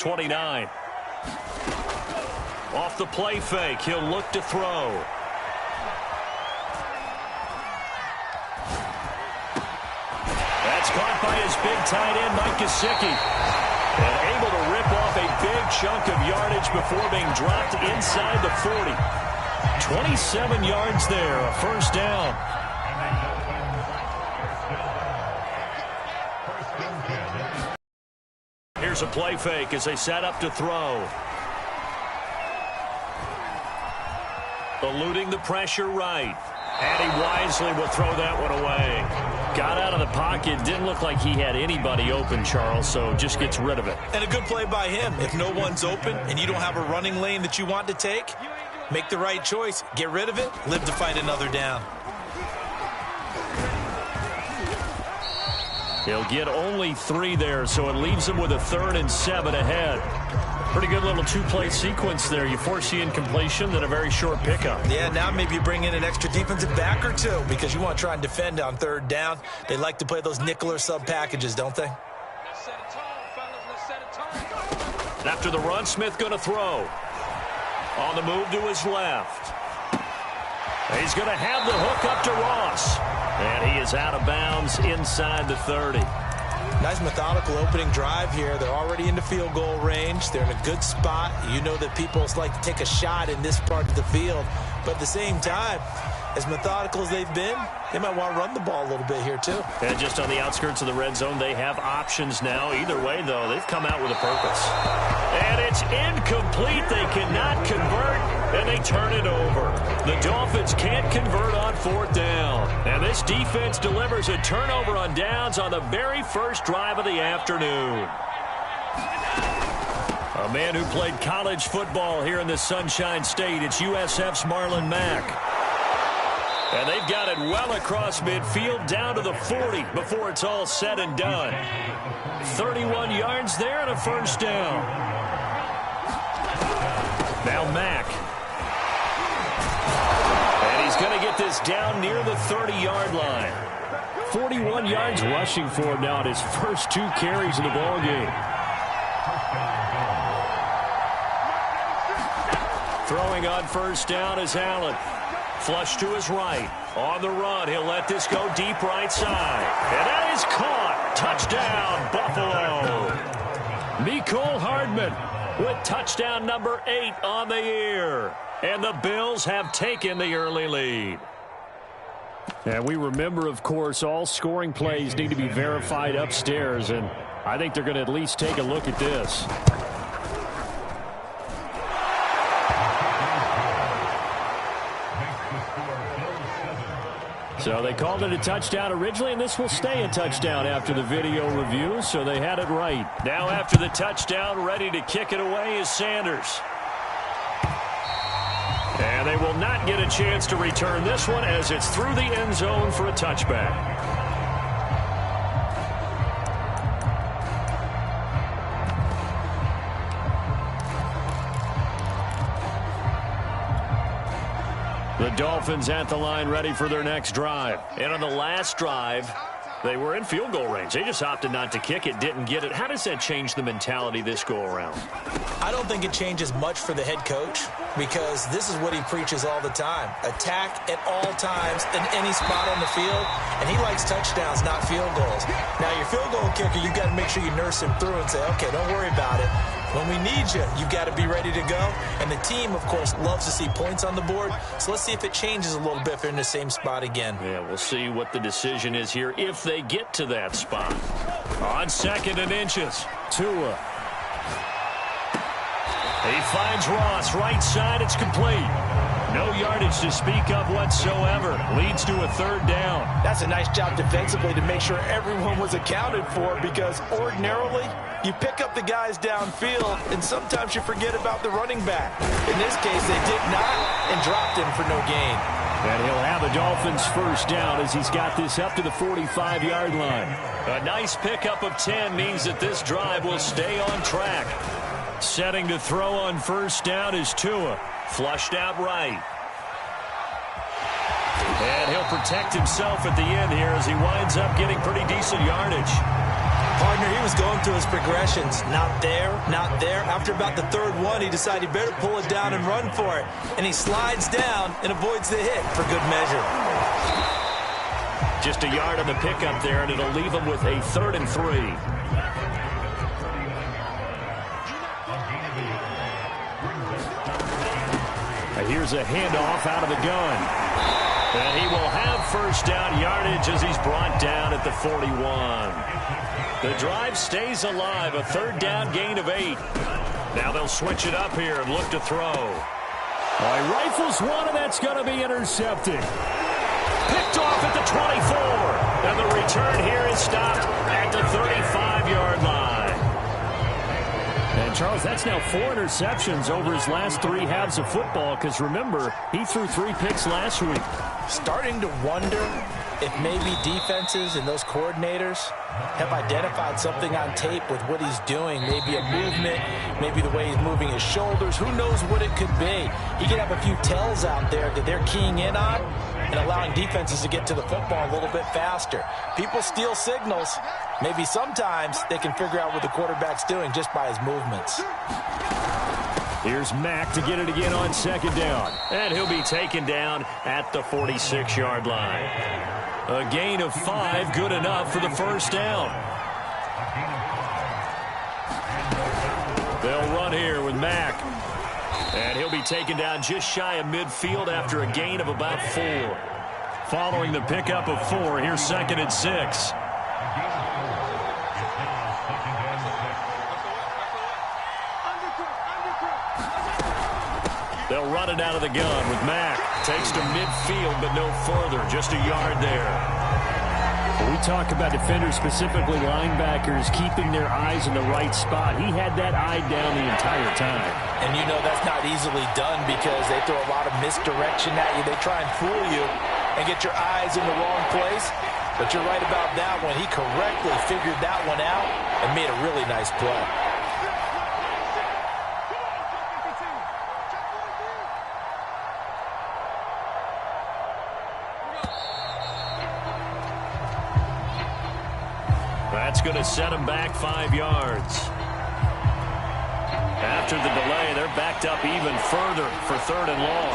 29. Off the play fake, he'll look to throw. That's caught by his big tight end, Mike Gesicki. And able to rip off a big chunk of yardage before being dropped inside the 40. 27 yards there, a first down. Here's a play fake as they set up to throw. Eluding the pressure right. And he wisely will throw that one away. Got out of the pocket. Didn't look like he had anybody open, Charles, so just gets rid of it. And a good play by him. If no one's open and you don't have a running lane that you want to take, make the right choice. Get rid of it. Live to fight another down. He'll get only 3 there, so it leaves him with a 3rd and 7 ahead. Pretty good little 2-play sequence there. You force the incompletion, then a very short pickup. Yeah, now maybe you bring in an extra defensive back or 2 because you want to try and defend on 3rd down. They like to play those nickel or sub packages, don't they? After the run, Smith going to throw. On the move to his left. He's going to have the hook up to Ross. And he is out of bounds inside the 30. Nice methodical opening drive here. They're already into field goal range. They're in a good spot. You know that people like to take a shot in this part of the field. But at the same time, as methodical as they've been, they might want to run the ball a little bit here too. And just on the outskirts of the red zone, they have options now. Either way, though, they've come out with a purpose. And it's incomplete. They cannot convert, and they turn it over. The Dolphins can't convert on 4th down. And this defense delivers a turnover on downs on the very first drive of the afternoon. A man who played college football here in the Sunshine State. It's USF's Marlon Mack. And they've got it well across midfield down to the 40 before it's all said and done. 31 yards there and a first down. Now Mack. And he's going to get this down near the 30-yard line. 41 yards rushing for him now at his first 2 carries in the ballgame. Throwing on first down is Allen. Flush to his right. On the run, he'll let this go deep right side. And that is caught. Touchdown, Buffalo. Mecole Hardman with touchdown number 8 on the year. And the Bills have taken the early lead. And we remember, of course, all scoring plays need to be verified upstairs. And I think they're going to at least take a look at this. So they called it a touchdown originally, and this will stay a touchdown after the video review, so they had it right. Now after the touchdown, ready to kick it away is Sanders. And they will not get a chance to return this one as it's through the end zone for a touchback. The Dolphins at the line ready for their next drive. And on the last drive, they were in field goal range. They just opted not to kick it, didn't get it. How does that change the mentality this go around? I don't think it changes much for the head coach because this is what he preaches all the time. Attack at all times in any spot on the field, and he likes touchdowns, not field goals. Now, your field goal kicker, you've got to make sure you nurse him through and say, okay, don't worry about it. When we need you, you've got to be ready to go. And the team, of course, loves to see points on the board. So let's see if it changes a little bit if they're in the same spot again. Yeah, we'll see what the decision is here if they get to that spot. On 2nd and inches, Tua. He finds Ross, right side, it's complete. No yardage to speak of whatsoever. Leads to a 3rd down. That's a nice job defensively to make sure everyone was accounted for because ordinarily you pick up the guys downfield and sometimes you forget about the running back. In this case, they did not and dropped him for no gain. And he'll have a Dolphins first down as he's got this up to the 45-yard line. A nice pickup of 10 means that this drive will stay on track. Setting to throw on first down is Tua. Flushed out right. And he'll protect himself at the end here as he winds up getting pretty decent yardage. Partner, he was going through his progressions. Not there, not there. After about the third one, he decided he better pull it down and run for it. And he slides down and avoids the hit for good measure. Just a yard on the pickup there, and it'll leave him with a 3rd and 3. Here's a handoff out of the gun. And he will have first down yardage as he's brought down at the 41. The drive stays alive, a 3rd down gain of 8. Now they'll switch it up here and look to throw. All right, rifles one, and that's going to be intercepted. Picked off at the 24. And the return here is stopped at the 35-yard line. And, Charles, that's now 4 interceptions over his last 3 halves of football because, remember, he threw 3 picks last week. Starting to wonder if maybe defenses and those coordinators have identified something on tape with what he's doing. Maybe a movement, maybe the way he's moving his shoulders. Who knows what it could be? He could have a few tells out there that they're keying in on and allowing defenses to get to the football a little bit faster. People steal signals. Maybe sometimes they can figure out what the quarterback's doing just by his movements. Here's Mack to get it again on 2nd down. And he'll be taken down at the 46-yard line. A gain of 5, good enough for the first down. They'll run here with Mack. And he'll be taken down just shy of midfield after a gain of about 4. Following the pickup of 4, here's 2nd and 6. They'll run it out of the gun with Mack. Takes to midfield, but no further. Just a yard there. We talk about defenders, specifically linebackers, keeping their eyes in the right spot. He had that eye down the entire time. And you know that's not easily done because they throw a lot of misdirection at you. They try and fool you and get your eyes in the wrong place. But you're right about that one. He correctly figured that one out and made a really nice play. That's going to set him back 5 yards. After the delay, they're backed up even further for 3rd and long.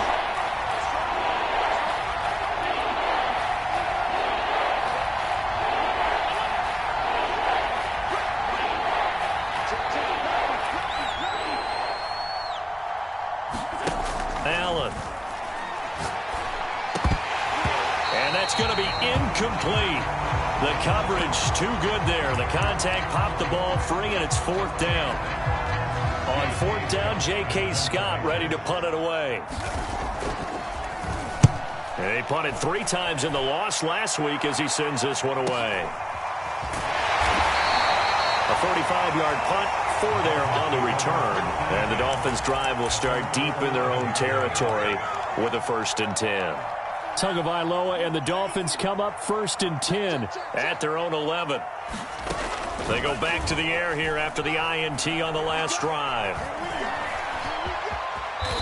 Allen. And that's going to be incomplete. The coverage too good there. The contact popped the ball free, and it's 4th down. On 4th down, J.K. Scott ready to punt it away. And he punted 3 times in the loss last week as he sends this one away. A 45-yard punt, 4 there on the return. And the Dolphins' drive will start deep in their own territory with a 1st and 10. Tagovailoa and the Dolphins come up 1st and 10 at their own 11. They go back to the air here after the INT on the last drive.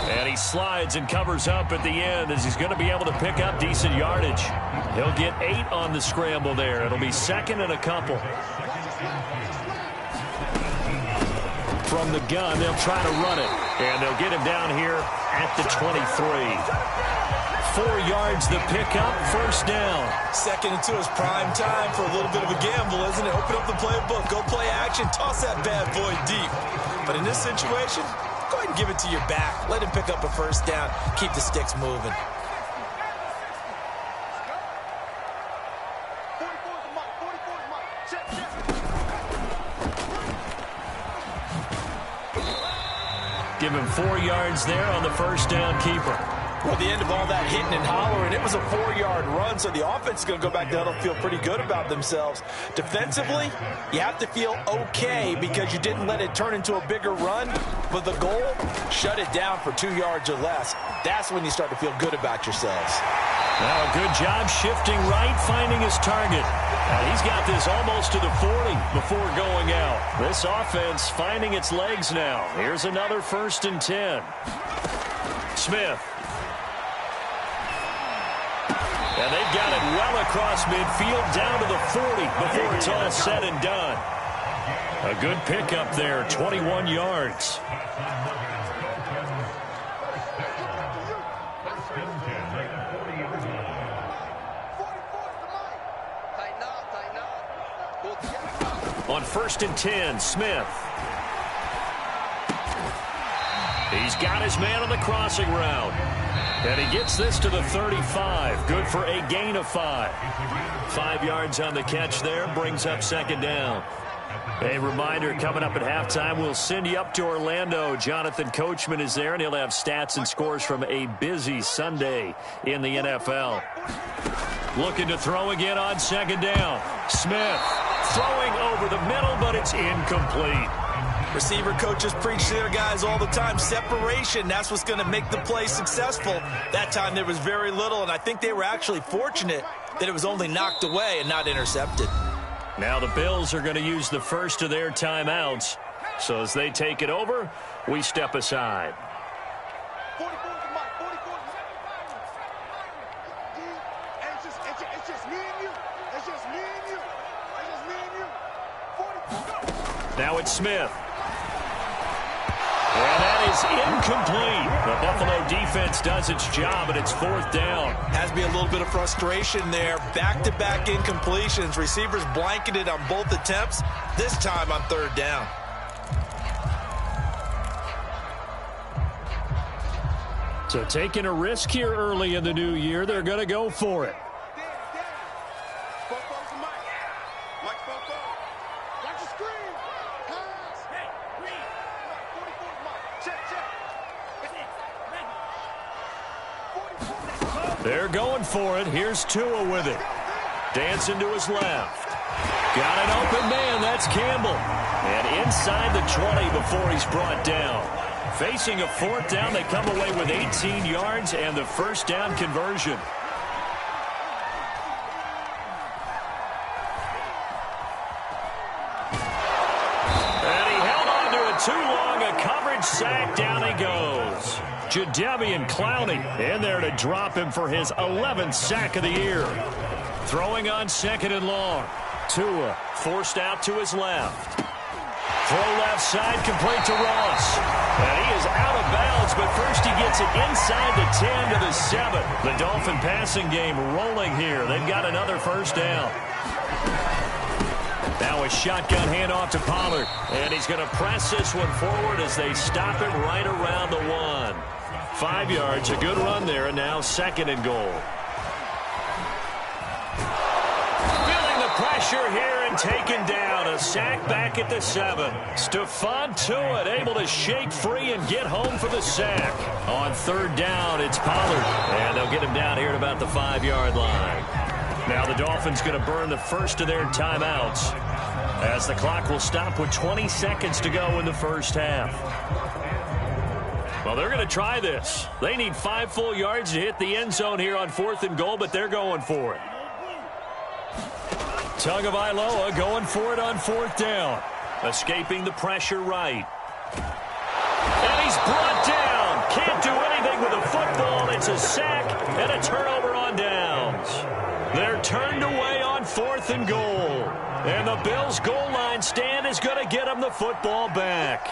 And he slides and covers up at the end as he's going to be able to pick up decent yardage. He'll get 8 on the scramble there. It'll be 2nd and a couple. From the gun, they'll try to run it. And they'll get him down here at the 23. 4 yards the pickup, 1st down. 2nd and 2 is prime time for a little bit of a gamble, isn't it? Open up the playbook, go play action, toss that bad boy deep. But in this situation, go ahead and give it to your back. Let him pick up a 1st down, keep the sticks moving. Give him 4 yards there on the 1st down keeper. Well, the end of all that hitting and hollering, it was a 4-yard run, so the offense is going to go back down and feel pretty good about themselves. Defensively, you have to feel okay because you didn't let it turn into a bigger run, but the goal, shut it down for 2 yards or less. That's when you start to feel good about yourselves. Now a good job shifting right, finding his target. He's got this almost to the 40 before going out. This offense finding its legs now. Here's another 1st and 10. Smith. And they've got it well across midfield down to the 40 before it's all said and done. A good pickup there, 21 yards. On 1st and 10, Smith. He's got his man on the crossing route. And he gets this to the 35. Good for a gain of 5. 5 yards on the catch there. Brings up 2nd down. A reminder, coming up at halftime, we'll send you up to Orlando. Jonathan Coachman is there, and he'll have stats and scores from a busy Sunday in the NFL. Looking to throw again on 2nd down. Smith throwing over the middle, but it's incomplete. Receiver coaches preach to their guys all the time. Separation, that's what's going to make the play successful. That time there was very little, and I think they were actually fortunate that it was only knocked away and not intercepted. Now the Bills are going to use the first of their timeouts. So as they take it over, we step aside. Now it's Smith. And that is incomplete. The Buffalo defense does its job, and it's 4th down. Has to be a little bit of frustration there. Back-to-back incompletions. Receivers blanketed on both attempts, this time on 3rd down. So taking a risk here early in the new year, they're going to go for it. They're going for it. Here's Tua with it. Dancing to his left. Got an open man. That's Campbell. And inside the 20 before he's brought down. Facing a 4th down, they come away with 18 yards and the 1st down conversion. And he held on to it too long. A coverage sack. Down he goes. Jadeveon Clowney in there to drop him for his 11th sack of the year. Throwing on 2nd and long. Tua forced out to his left. Throw left side, complete to Ross. And he is out of bounds, but first he gets it inside the 10 to the 7. The Dolphin passing game rolling here. They've got another 1st down. Now a shotgun handoff to Pollard. And he's going to press this one forward as they stop him right around the 1. 5 yards, a good run there, and now 2nd and goal. Feeling the pressure here and taken down. A sack back at the 7. Stephon Tuitt able to shake free and get home for the sack. On 3rd down, it's Pollard. And they'll get him down here at about the 5-yard line. Now the Dolphins going to burn the first of their timeouts as the clock will stop with 20 seconds to go in the 1st half. Well, they're going to try this. They need 5 full yards to hit the end zone here on 4th and goal, but they're going for it. Tagovailoa going for it on 4th down. Escaping the pressure right. And he's brought down. Can't do anything with the football. It's a sack and a turnover on downs. They're turned away on 4th and goal. And the Bills' goal line stand is going to get them the football back.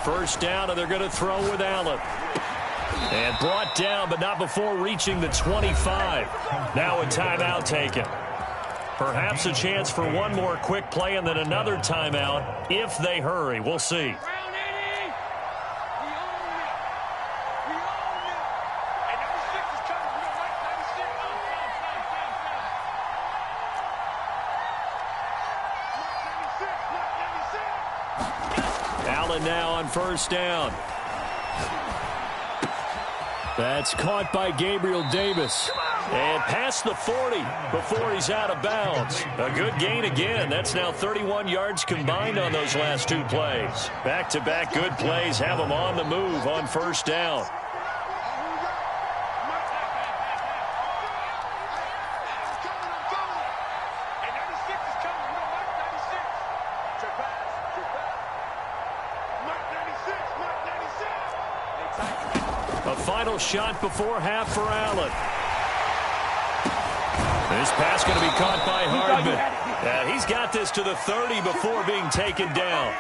First down, and they're going to throw with Allen. And brought down, but not before reaching the 25. Now a timeout taken. Perhaps a chance for one more quick play and then another timeout if they hurry. We'll see. Allen now on first down. That's caught by Gabriel Davis. And past the 40 before he's out of bounds. A good gain again. That's now 31 yards combined on those last 2 plays. Back-to-back good plays have them on the move on first down. A final shot before half for Allen. This pass going to be caught by Hardman. He's got this to the 30 before being taken down.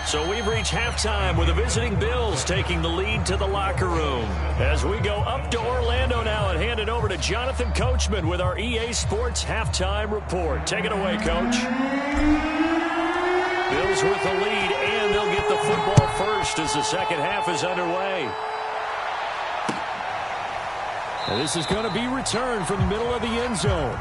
So we've reached halftime with the visiting Bills taking the lead to the locker room. As we go up to Orlando now and hand it over to Jonathan Coachman with our EA Sports Halftime Report. Take it away, Coach. Bills with the lead, and they'll get the football first as the second half is underway. And this is going to be returned from the middle of the end zone.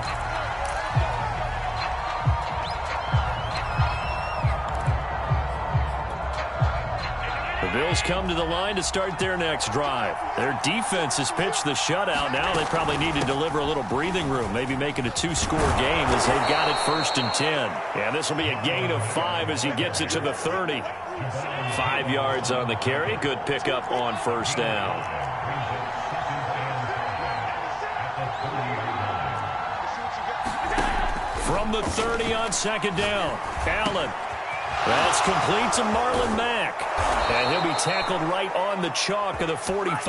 The Bills come to the line to start their next drive. Their defense has pitched the shutout. Now they probably need to deliver a little breathing room, maybe make it a two-score game as they've got it 1st and 10. And this will be a gain of 5 as he gets it to the 30. 5 yards on the carry. Good pickup on first down. From the 30 on second down, Allen. That's complete to Marlon Mack. And he'll be tackled right on the chalk of the 45.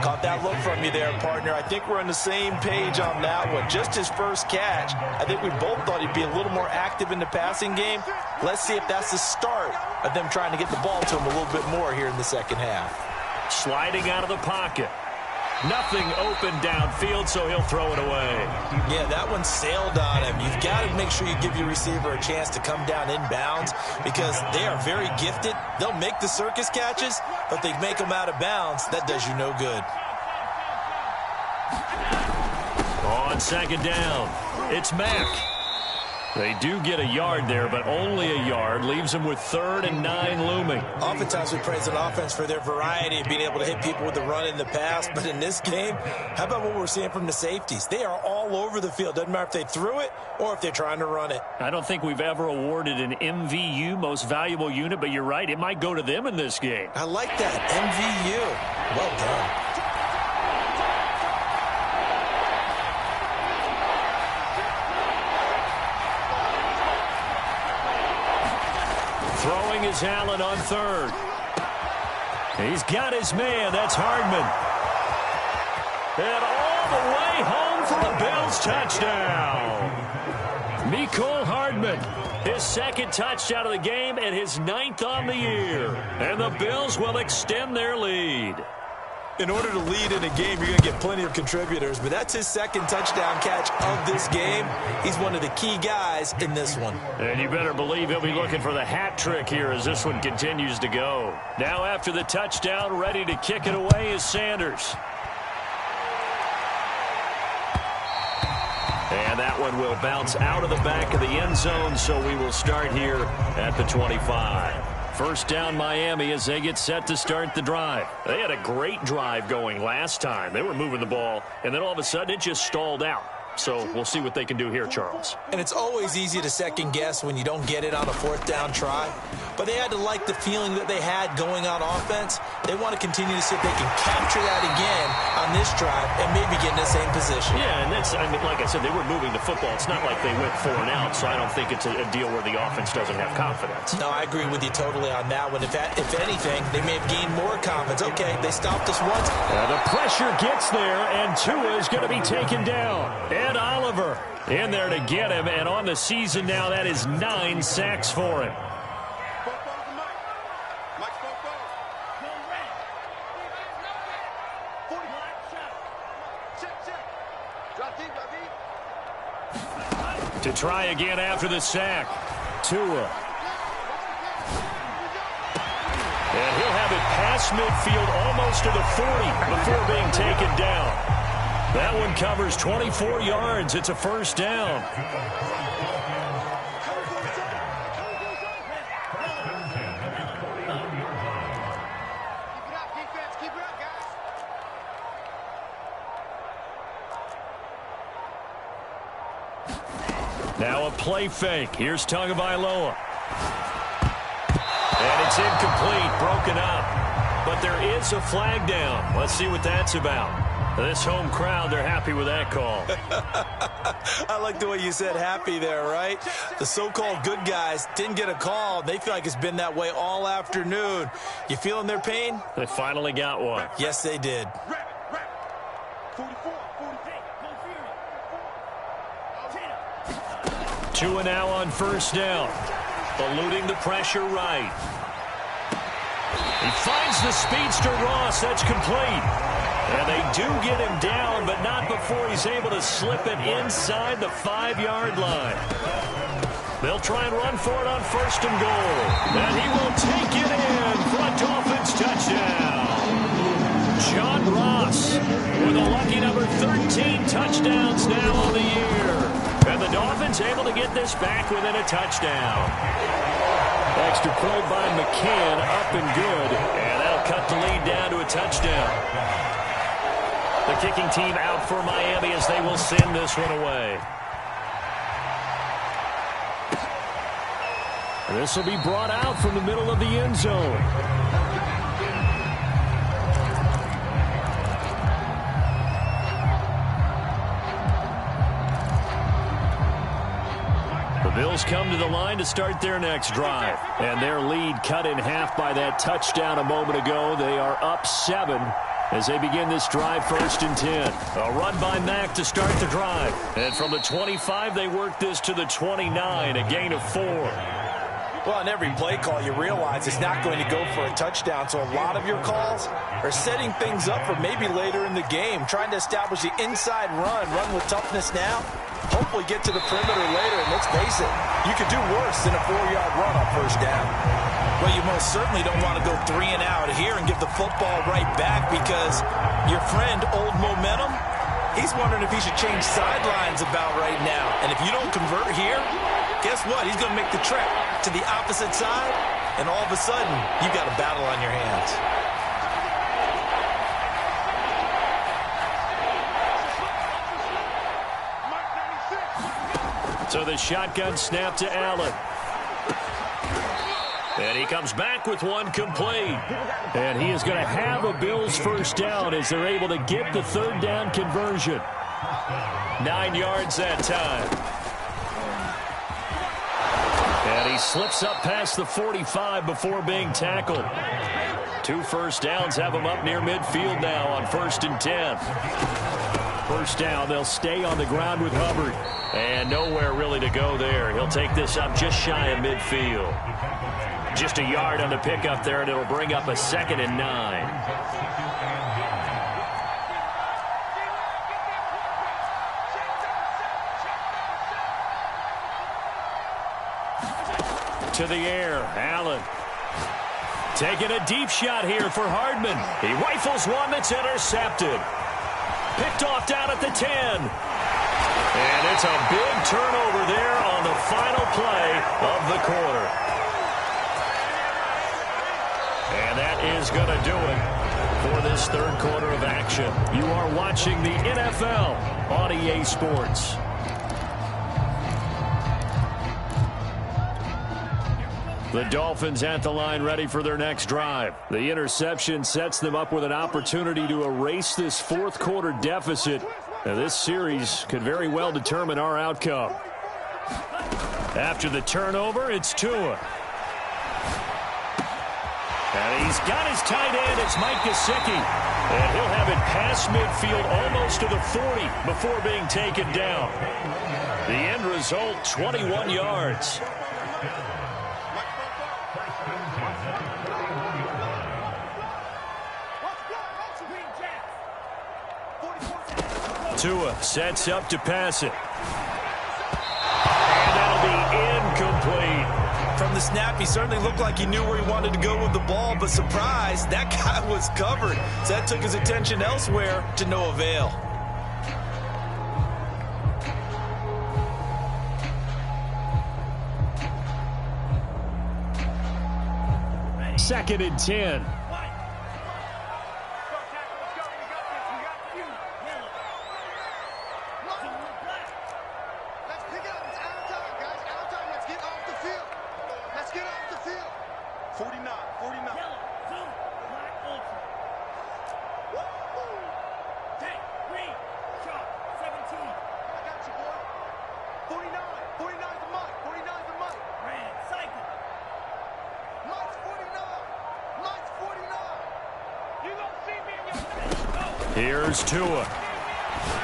Caught that look from you there, partner. I think we're on the same page on that one. Just his first catch. I think we both thought he'd be a little more active in the passing game. Let's see if that's the start of them trying to get the ball to him a little bit more here in the second half. Sliding out of the pocket. Nothing open downfield, so he'll throw it away. Yeah, that one sailed on him. You've got to make sure you give your receiver a chance to come down inbounds because they are very gifted. They'll make the circus catches, but they make them out of bounds. That does you no good. On second down, it's Mack. They do get a yard there, but only a yard. Leaves them with 3rd and 9 looming. Oftentimes we praise an offense for their variety of being able to hit people with the run in the pass. But in this game, how about what we're seeing from the safeties? They are all over the field. Doesn't matter if they threw it or if they're trying to run it. I don't think we've ever awarded an MVU, most valuable unit, but you're right. It might go to them in this game. I like that. MVU. Well done. Throwing is Allen on 3rd. He's got his man. That's Hardman. And all the way home for a Bills touchdown. Mecole Hardman, his 2nd touchdown of the game and his 9th on the year. And the Bills will extend their lead. In order to lead in a game, you're going to get plenty of contributors, but that's his 2nd touchdown catch of this game. He's one of the key guys in this one. And you better believe he'll be looking for the hat trick here as this one continues to go. Now after the touchdown, ready to kick it away is Sanders. And that one will bounce out of the back of the end zone, so we will start here at the 25. First down Miami as they get set to start the drive. They had a great drive going last time. They were moving the ball, and then all of a sudden it just stalled out. So we'll see what they can do here, Charles. And it's always easy to second guess when you don't get it on a 4th down try. But they had to like the feeling that they had going on offense. They want to continue to see if they can capture that again on this drive and maybe get in the same position. Yeah, and that's, I mean, like I said, they were moving the football. It's not like they went 4 and out, so I don't think it's a deal where the offense doesn't have confidence. No, I agree with you totally on that one. If anything, they may have gained more confidence. Okay, they stopped us once. The pressure gets there, and Tua is going to be taken down. And Oliver in there to get him, and on the season now, that is 9 sacks for him. To try again after the sack, Tua. And he'll have it past midfield almost to the 40 before being taken down. That one covers 24 yards. It's a first down. Now a play fake. Here's Tagovailoa. And it's incomplete, broken up. But there is a flag down. Let's see what that's about. This home crowd, they're happy with that call. I like the way you said happy there, right? The so-called good guys didn't get a call. They feel like it's been that way all afternoon. You feeling their pain? They finally got one. Yes, they did. Two and now on first down. Eluding the pressure right. He finds the speedster Ross. That's complete. And they do get him down, but not before he's able to slip it inside the 5-yard line. They'll try and run for it on first and goal. And he will take it in for a Dolphins touchdown. John Ross with a lucky number 13 touchdowns now on the year. And the Dolphins able to get this back within a touchdown. Extra play by McCann, up and good. And that'll cut the lead down to a touchdown. The kicking team out for Miami as they will send this one away. This will be brought out from the middle of the end zone. The Bills come to the line to start their next drive. And their lead cut in half by that touchdown a moment ago. They are up 7 as they begin this drive, 1st and 10. A run by Mack to start the drive. And from the 25, they work this to the 29, a gain of 4. Well, on every play call, you realize it's not going to go for a touchdown. So a lot of your calls are setting things up for maybe later in the game, trying to establish the inside run with toughness now. Hopefully get to the perimeter later. And let's face it, you could do worse than a 4-yard run on first down. Well, you most certainly don't want to go 3 and out here and give the football right back, because your friend, Old Momentum, he's wondering if he should change sidelines about right now. And if you don't convert here, guess what? He's going to make the trek to the opposite side, and all of a sudden, you've got a battle on your hands. So the shotgun snap to Allen. And he comes back with one complete. And he is going to have a Bills first down as they're able to get the 3rd down conversion. 9 yards that time. And he slips up past the 45 before being tackled. 2 first downs have him up near midfield now on 1st and 10. First down, they'll stay on the ground with Hubbard. And nowhere really to go there. He'll take this up just shy of midfield. Just a yard on the pickup there, and it'll bring up a 2nd and 9. To the air, Allen. Taking a deep shot here for Hardman. He rifles one that's intercepted. Picked off down at the 10. And it's a big turnover there on the final play of the quarter. And that is going to do it for this 3rd quarter of action. You are watching the NFL on EA Sports. The Dolphins at the line ready for their next drive. The interception sets them up with an opportunity to erase this 4th quarter deficit. Now, this series could very well determine our outcome. After the turnover, it's Tua. And he's got his tight end. It's Mike Gesicki. And he'll have it past midfield almost to the 40 before being taken down. The end result, 21 yards. Tua sets up to pass it. And that'll be incomplete. From the snap, he certainly looked like he knew where he wanted to go with the ball, but surprise, that guy was covered. So that took his attention elsewhere to no avail. Second and 10. Here's Tua.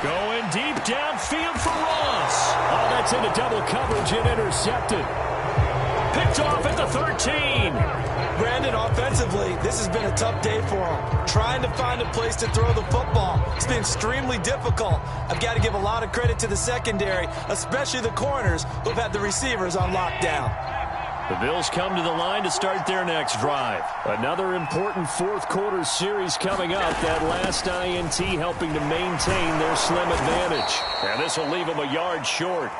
Going deep downfield for Ross. Oh, that's into double coverage and intercepted. Picked off at the 13. Brandon, offensively, this has been a tough day for him. Trying to find a place to throw the football. It's been extremely difficult. I've got to give a lot of credit to the secondary, especially the corners who've had the receivers on lockdown. The Bills come to the line to start their next drive. Another important fourth-quarter series coming up. That last INT helping to maintain their slim advantage. And this will leave them a yard short.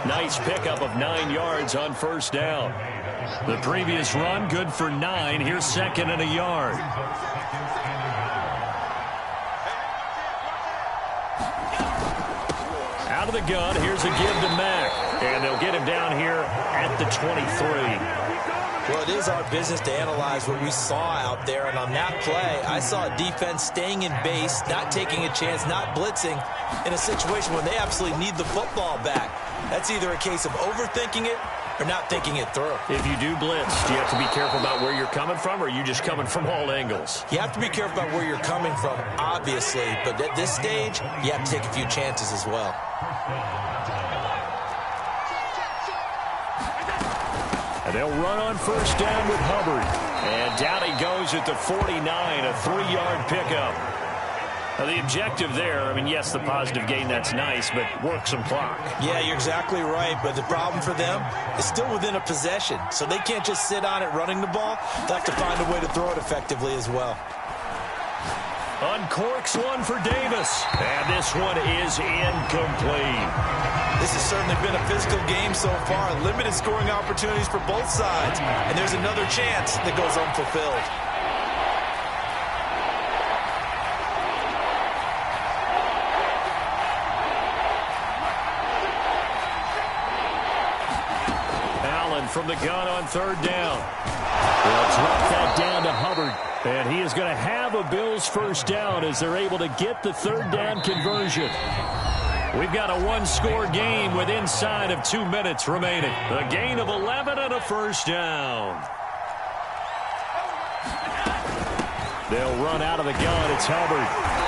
Nice pickup of 9 yards on first down. The previous run, good for 9. Here's second and a yard. Out of the gun, here's a give to Mack. And they'll get him down here at the 23. Well, it is our business to analyze what we saw out there. And on that play, I saw a defense staying in base, not taking a chance, not blitzing in a situation where they absolutely need the football back. That's either a case of overthinking it or not thinking it through. If you do blitz, do you have to be careful about where you're coming from, or are you just coming from all angles? You have to be careful about where you're coming from, obviously. But at this stage, you have to take a few chances as well. And they'll run on first down with Hubbard. And down he goes at the 49, a 3-yard pickup. Now, the objective there, I mean, yes, the positive gain, that's nice, but work some clock. Yeah, you're exactly right, but the problem for them is still within a possession, so they can't just sit on it running the ball. They'll have to find a way to throw it effectively as well. Uncorks one for Davis, and this one is incomplete. This has certainly been a physical game so far. Limited scoring opportunities for both sides, and there's another chance that goes unfulfilled. From the gun on third down. They'll drop that down to Hubbard. And he is going to have a Bills first down as they're able to get the third down conversion. We've got a one-score game with inside of 2 minutes remaining. A gain of 11 and a first down. They'll run out of the gun. It's Hubbard.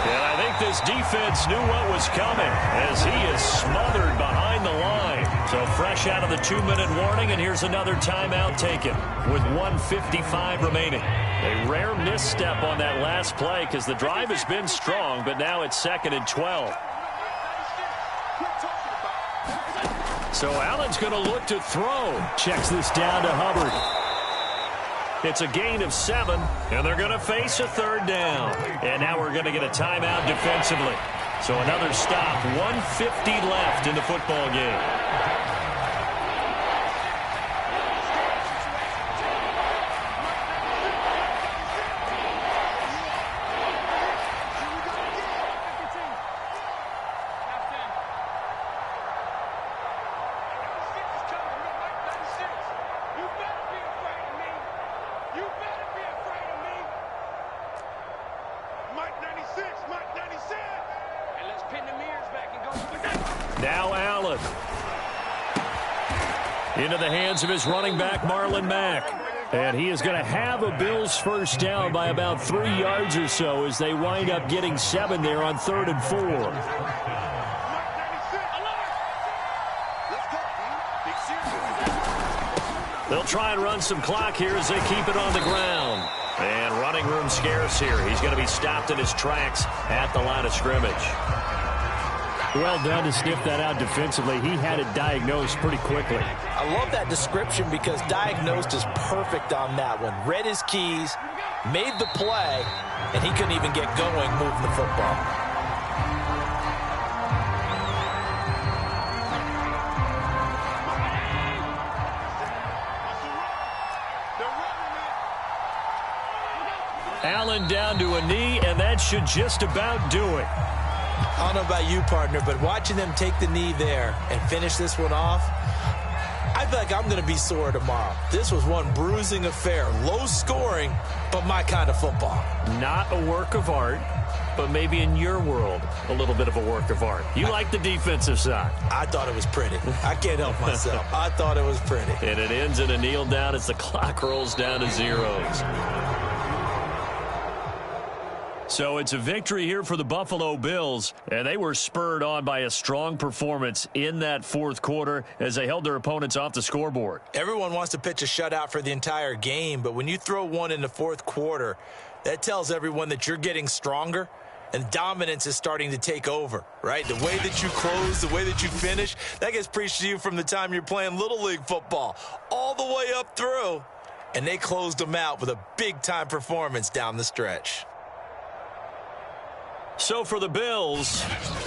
And I think this defense knew what was coming as he is smothered behind the line. So fresh out of the 2-minute warning, and here's another timeout taken with 1:55 remaining. A rare misstep on that last play because the drive has been strong, but now it's 2nd and 12. So Allen's going to look to throw. Checks this down to Hubbard. It's a gain of 7, and they're going to face a third down. And now we're going to get a timeout defensively. So another stop, 1:50 left in the football game. Now Allen. Into the hands of his running back, Marlon Mack. And he is going to have a Bills first down by about 3 yards or so as they wind up getting 7 there on 3rd and 4. They'll try and run some clock here as they keep it on the ground. And running room scarce here. He's going to be stopped in his tracks at the line of scrimmage. Well done to sniff that out defensively. He had it diagnosed pretty quickly. I love that description because diagnosed is perfect on that one. Read his keys, made the play, and he couldn't even get going moving the football. Allen down to a knee, and that should just about do it. I don't know about you, partner, but watching them take the knee there and finish this one off, I feel like I'm going to be sore tomorrow. This was one bruising affair. Low scoring, but my kind of football. Not a work of art, but maybe in your world, a little bit of a work of art. You like the defensive side. I thought it was pretty. I can't help myself. I thought it was pretty. And it ends in a kneel down as the clock rolls down to zeros. So it's a victory here for the Buffalo Bills, and they were spurred on by a strong performance in that fourth quarter as they held their opponents off the scoreboard. Everyone wants to pitch a shutout for the entire game, but when you throw one in the fourth quarter, that tells everyone that you're getting stronger and dominance is starting to take over, right? The way that you close, the way that you finish, that gets preached to you from the time you're playing Little League football all the way up through, and they closed them out with a big-time performance down the stretch. So for the Bills,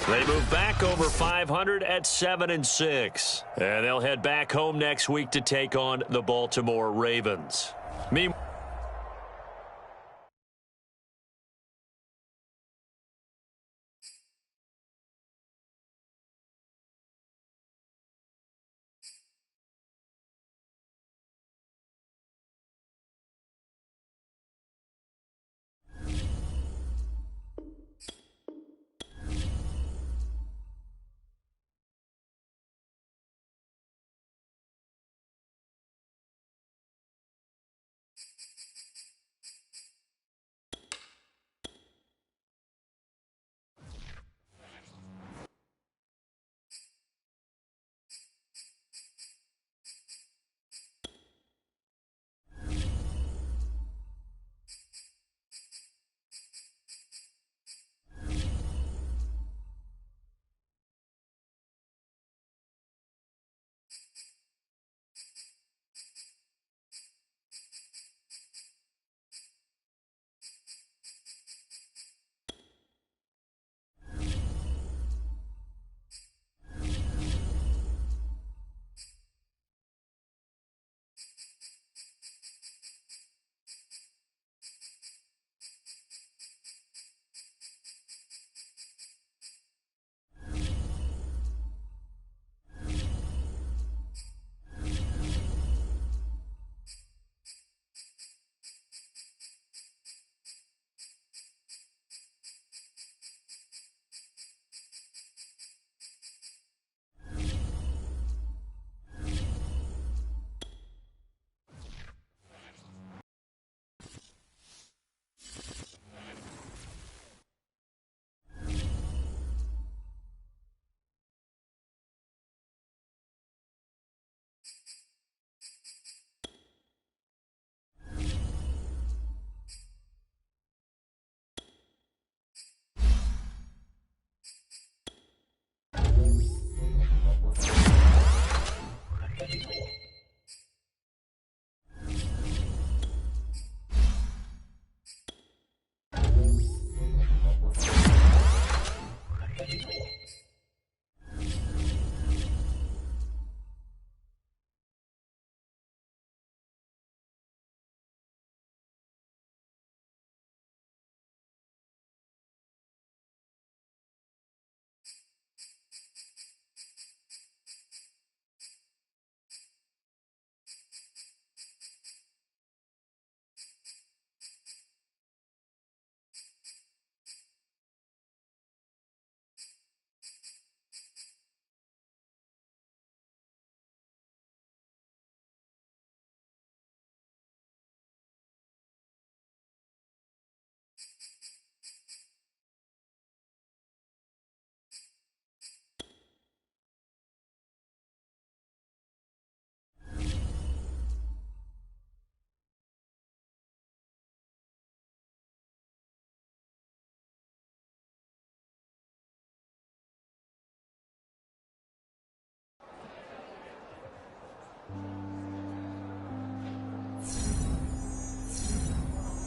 they move back over 500 at 7-6. And they'll head back home next week to take on the Baltimore Ravens. Meanwhile,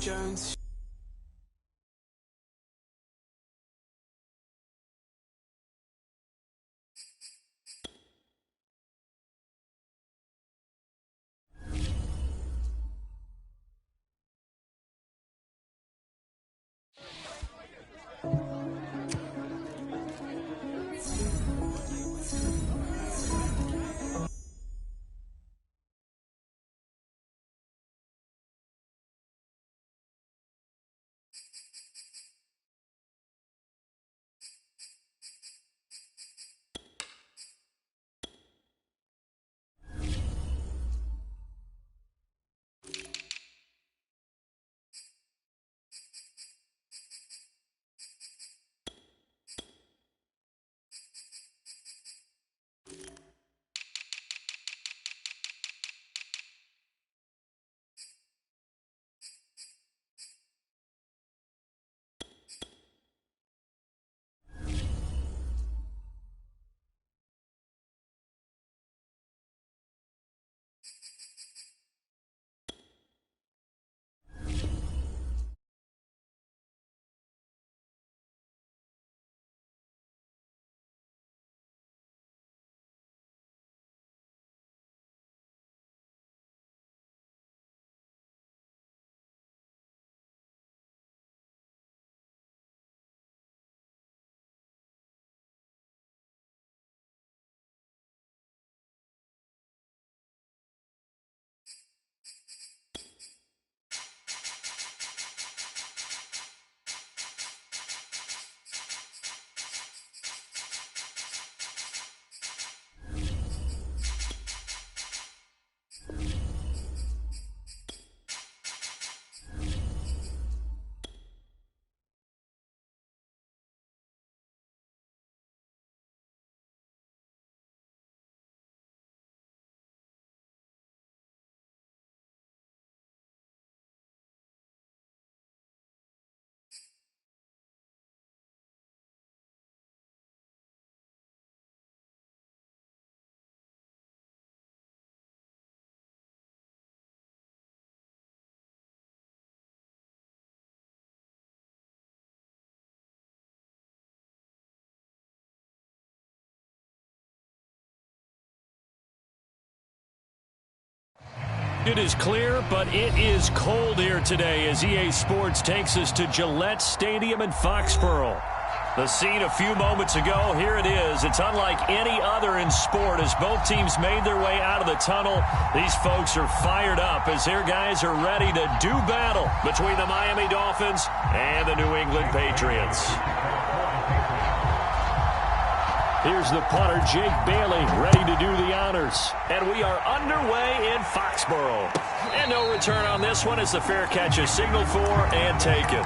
Jones. It is clear, but it is cold here today as EA Sports takes us to Gillette Stadium in Foxborough. The scene a few moments ago, here it is. It's unlike any other in sport as both teams made their way out of the tunnel. These folks are fired up as their guys are ready to do battle between the Miami Dolphins and the New England Patriots. Here's the punter, Jake Bailey, ready to do the honors. And we are underway in Foxborough. And no return on this one as the fair catch is signaled for and taken.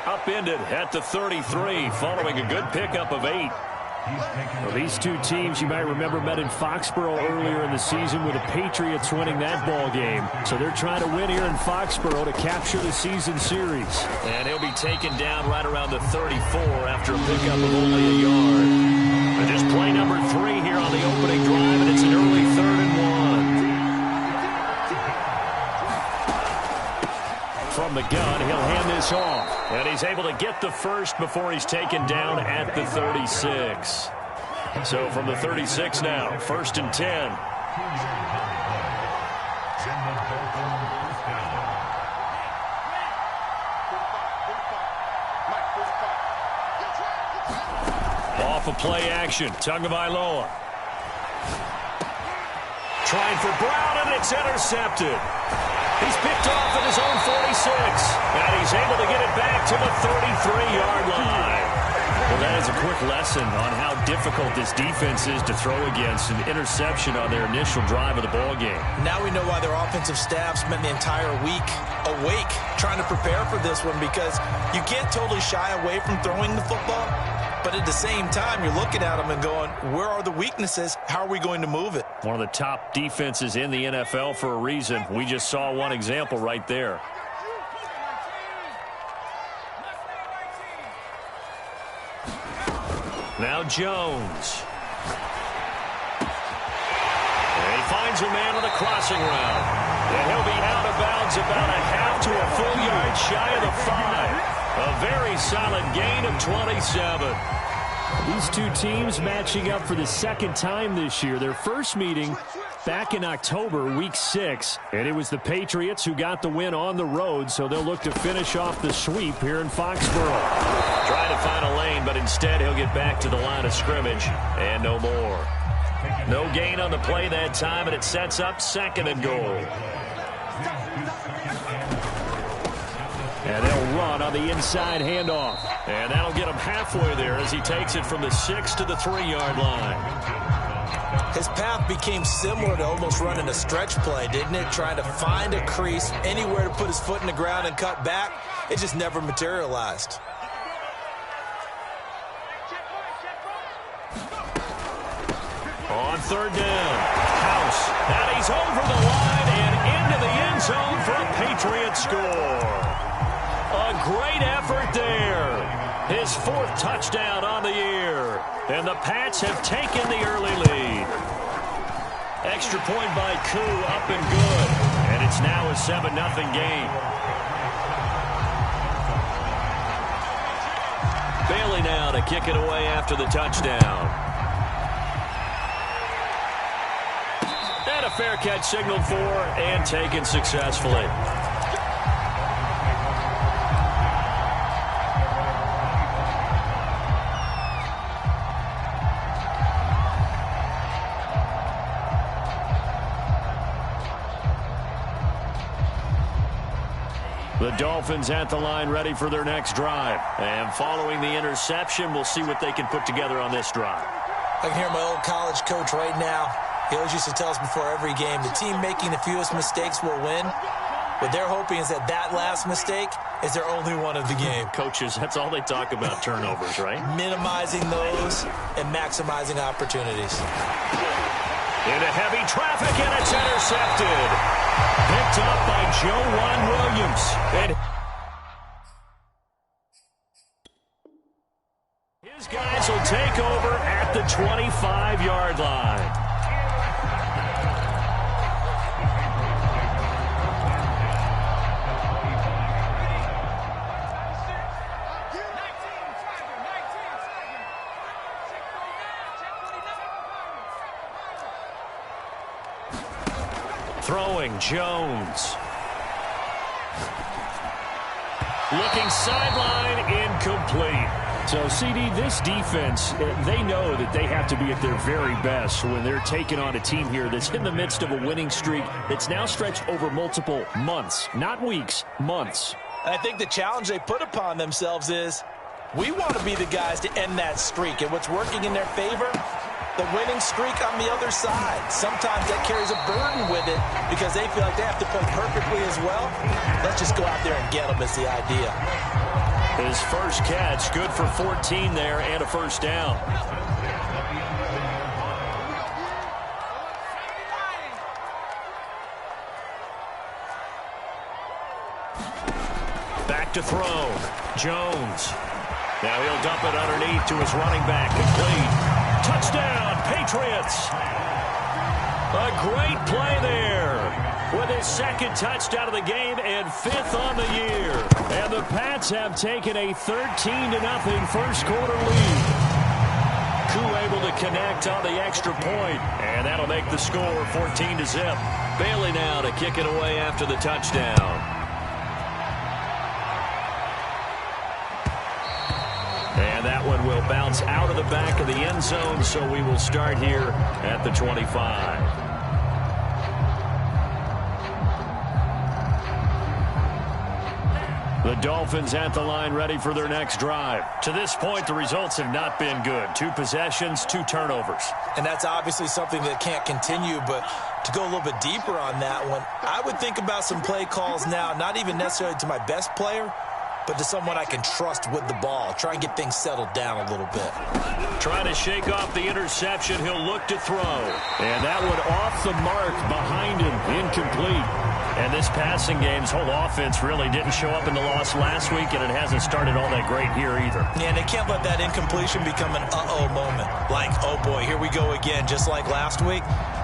Upended at the 33 following a good pickup of 8. Well, these two teams, you might remember, met in Foxborough earlier in the season with the Patriots winning that ball game. So they're trying to win here in Foxborough to capture the season series. And he'll be taken down right around the 34 after a pickup of only a yard. And just play number 3 here on the opening drive, and it's an early 3rd and 1. From the gun, he'll hand this off. And he's able to get the first before he's taken down at the 36. So from the 36 now, 1st and 10. Off of play action, Tagovailoa. Trying for Brown, and it's intercepted. He's picked off at his own 46, and he's able to get it back to the 33-yard line. Well, that is a quick lesson on how difficult this defense is to throw against. An interception on their initial drive of the ballgame. Now we know why their offensive staff spent the entire week awake trying to prepare for this one, because you can't totally shy away from throwing the football. But at the same time, you're looking at them and going, where are the weaknesses? How are we going to move it? One of the top defenses in the NFL for a reason. We just saw one example right there. Now Jones. And he finds a man on the crossing route. And he'll be out of bounds about a half to a full yard shy of the 5. A very solid gain of 27. These two teams matching up for the second time this year. Their first meeting back in October, week 6. And it was the Patriots who got the win on the road, so they'll look to finish off the sweep here in Foxborough. Trying to find a lane, but instead he'll get back to the line of scrimmage and no more. No gain on the play that time, and it sets up 2nd and goal. And they'll run on the inside handoff. And that'll get him halfway there as he takes it from the 6 to the 3-yard line. His path became similar to almost running a stretch play, didn't it? Trying to find a crease, anywhere to put his foot in the ground and cut back. It just never materialized. On 3rd down, House. And he's over the line and into the end zone for a Patriot score. A great effort there. His 4th touchdown on the year. And the Pats have taken the early lead. Extra point by Koo, up and good. And it's now a 7-0 game. Bailey now to kick it away after the touchdown. And a fair catch signaled for and taken successfully. The Dolphins at the line ready for their next drive. And following the interception, we'll see what they can put together on this drive. I can hear my old college coach right now. He always used to tell us before every game, the team making the fewest mistakes will win. What they're hoping is that that last mistake is their only one of the game. Coaches, that's all they talk about, turnovers, right? Minimizing those and maximizing opportunities. Into heavy traffic, and it's intercepted. Picked up by Joe Williams. And his guys will take over at the 25-yard line. Throwing Jones. Looking sideline, incomplete. So, CD, this defense, they know that they have to be at their very best when they're taking on a team here that's in the midst of a winning streak that's now stretched over multiple months, not weeks, months. And I think the challenge they put upon themselves is we want to be the guys to end that streak. And what's working in their favor? The winning streak on the other side. Sometimes that carries a burden with it because they feel like they have to play perfectly as well. Let's just go out there and get them is the idea. His first catch, good for 14 there and a first down. Back to throw. Jones. Now he'll dump it underneath to his running back. Complete. Touchdown, Patriots. A great play there with his second touchdown of the game and fifth on the year. And the Pats have taken a 13-0 first quarter lead. Koo able to connect on the extra point, and that'll make the score 14-0. Bailey now to kick it away after the touchdown. And that one will bounce out of the back of the end zone, so we will start here at the 25. The Dolphins at the line ready for their next drive. To this point, the results have not been good. 2 possessions, 2 turnovers. And that's obviously something that can't continue, but to go a little bit deeper on that one, I would think about some play calls now, not even necessarily to my best player, but to someone I can trust with the ball. Try and get things settled down a little bit. Trying to shake off the interception. He'll look to throw. And that one off the mark behind him. Incomplete. And this passing game's whole offense really didn't show up in the loss last week, and it hasn't started all that great here either. Yeah, and they can't let that incompletion become an uh-oh moment. Like, oh boy, here we go again, just like last week.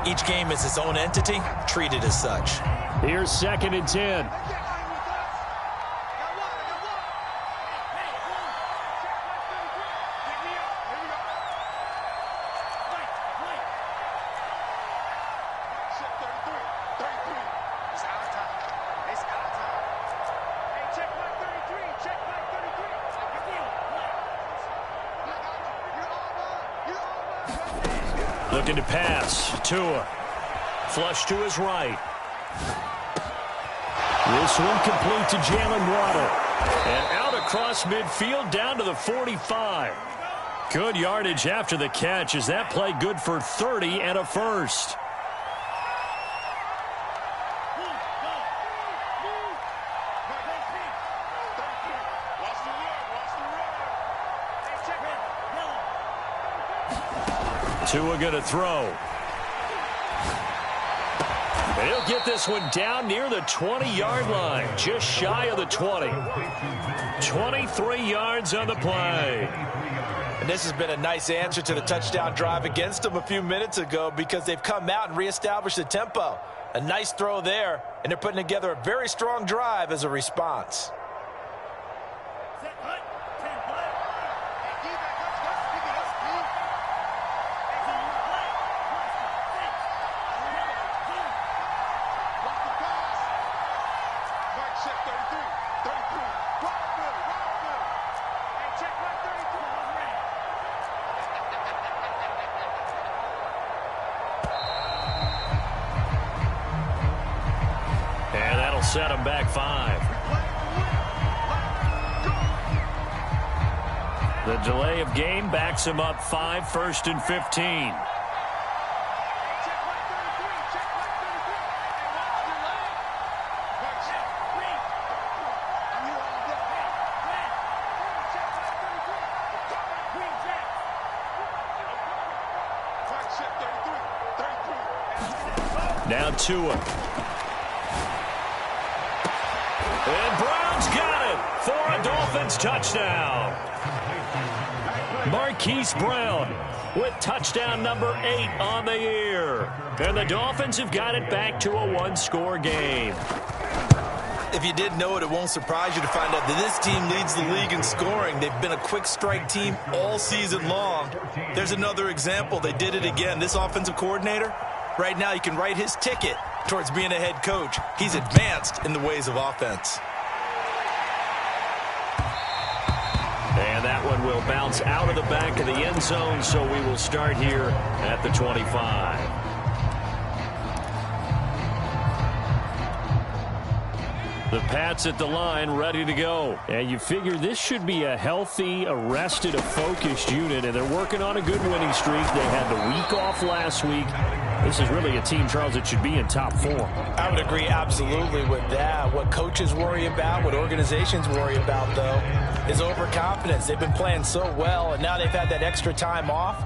Each game is its own entity, treated as such. Here's 2nd and 10. Looking to pass. Tua. Flush to his right. This one complete to Jalen Waddle. And out across midfield down to the 45. Good yardage after the catch. Is that play good for 30 and a first? Tua going to throw. And he'll get this one down near the 20-yard line, just shy of the 20. 23 yards on the play. And this has been a nice answer to the touchdown drive against them a few minutes ago because they've come out and reestablished the tempo. A nice throw there, and they're putting together a very strong drive as a response. Set him back 5. The delay of game backs him up 5, 1st and 15. Now Tua. And Brown's got it for a Dolphins touchdown. Marquise Brown with touchdown number 8 on the year. And the Dolphins have got it back to a one-score game. If you didn't know it, it won't surprise you to find out that this team leads the league in scoring. They've been a quick strike team all season long. There's another example. They did it again. This offensive coordinator, right now, you can write his ticket towards being a head coach. He's advanced in the ways of offense. And that one will bounce out of the back of the end zone, so we will start here at the 25. The Pats at the line, ready to go. And you figure this should be a healthy, arrested, a focused unit, and they're working on a good winning streak. They had the week off last week. This is really a team, Charles, that should be in top form. I would agree absolutely with that. What coaches worry about, what organizations worry about, though, is overconfidence. They've been playing so well, and now they've had that extra time off.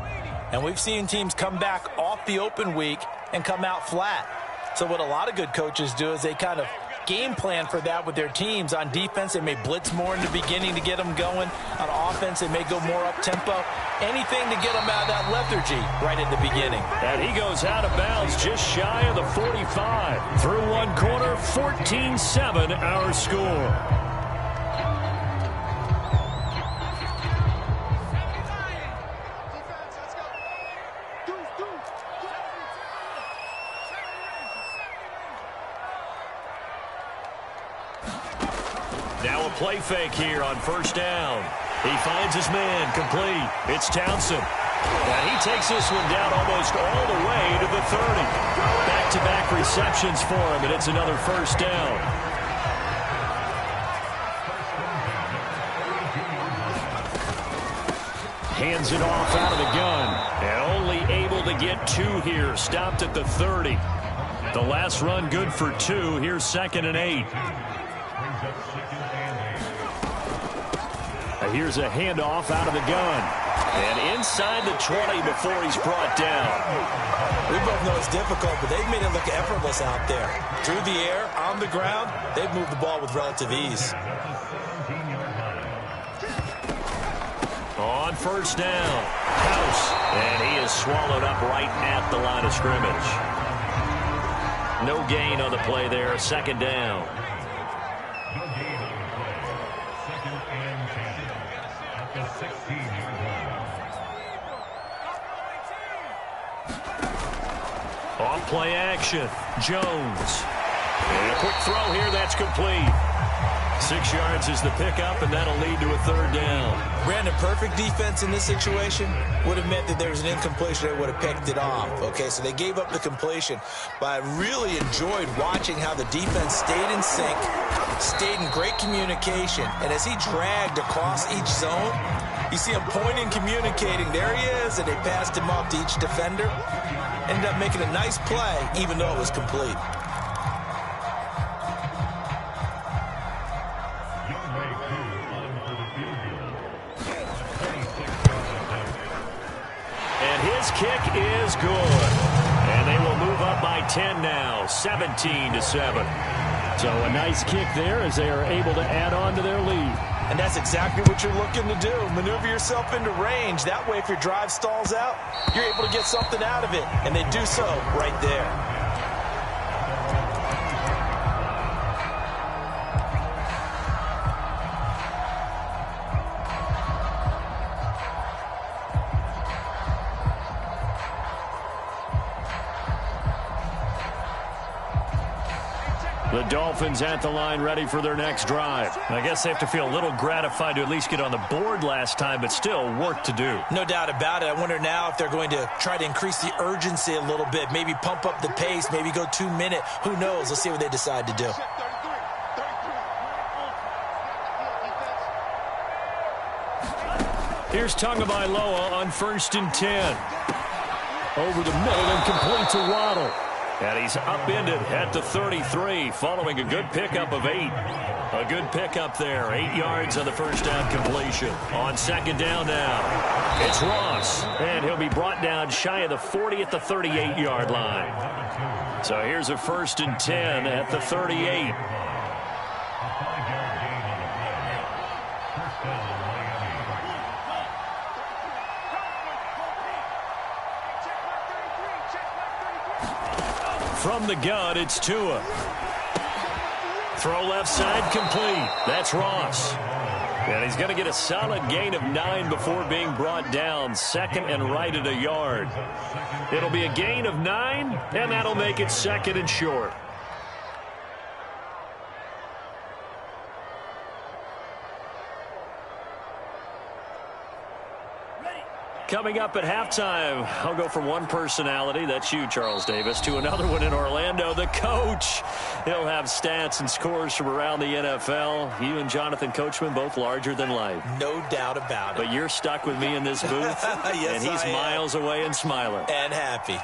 And we've seen teams come back off the open week and come out flat. So what a lot of good coaches do is they kind of game plan for that with their teams. On defense, they may blitz more in the beginning to get them going. On offense, they may go more up-tempo. Anything to get them out of that lethargy right at the beginning. And he goes out of bounds just shy of the 45. Through one quarter, 14-7 our score. Now a play fake here on first down. He finds his man, complete. It's Townsend. And he takes this one down almost all the way to the 30. Back-to-back receptions for him, and it's another first down. Hands it off out of the gun. And only able to get 2 here. Stopped at the 30. The last run good for 2. Here's 2nd and 8. Here's a handoff out of the gun. And inside the 20 before he's brought down. We both know it's difficult, but they've made it look effortless out there. Through the air, on the ground, they've moved the ball with relative ease. On first down, House. And he is swallowed up right at the line of scrimmage. No gain on the play there, 2nd down. Off play action, Jones. And a quick throw here, that's complete. 6 yards is the pickup, and that'll lead to a 3rd down. Brandon, perfect defense in this situation would have meant that there was an incompletion. They would have picked it off. Okay, so they gave up the completion. But I really enjoyed watching how the defense stayed in sync, stayed in great communication. And as he dragged across each zone, you see him pointing, communicating. There he is, and they passed him off to each defender. Ended up making a nice play, even though it was complete. And his kick is good. And they will move up by 10 now, 17-7. So a nice kick there as they are able to add on to their lead. And that's exactly what you're looking to do. Maneuver yourself into range. That way, if your drive stalls out, you're able to get something out of it. And they do so right there. The Dolphins at the line ready for their next drive. I guess they have to feel a little gratified to at least get on the board last time, but still work to do. No doubt about it. I wonder now if they're going to try to increase the urgency a little bit, maybe pump up the pace, maybe go 2 minute. Who knows? Let's see what they decide to do. Here's Tagovailoa on 1st and 10. Over the middle and complete to Waddle. And he's upended at the 33 following a good pickup of 8. A good pickup there. 8 yards on the first down completion. On second down now, it's Ross. And he'll be brought down shy of the 40 at the 38-yard line. So here's a 1st and 10 at the 38. From the gun, it's Tua. Throw left side complete. That's Ross. And he's going to get a solid gain of 9 before being brought down. 2nd and right at a yard. It'll be a gain of 9, and that'll make it 2nd and short. Coming up at halftime, I'll go from one personality, that's you, Charles Davis, to another one in Orlando, the coach. He'll have stats and scores from around the NFL. You and Jonathan Coachman, both larger than life. No doubt about it. But you're stuck with me in this booth, yes, and he's miles away and smiling. And happy.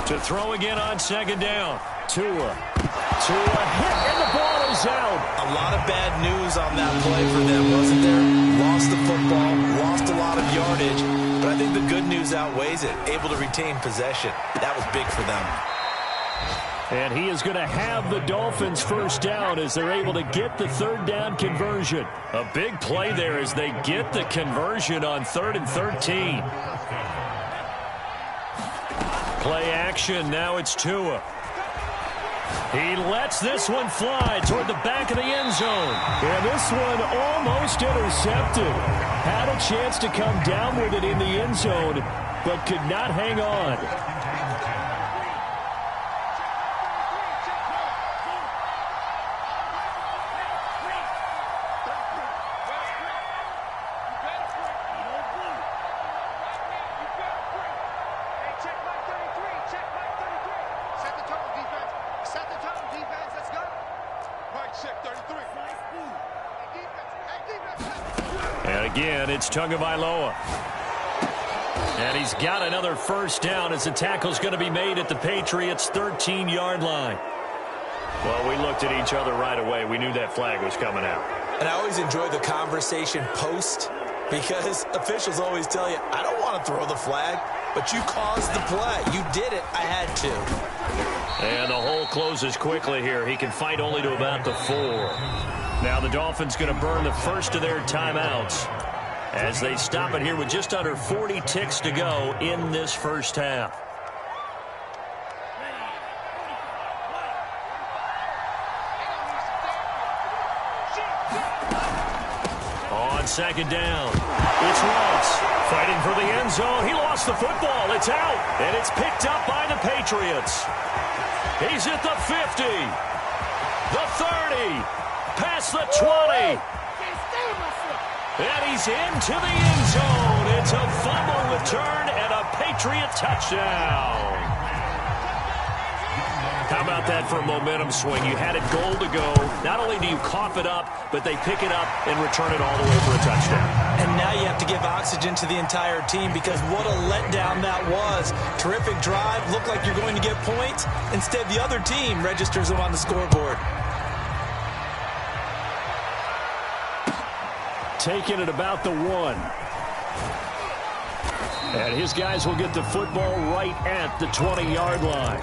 To throw again on second down. Tua hit, and the ball is out. A lot of bad news on that play for them, wasn't there? Lost the football, lost a lot of yardage, but I think the good news outweighs it. Able to retain possession. That was big for them. And he is going to have the Dolphins first down as they're able to get the 3rd down conversion. A big play there as they get the conversion on 3rd and 13. Play action, now it's Tua. He lets this one fly toward the back of the end zone. And this one almost intercepted. Had a chance to come down with it in the end zone, but could not hang on. And again, it's Tagovailoa. And he's got another first down as the tackle's going to be made at the Patriots' 13-yard line. Well, we looked at each other right away. We knew that flag was coming out. And I always enjoy the conversation post because officials always tell you, I don't want to throw the flag, but you caused the play. You did it. I had to. And the hole closes quickly here. He can fight only to about the 4. Now the Dolphins going to burn the first of their timeouts as they stop it here with just under 40 ticks to go in this first half. On second down, it's Ross fighting for the end zone. He lost the football. It's out, and it's picked up by the Patriots. He's at the 50, the 30, past the 20. And he's into the end zone. It's a fumble return and a Patriot touchdown. How about that for a momentum swing? You had it goal to go. Not only do you cough it up, but they pick it up and return it all the way for a touchdown. And now you have to give oxygen to the entire team because what a letdown that was. Terrific drive. Looked like you're going to get points. Instead, the other team registers them on the scoreboard. Taking it about the 1. And his guys will get the football right at the 20-yard line.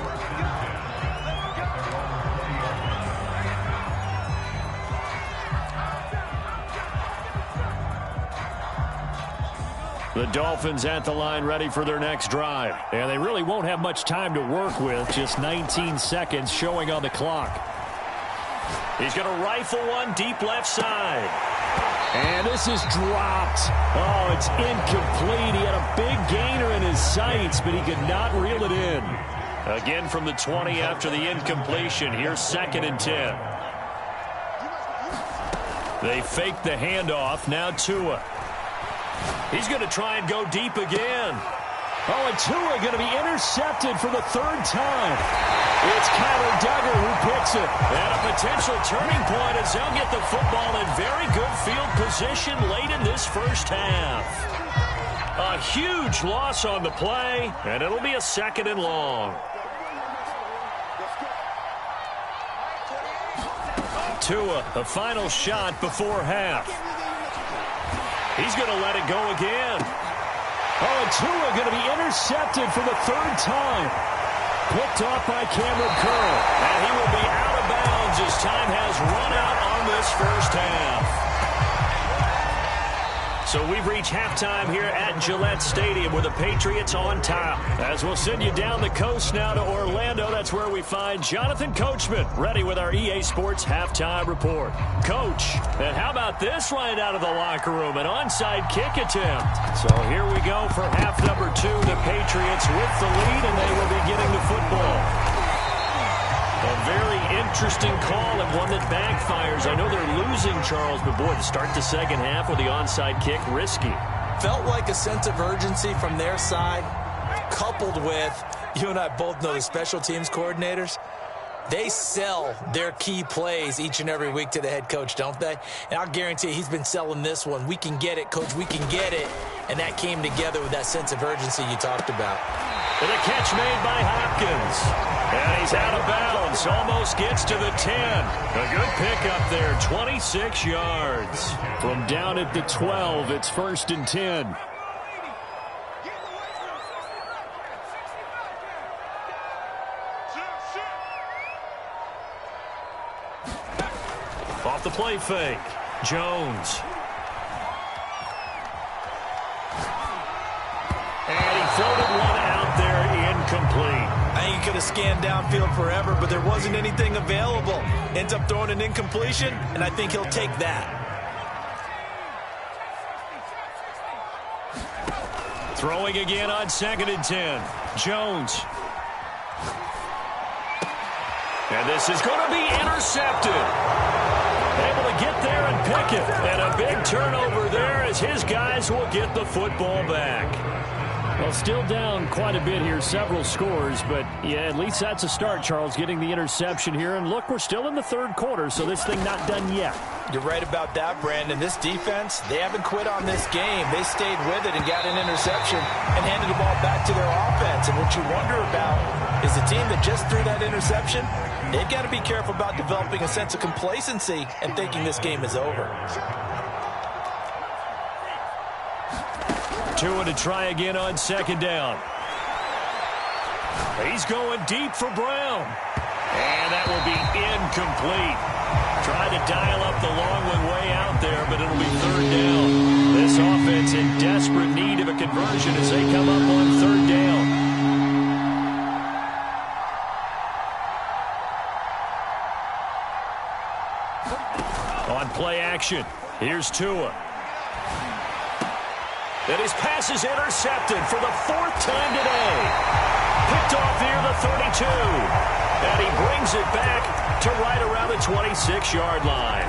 The Dolphins at the line ready for their next drive. And they really won't have much time to work with. Just 19 seconds showing on the clock. He's going to rifle one deep left side. And this is dropped. Oh, it's incomplete. He had a big gainer in his sights, but he could not reel it in. Again from the 20 after the incompletion. Here's 2nd and 10. They fake the handoff. Now Tua. He's going to try and go deep again. Oh, and Tua going to be intercepted for the third time. It's Kyler Duggar who picks it. And a potential turning point as they'll get the football in very good field position late in this first half. A huge loss on the play, and it'll be a 2nd and long. Tua, the final shot before half. He's going to let it go again. Oh, and Tua going to be intercepted for the third time. Picked off by Cameron Curl. And he will be out of bounds as time has run out on this first half. So we've reached halftime here at Gillette Stadium with the Patriots on top. As we'll send you down the coast now to Orlando, that's where we find Jonathan Coachman ready with our EA Sports halftime report. Coach, and how about this right out of the locker room? An onside kick attempt. So here we go for half number 2. The Patriots with the lead, and they will be getting the football. A very interesting call and one that backfires. I know they're losing, Charles, but boy, to start the second half with the onside kick, risky. Felt like a sense of urgency from their side, coupled with, you and I both know the special teams coordinators, they sell their key plays each and every week to the head coach, don't they? And I'll guarantee you he's been selling this one. We can get it, coach, we can get it. And that came together with that sense of urgency you talked about. And a catch made by Hopkins. And he's out of bounds. Almost gets to the 10. A good pickup there, 26 yards. From down at the 12, it's 1st and 10. Off the play fake. Jones. And he floated one out there, incomplete. I think he could have scanned downfield forever, but there wasn't anything available. Ends up throwing an incompletion, and I think he'll take that. Throwing again on 2nd and 10. Jones. And this is going to be intercepted. Able to get there and pick it. And a big turnover there as his guys will get the football back. Well, still down quite a bit here, several scores, but yeah, at least that's a start, Charles, getting the interception here. And look, we're still in the 3rd quarter, so this thing not done yet. You're right about that, Brandon. This defense, they haven't quit on this game. They stayed with it and got an interception and handed the ball back to their offense. And what you wonder about is the team that just threw that interception, they've got to be careful about developing a sense of complacency and thinking this game is over. Tua to try again on 2nd down. He's going deep for Brown. And that will be incomplete. Tried to dial up the long one way out there, but it'll be 3rd down. This offense in desperate need of a conversion as they come up on 3rd down. On play action, here's Tua. And his pass is intercepted for the 4th time today. Picked off near the 32. And he brings it back to right around the 26-yard line.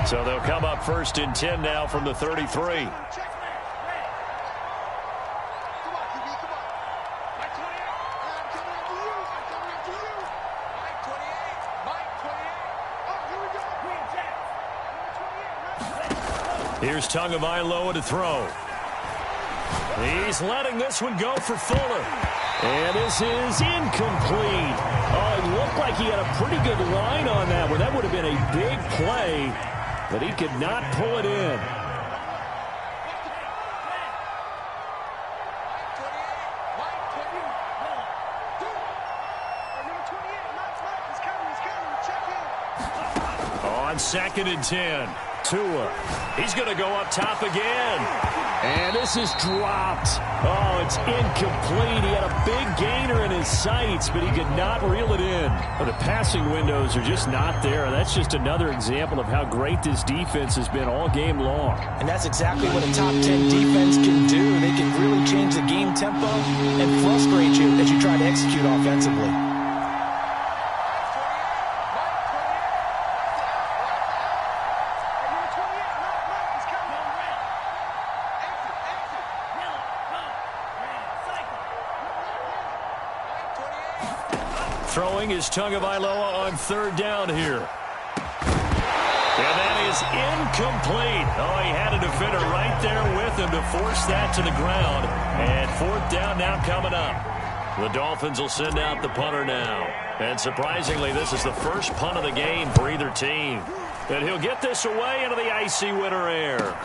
So they'll come up 1st and 10 now from the 33. Here's Tagovailoa to throw. He's letting this one go for Fuller. And this is incomplete. Oh, it looked like he had a pretty good line on that one. That would have been a big play, but he could not pull it in. On 2nd and 10. Tua. He's going to go up top again. And this is dropped. Oh, it's incomplete. He had a big gainer in his sights, but he could not reel it in. Well, the passing windows are just not there. That's just another example of how great this defense has been all game long. And that's exactly what a top 10 defense can do. They can really change the game tempo and frustrate you as you try to execute offensively. Throwing is Tagovailoa on third down here. And that is incomplete. Oh, he had a defender right there with him to force that to the ground. And fourth down now coming up. The Dolphins will send out the punter now. And surprisingly, this is the first punt of the game for either team. And he'll get this away into the icy winter air.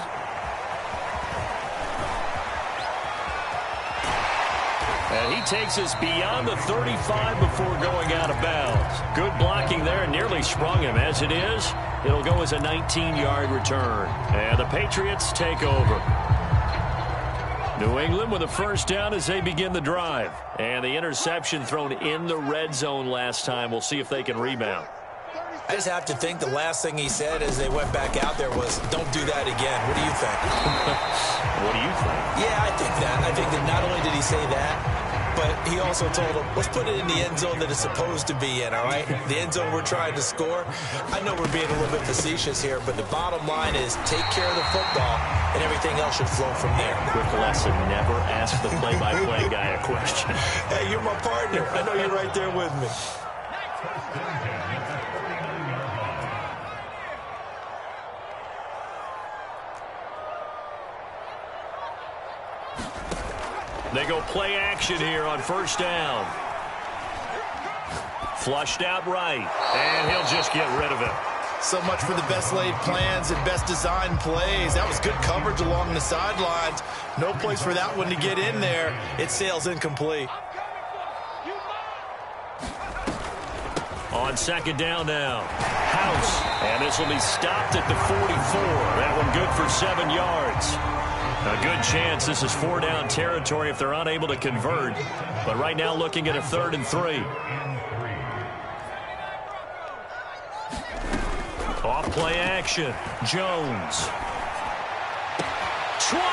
And he takes us beyond the 35 before going out of bounds. Good blocking there, nearly sprung him. As it is, it'll go as a 19-yard return. And the Patriots take over. New England with a first down as they begin the drive. And the interception thrown in the red zone last time. We'll see if they can rebound. I just have to think the last thing he said as they went back out there was, don't do that again. What do you think? What do you think? Yeah, I think that. I think that not only did he say that, but he also told him, let's put it in the end zone that it's supposed to be in, all right? The end zone we're trying to score. I know we're being a little bit facetious here, but the bottom line is take care of the football, and everything else should flow from there. Quick lesson, never ask the play-by-play guy a question. Hey, you're my partner. I know you're right there with me. They go play action here on first down. Flushed out right, and he'll just get rid of it. So much for the best laid plans and best designed plays. That was good coverage along the sidelines. No place for that one to get in there. It sails incomplete. On second down now. House, and this will be stopped at the 44. That one good for 7 yards. A good chance this is 4-down territory if they're unable to convert. But right now looking at a 3rd and 3. Off play action. Jones. 20.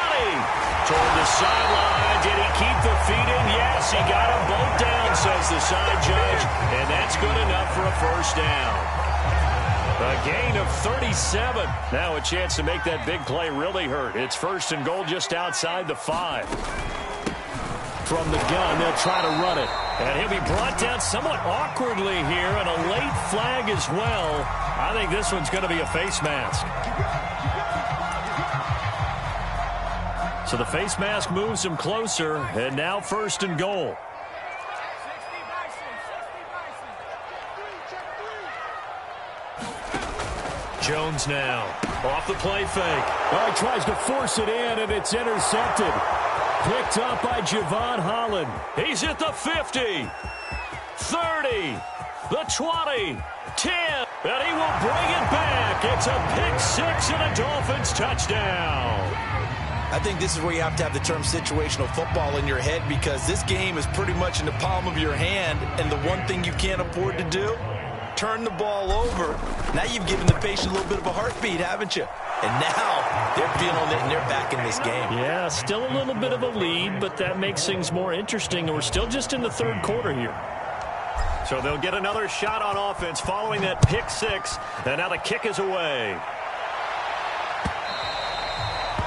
Toward the sideline. Did he keep the feet in? Yes, he got them both down, says the side judge. And that's good enough for a first down. A gain of 37. Now a chance to make that big play really hurt. It's 1st and goal just outside the 5. From the gun, they'll try to run it. And he'll be brought down somewhat awkwardly here, and a late flag as well. I think this one's going to be a face mask. So the face mask moves him closer, and now 1st and goal. Jones now. Off the play fake. Oh, he tries to force it in, and it's intercepted. Picked up by Javon Holland. He's at the 50. 30. The 20. 10. And he will bring it back. It's a pick 6 and a Dolphins touchdown. I think this is where you have to have the term situational football in your head, because this game is pretty much in the palm of your hand, and the one thing you can't afford to do, turn the ball over. Now you've given the patient a little bit of a heartbeat, haven't you? And now they're feeling it, and they're back in this game. Yeah, still a little bit of a lead, but that makes things more interesting. And we're still just in the 3rd quarter here. So they'll get another shot on offense following that pick 6. And now the kick is away.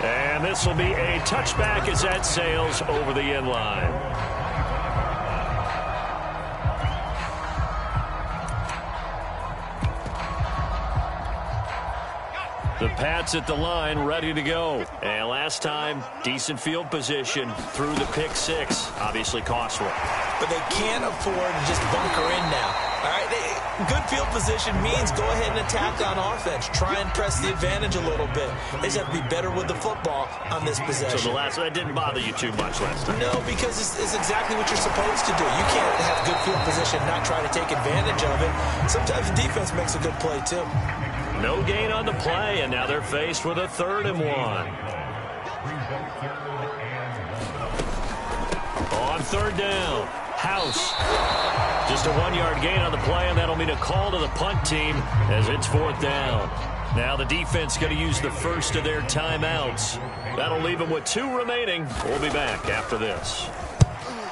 And this will be a touchback as that sails over the end line. The Pats at the line, ready to go. And last time, decent field position through the pick 6. Obviously costly. But they can't afford to just bunker in now. All right, good field position means go ahead and attack on offense. Try and press the advantage a little bit. They just have to be better with the football on this possession. So the last one didn't bother you too much last time? No, because it's exactly what you're supposed to do. You can't have good field position and not try to take advantage of it. Sometimes the defense makes a good play, too. No gain on the play, and now they're faced with a 3rd and 1. On 3rd down, House. Just a 1-yard gain on the play, and that'll mean a call to the punt team as it's 4th down. Now the defense going to use the first of their timeouts. That'll leave them with 2 remaining. We'll be back after this.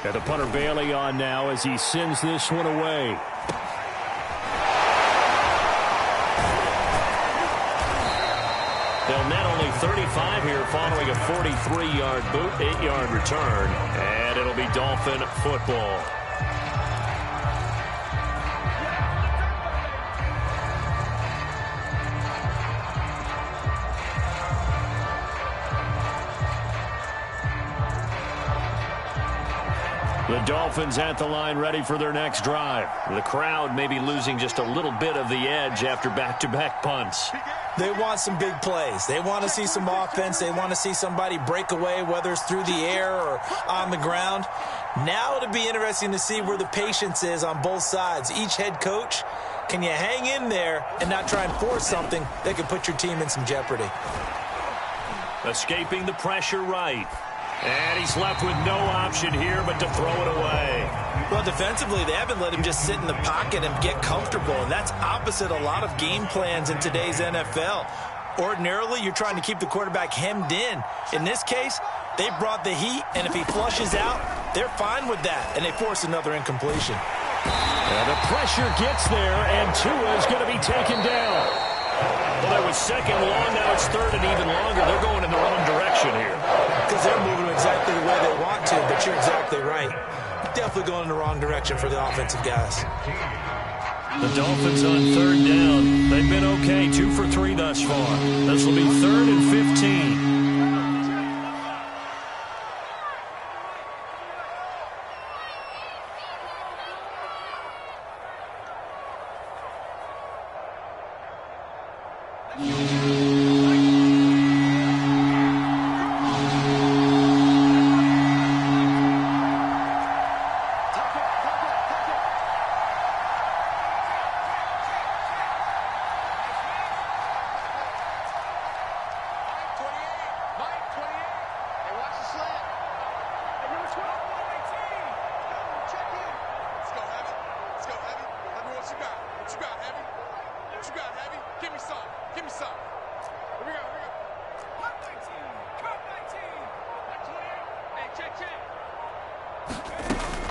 And the punter Bailey on now as he sends this one away. They'll net only 35 here following a 43-yard boot, 8-yard return. And it'll be Dolphin football. The Dolphins at the line ready for their next drive. The crowd may be losing just a little bit of the edge after back-to-back punts. They want some big plays. They want to see some offense. They want to see somebody break away, whether it's through the air or on the ground. Now it'll be interesting to see where the patience is on both sides. Each head coach, can you hang in there and not try and force something that could put your team in some jeopardy? Escaping the pressure right. And he's left with no option here but to throw it away. Well, defensively, they haven't let him just sit in the pocket and get comfortable, and that's opposite a lot of game plans in today's NFL. Ordinarily, you're trying to keep the quarterback hemmed in. In this case, they brought the heat, and if he flushes out, they're fine with that, and they force another incompletion. And the pressure gets there, and Tua is going to be taken down. Well, that was second long. Now it's third and even longer. They're going in the wrong direction here. Because they're moving exactly the way they want to, but you're exactly right. Definitely going in the wrong direction for the offensive guys. The Dolphins on third down. They've been okay, 2 for 3 thus far. This will be 3rd and 15.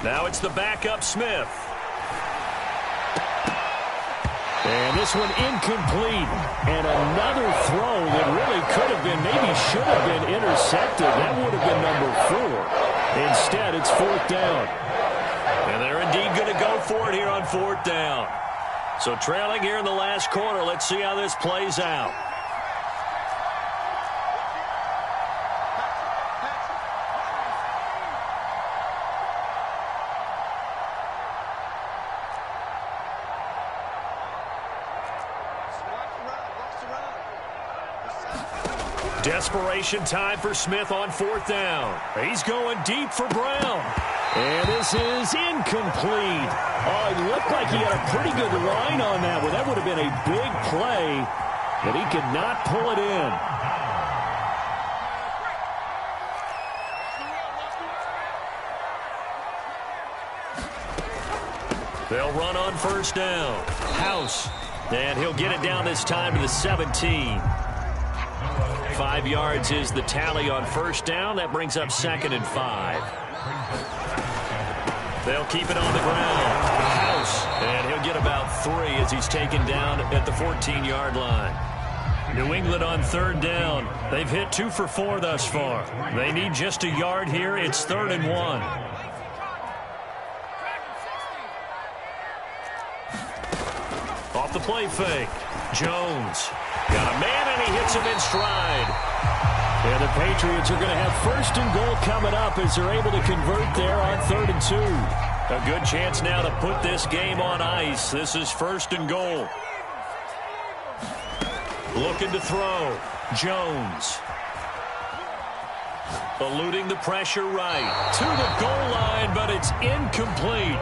Now it's the backup Smith. And this one incomplete. And another throw that really could have been, maybe should have been intercepted. That would have been number 4. Instead, it's 4th down. And they're indeed going to go for it here on 4th down. So trailing here in the last quarter. Let's see how this plays out. Desperation time for Smith on 4th down. He's going deep for Brown. And this is incomplete. Oh, it looked like he had a pretty good line on that one. That would have been a big play, but he could not pull it in. They'll run on 1st down. House. And he'll get it down this time to the 17. 5 yards is the tally on 1st down. That brings up 2nd and 5. They'll keep it on the ground. House. And he'll get about 3 as he's taken down at the 14-yard line. New England on 3rd down. They've hit 2 for 4 thus far. They need just a yard here. It's 3rd and 1. Off the play fake. Jones. Got a man, and he hits him in stride. And the Patriots are going to have 1st and goal coming up as they're able to convert there on 3rd and 2. A good chance now to put this game on ice. This is 1st and goal. Looking to throw. Jones. Eluding the pressure right. To the goal line, but it's incomplete.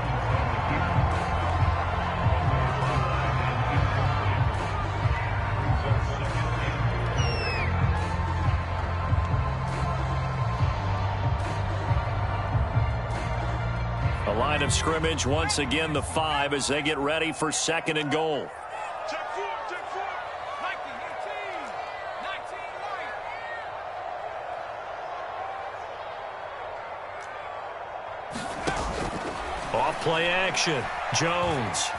Line of scrimmage once again the 5 as they get ready for 2nd and goal. Check 4, 19, 19 right. Off play action. Jones.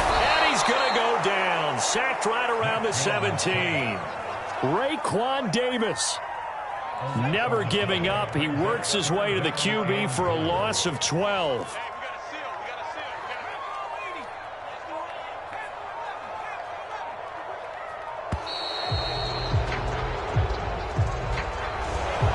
And he's going to go down. Sacked right around the 17. Raekwon Davis. Never giving up. He works his way to the QB for a loss of 12.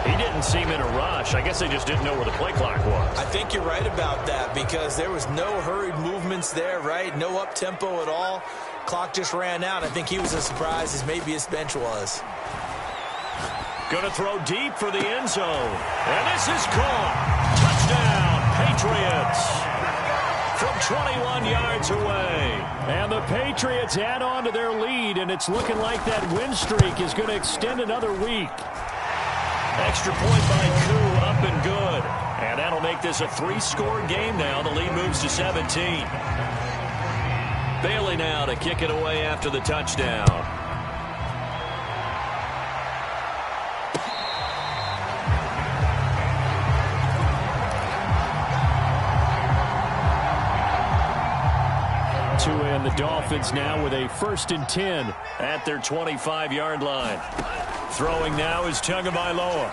He didn't didn't seem in a rush. I guess they just didn't know where the play clock was. I think you're right about that because there was no hurried movements there, right? No up-tempo at all. Clock just ran out. I think he was as surprised as maybe his bench was. Going to throw deep for the end zone. And this is caught. Touchdown, Patriots. From 21 yards away. And the Patriots add on to their lead, and it's looking like that win streak is going to extend another week. Extra point by Koo, up and good. And that'll make this a 3-score game now. The lead moves to 17. Bailey now to kick it away after the touchdown. And the Dolphins now with a 1st and 10 at their 25-yard line. Throwing now is Tagovailoa.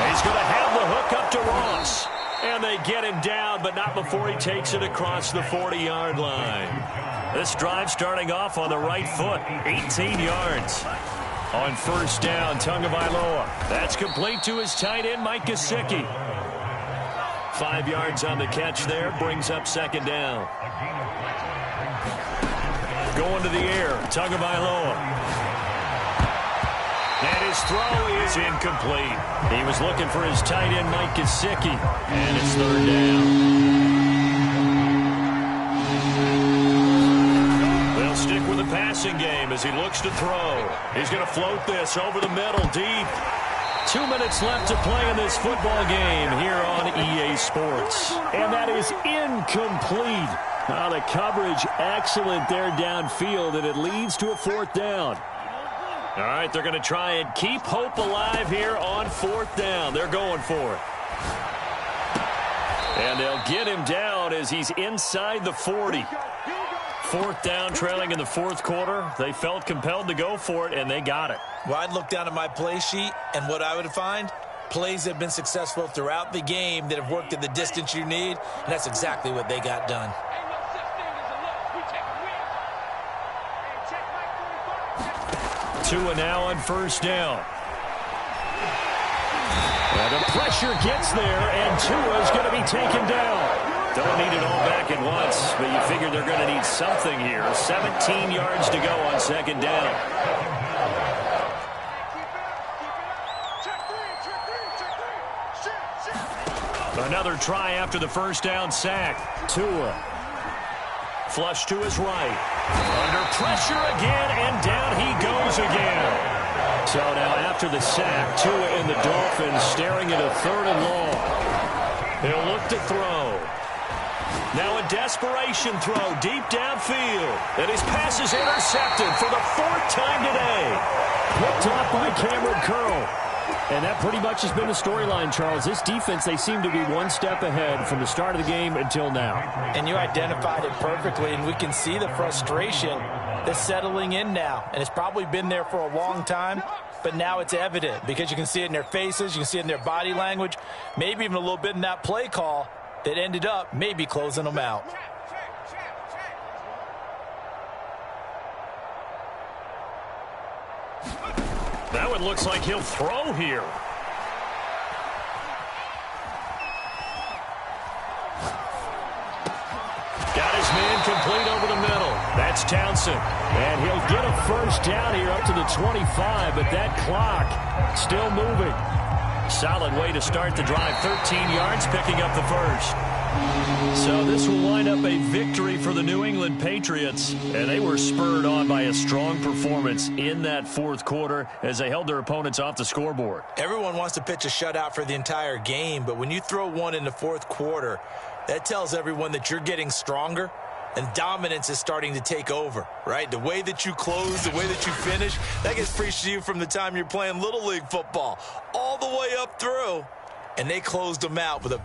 He's going to have the hook up to Ross. And they get him down, but not before he takes it across the 40-yard line. This drive starting off on the right foot, 18 yards. On 1st down, Tagovailoa. That's complete to his tight end, Mike Gesicki. 5 yards on the catch there, brings up 2nd down. Going to the air, Tagovailoa. And his throw is incomplete. He was looking for his tight end, Mike Gesicki. And it's 3rd down. They'll stick with the passing game as he looks to throw. He's going to float this over the middle, deep. 2 minutes left to play in this football game here on EA Sports. And that is incomplete. The coverage excellent there downfield, and it leads to a 4th down. All right, they're going to try and keep hope alive here on 4th down. They're going for it. And they'll get him down as he's inside the 40. 4th down, trailing in the 4th quarter. They felt compelled to go for it, and they got it. Well, I'd look down at my play sheet, and what I would find, plays that have been successful throughout the game that have worked at the distance you need, and that's exactly what they got done. Tua now on 1st down. And the pressure gets there, and Tua is going to be taken down. Don't need it all back at once, but you figure they're going to need something here. 17 yards to go on 2nd down. Another try after the 1st down sack. Tua. Flush to his right. Under pressure again, and down he goes again. So now after the sack, Tua and the Dolphins staring at a 3rd and long. He'll look to throw. Now a desperation throw deep downfield. And his pass is intercepted for the 4th time today. Picked off by Cameron Curl. And that pretty much has been the storyline, Charles. This defense, they seem to be one step ahead from the start of the game until now. And you identified it perfectly, and we can see the frustration that's settling in now. And it's probably been there for a long time, but now it's evident because you can see it in their faces, you can see it in their body language, maybe even a little bit in that play call that ended up maybe closing them out. That one looks like he'll throw here. Got his man complete over the middle. That's Townsend. And he'll get a 1st down here up to the 25, but that clock still moving. Solid way to start the drive. 13 yards, picking up the 1st. So this will wind up a victory for the New England Patriots. And they were spurred on by a strong performance in that 4th quarter as they held their opponents off the scoreboard. Everyone wants to pitch a shutout for the entire game, but when you throw one in the 4th quarter, that tells everyone that you're getting stronger and dominance is starting to take over, right? The way that you close, the way that you finish, that gets preached to you from the time you're playing Little League football all the way up through, and they closed them out with a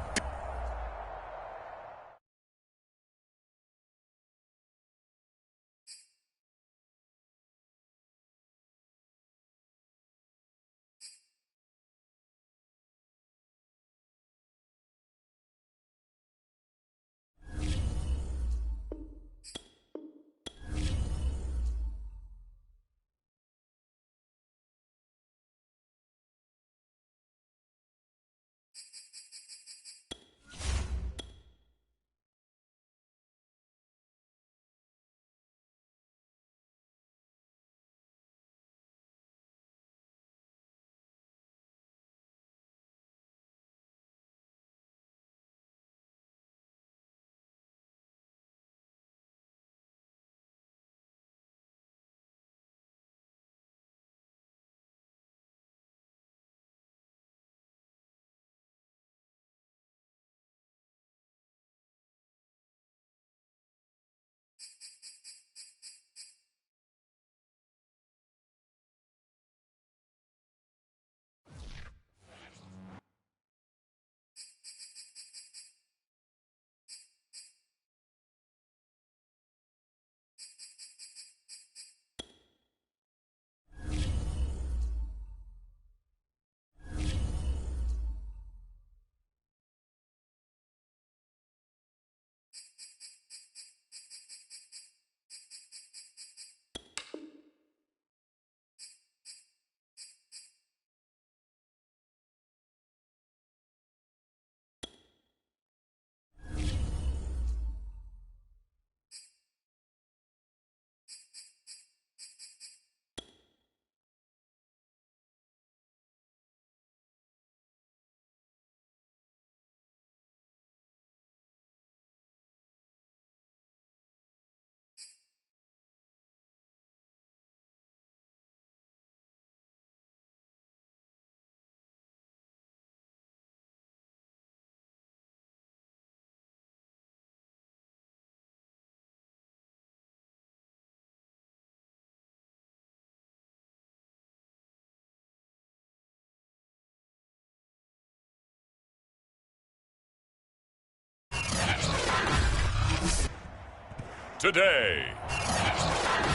today.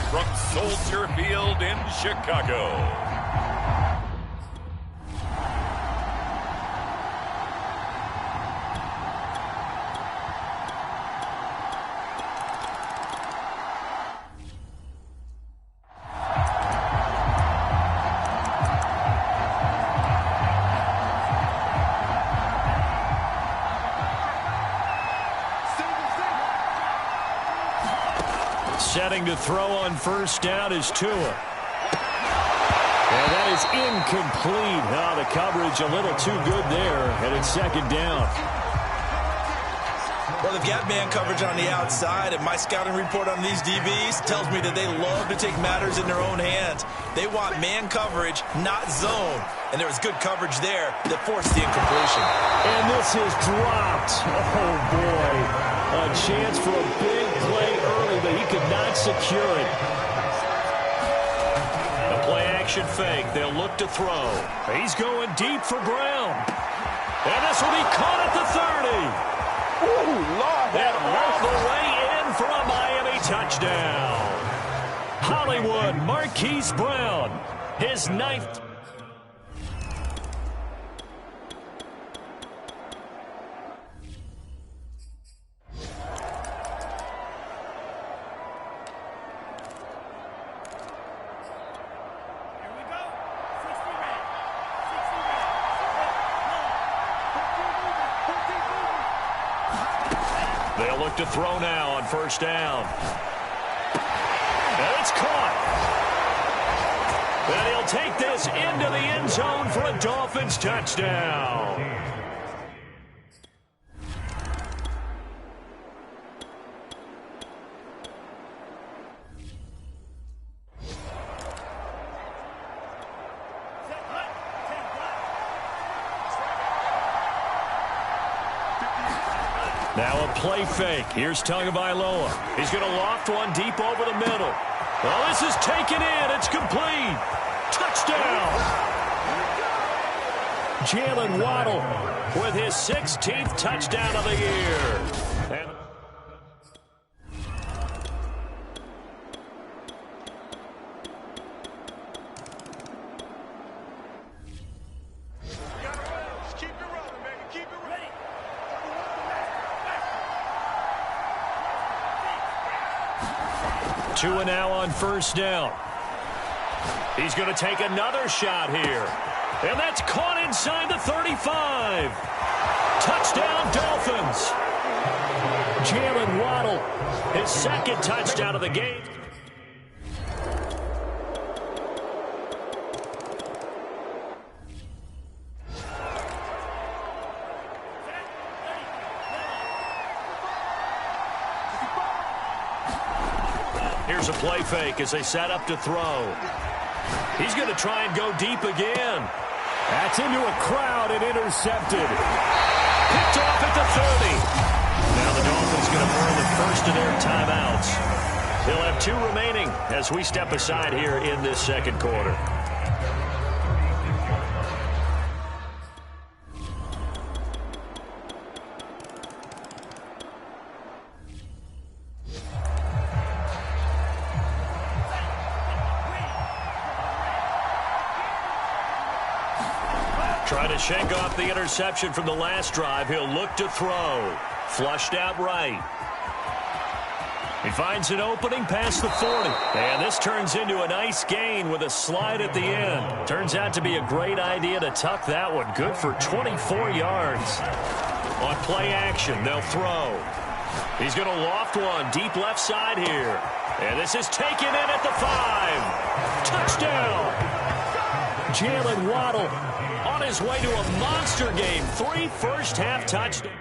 From Soldier Field in Chicago. Setting to throw on first down is Tua. And that is incomplete. Oh, the coverage a little too good there, and it's second down. Well, they've got man coverage on the outside, and my scouting report on these DBs tells me that they love to take matters in their own hands. They want man coverage, not zone. And there was good coverage there that forced the incompletion. And this is dropped. Oh, boy. A chance for a big play early, but he could not secure it. The play-action fake. They'll look to throw. He's going deep for Brown. And this will be caught at the 30. Ooh, Lord, And all the way in for a Miami touchdown. Hollywood Marquise Brown, his ninth. They'll look to throw now on first down. And it's caught. And he'll take this into the end zone for a Dolphins touchdown. Now a play fake. Here's Tagovailoa. He's going to loft one deep over the middle. Well, this is taken in. It's complete. Touchdown. Jalen Waddle with his 16th touchdown of the year. And keep it rolling, baby. Keep it ready. Tua now on first down. He's going to take another shot here. And that's caught inside the 35. Touchdown, Dolphins. Jalen Waddle, his second touchdown of the game. Here's a play fake as they set up to throw. He's going to try and go deep again. That's into a crowd and intercepted. Picked off at the 30. Now the Dolphins going to burn the first of their timeouts. They'll have 2 remaining as we step aside here in this second quarter. Trying to shake off the interception from the last drive. He'll look to throw. Flushed out right. He finds an opening past the 40. And this turns into a nice gain with a slide at the end. Turns out to be a great idea to tuck that one. Good for 24 yards. On play action, they'll throw. He's going to loft one deep left side here. And this is taken in at the 5. Touchdown. Jalen Waddle on his way to a monster game. 3 first-half touchdowns.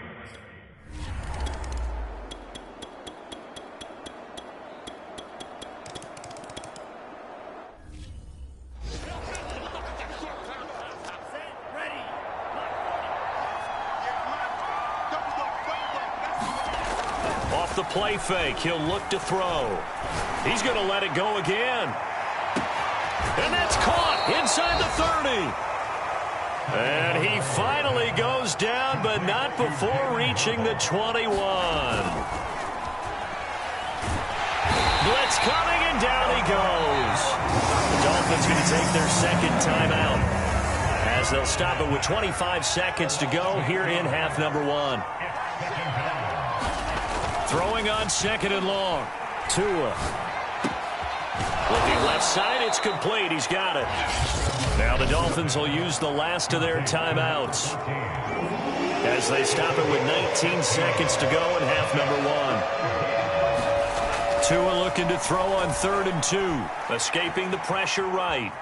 Off the play fake, he'll look to throw. He's going to let it go again. And that's caught inside the 30. And he finally goes down, but not before reaching the 21. Blitz coming, and down he goes. The Dolphins going to take their second timeout as they'll stop it with 25 seconds to go here in half number one. Throwing on second and long. Tua. Looking left side, it's complete. He's got it. Now the Dolphins will use the last of their timeouts as they stop it with 19 seconds to go in half number one. Tua looking to throw on 3rd and 2. Escaping the pressure right.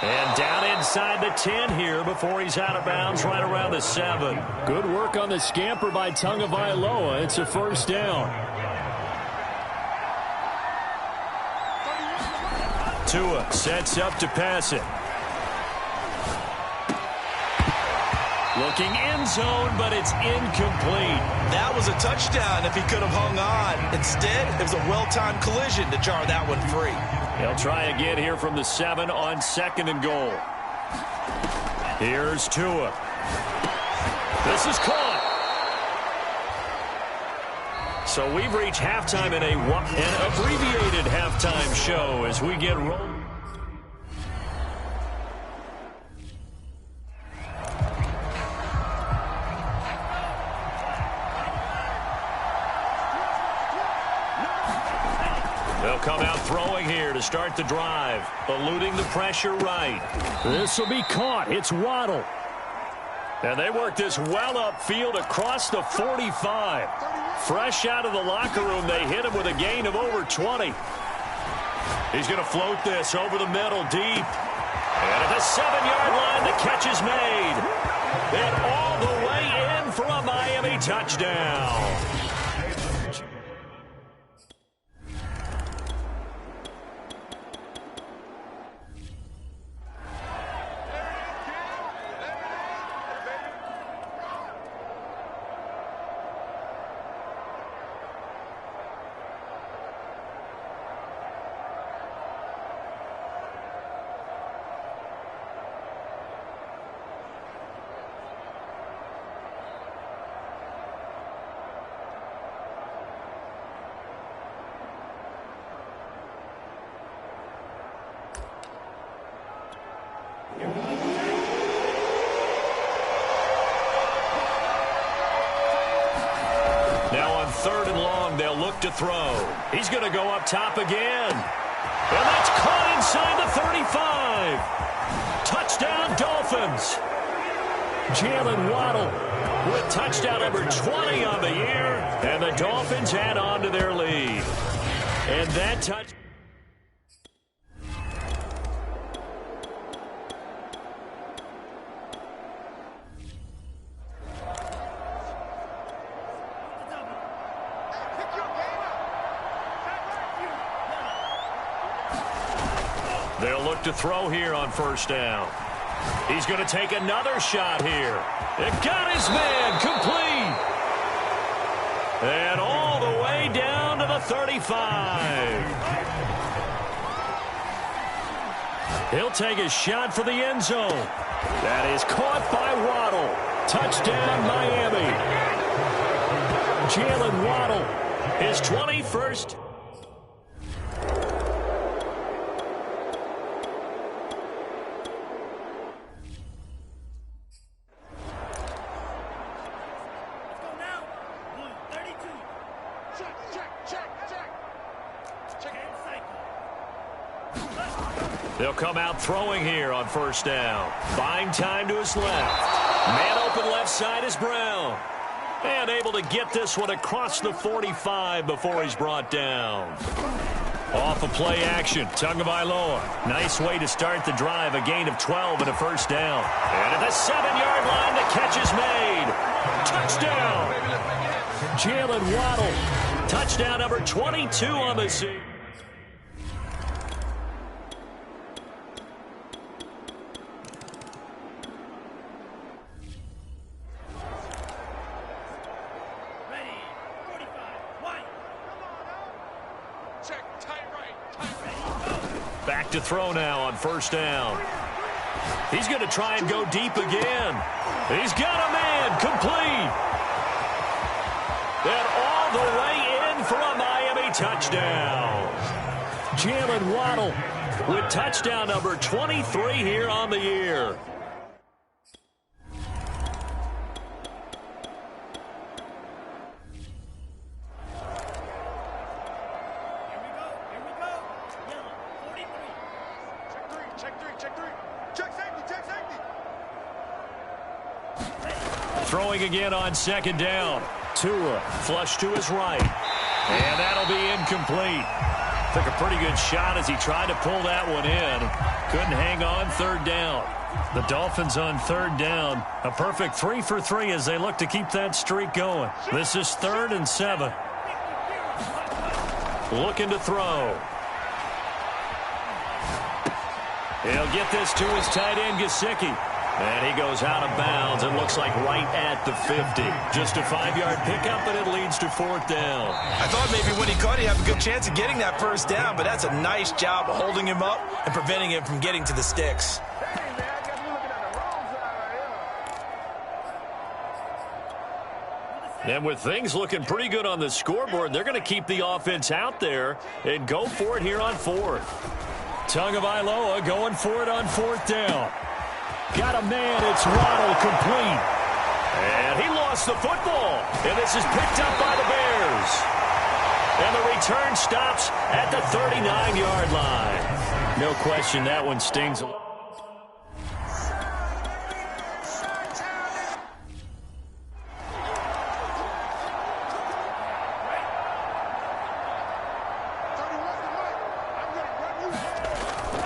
And down inside the 10 here before he's out of bounds right around the 7. Good work on the scamper by Tagovailoa. It's a first down. Tua sets up to pass it. Looking end zone, but it's incomplete. That was a touchdown if he could have hung on. Instead, it was a well-timed collision to jar that one free. They'll try again here from the 7 on 2nd and goal. Here's Tua. This is caught. So we've reached halftime in an abbreviated halftime show as we get rolling. They'll come out throwing here to start the drive, eluding the pressure right. This will be caught. It's Waddle. And they work this well upfield across the 45. Fresh out of the locker room, they hit him with a gain of over 20. He's going to float this over the middle deep. And at the 7-yard line, the catch is made. And all the way in for a Miami touchdown. Now on 3rd and long, they'll look to throw. He's going to go up top again. And that's caught inside the 35. Touchdown, Dolphins. Jalen Waddle with touchdown number 20 on the year. And the Dolphins add on to their lead. And that touch. They'll look to throw here on 1st down. He's going to take another shot here. It got his man complete. And all the way down to the 35. He'll take a shot for the end zone. That is caught by Waddle. Touchdown, Miami. Jalen Waddle, his 21st. They'll come out throwing here on 1st down. Buying time to his left. Man open left side is Brown. And able to get this one across the 45 before he's brought down. Off of play action, Tagovailoa. Nice way to start the drive. A gain of 12 and a 1st down. And at the 7-yard line, the catch is made. Touchdown. Jalen Waddle. Touchdown number 22 on the season. Back to throw now on 1st down. He's going to try and go deep again. He's got a man complete. And all the way in for a Miami touchdown. Jalen Waddle with touchdown number 23 here on the year. Throwing again on second down. Tua flush to his right. And that'll be incomplete. Took a pretty good shot as he tried to pull that one in. Couldn't hang on third down. The Dolphins on third down. A perfect 3 for 3 as they look to keep that streak going. This is 3rd and 7. Looking to throw. He'll get this to his tight end, Gesicki. And he goes out of bounds. It looks like right at the 50. Just a 5-yard pickup, and it leads to 4th down. I thought maybe when he caught it, he'd have a good chance of getting that first down, but that's a nice job of holding him up and preventing him from getting to the sticks. And with things looking pretty good on the scoreboard, they're going to keep the offense out there and go for it here on 4th. Tagovailoa going for it on 4th down. Got a man, it's Waddle, complete. And he lost the football. And this is picked up by the Bears. And the return stops at the 39-yard line. No question, that one stings.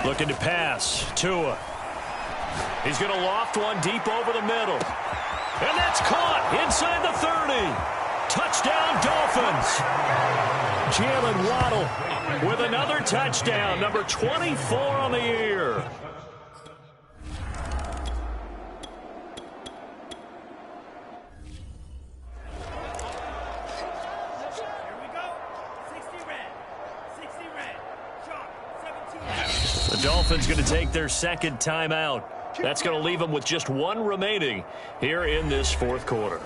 Looking to pass. Tua. He's going to loft one deep over the middle. And that's caught inside the 30. Touchdown, Dolphins. Jalen Waddle with another touchdown, number 24 on the year. The Dolphins going to take their second timeout. That's going to leave them with just one remaining here in this 4th quarter.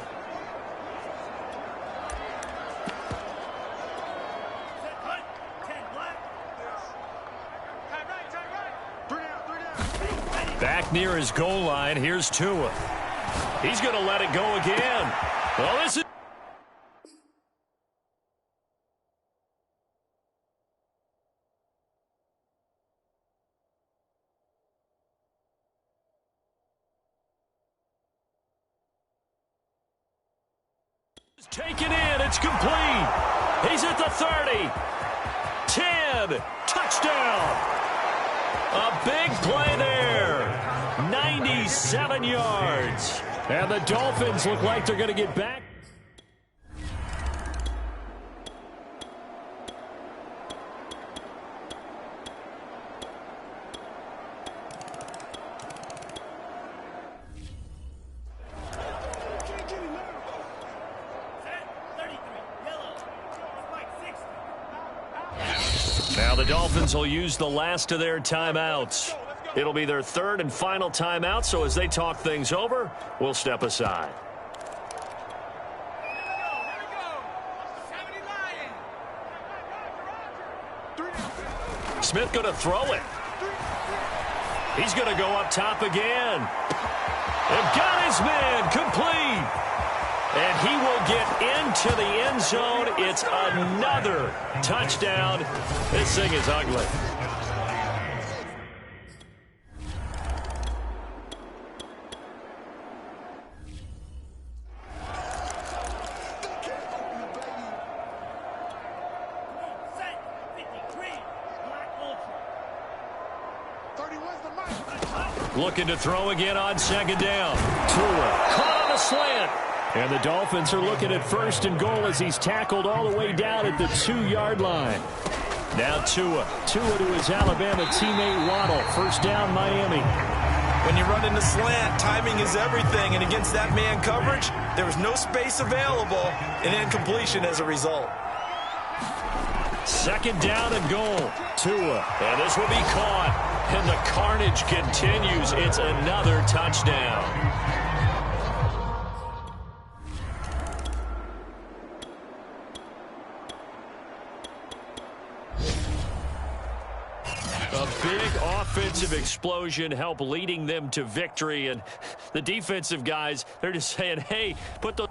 Back near his goal line, here's Tua. He's going to let it go again. Well, this is... Taken in, it's complete. He's at the 30. 10, touchdown. A big play there. 97 yards. And the Dolphins look like they're going to get back. Now the Dolphins will use the last of their timeouts. It'll be their 3rd and final timeout, so as they talk things over, we'll step aside. Smith going to throw it. He's going to go up top again. And got his man complete. And he will get into the end zone. It's another touchdown. This thing is ugly. Looking to throw again on second down. Tua caught on a slant. And the Dolphins are looking at 1st and goal as he's tackled all the way down at the 2-yard line. Now Tua to his Alabama teammate Waddle. 1st down, Miami. When you run into slant, timing is everything. And against that man coverage, there was no space available and incompletion as a result. 2nd down and goal. Tua. And this will be caught. And the carnage continues. It's another touchdown. A big offensive explosion helped leading them to victory. And the defensive guys, they're just saying, hey, put the...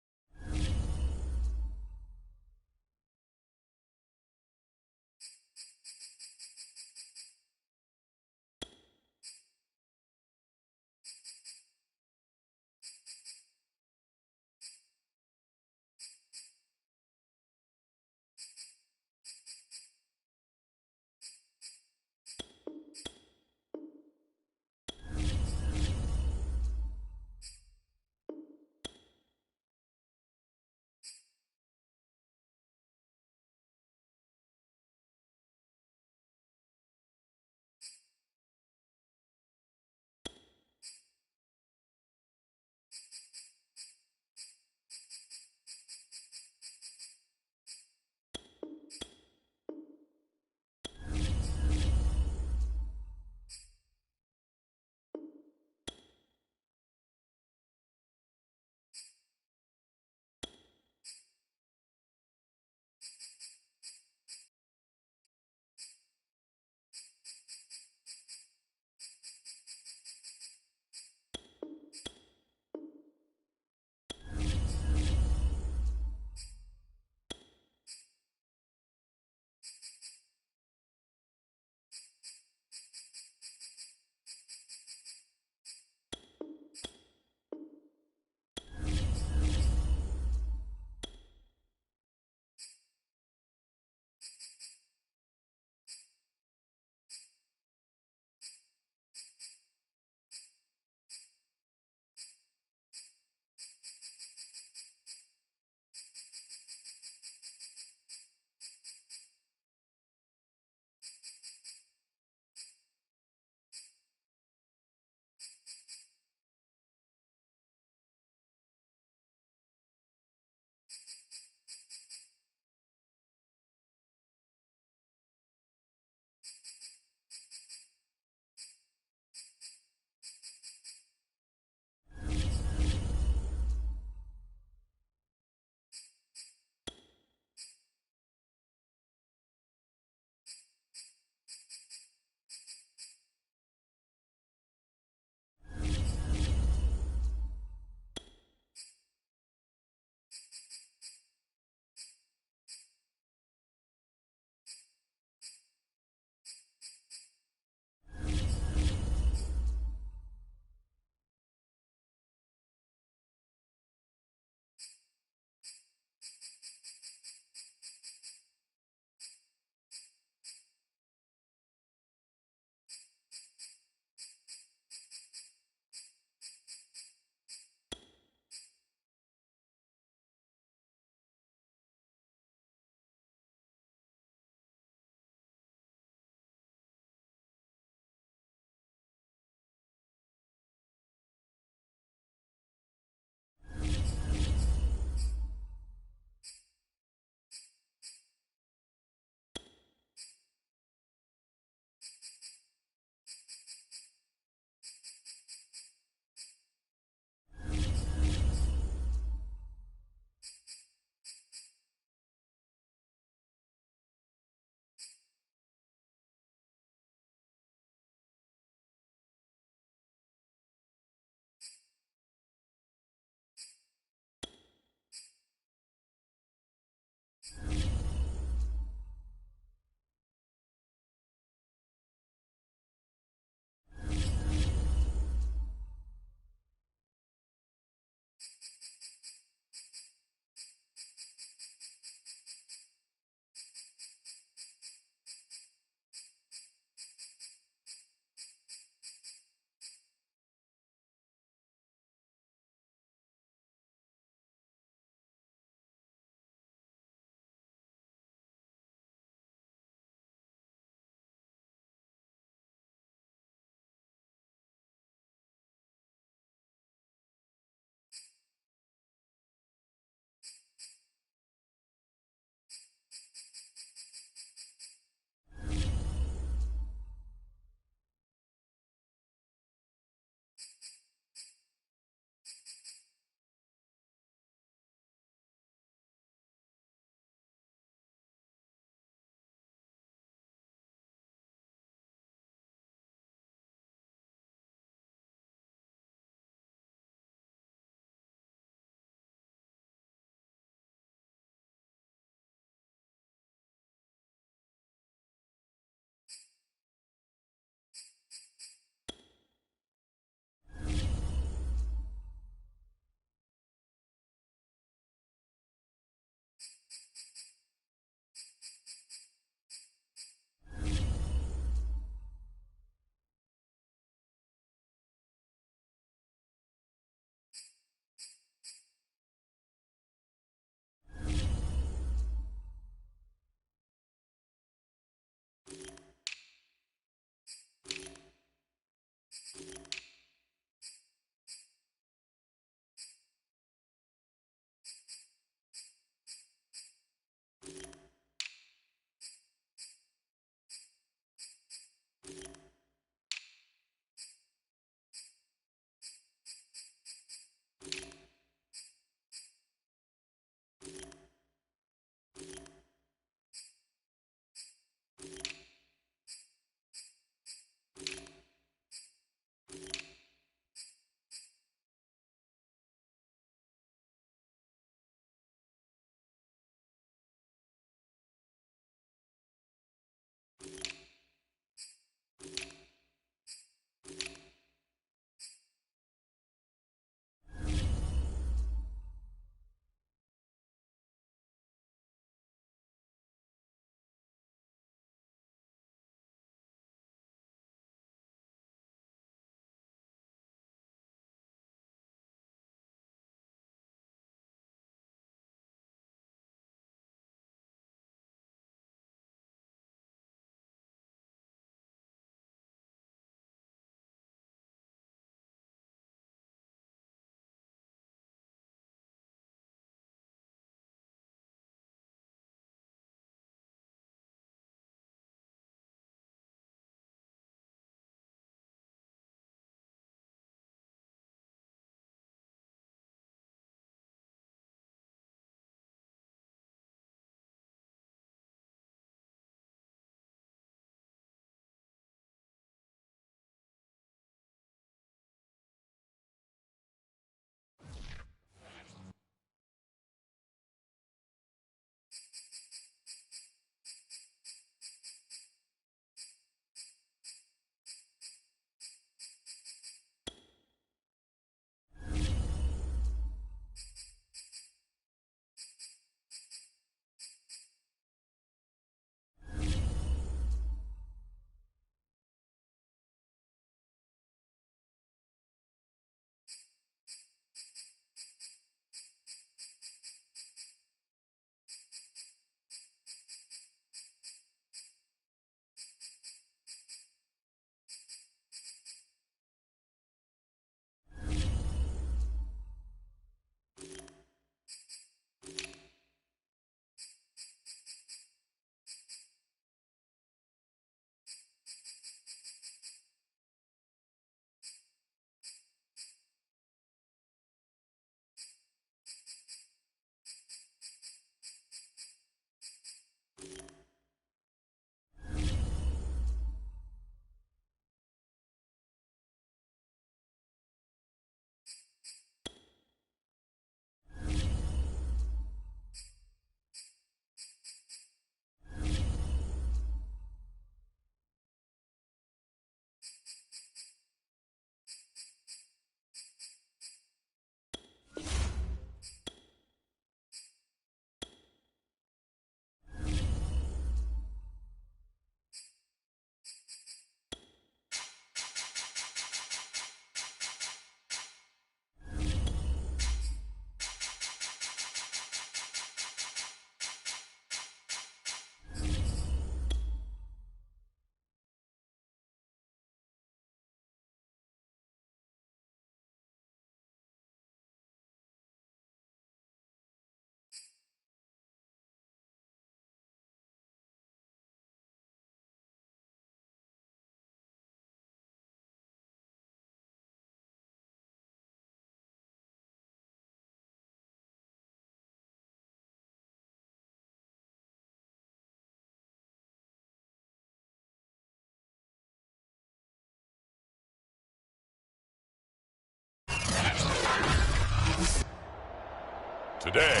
Today,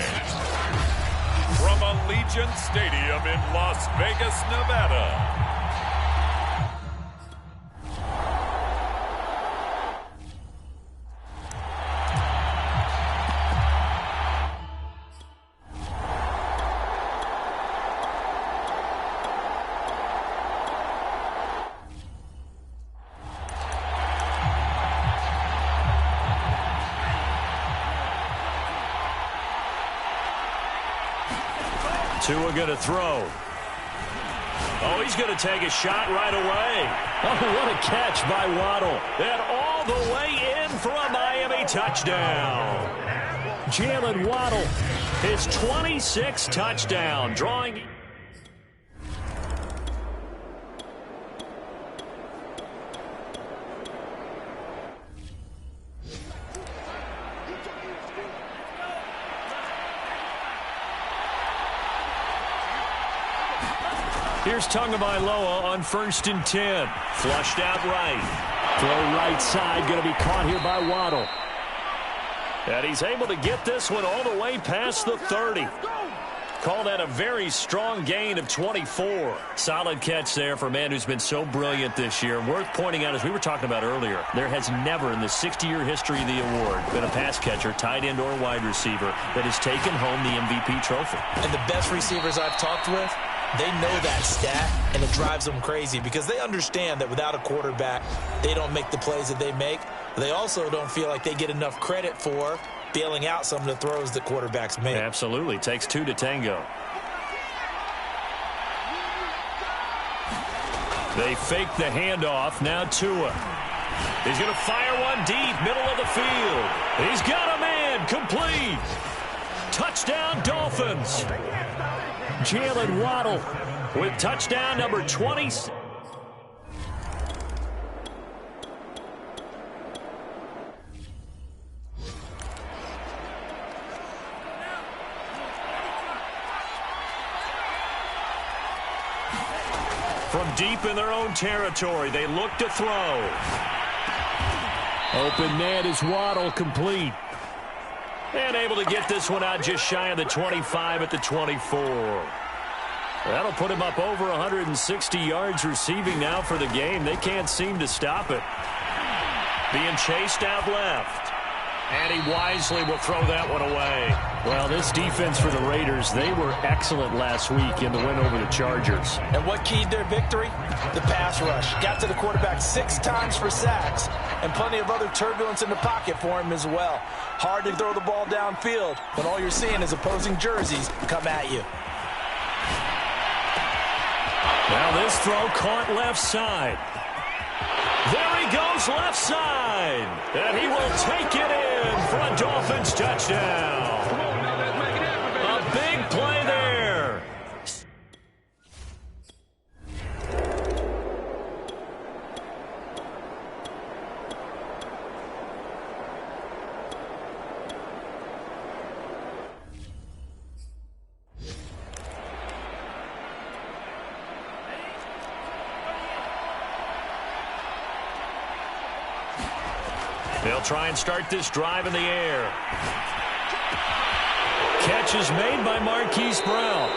from Allegiant Stadium in Las Vegas, Nevada. Tua going to throw. Oh, he's going to take a shot right away. Oh, what a catch by Waddle. And all the way in for a Miami touchdown. Jalen Waddle. His 26th touchdown, drawing... Here's Tagovailoa on 1st and 10. Flushed out right. Throw right side, going to be caught here by Waddle. And he's able to get this one all the way past the 30. Call that a very strong gain of 24. Solid catch there for a man who's been so brilliant this year. Worth pointing out, as we were talking about earlier, there has never in the 60-year history of the award been a pass catcher, tight end, or wide receiver that has taken home the MVP trophy. And the best receivers I've talked with, they know that stat, and it drives them crazy because they understand that without a quarterback, they don't make the plays that they make. They also don't feel like they get enough credit for bailing out some of the throws that quarterbacks make. Absolutely. Takes two to tango. They fake the handoff. Now Tua. He's going to fire one deep, middle of the field. He's got a man. Complete. Touchdown, Dolphins. Jalen Waddle with touchdown number 20. From deep in their own territory, they look to throw. Open man is Waddle, complete. And able to get this one out just shy of the 25 at the 24. That'll put him up over 160 yards receiving now for the game. They can't seem to stop it. Being chased out left. And he wisely will throw that one away. Well, this defense for the Raiders, they were excellent last week in the win over the Chargers. And what keyed their victory? The pass rush. Got to the quarterback 6 times for sacks, and plenty of other turbulence in the pocket for him as well. Hard to throw the ball downfield when all you're seeing is opposing jerseys come at you. Now this throw caught left side. There he goes left side. And he will take it in for a Dolphins touchdown. A big play there. They'll try and start this drive in the air. Catch is made by Marquise Brown.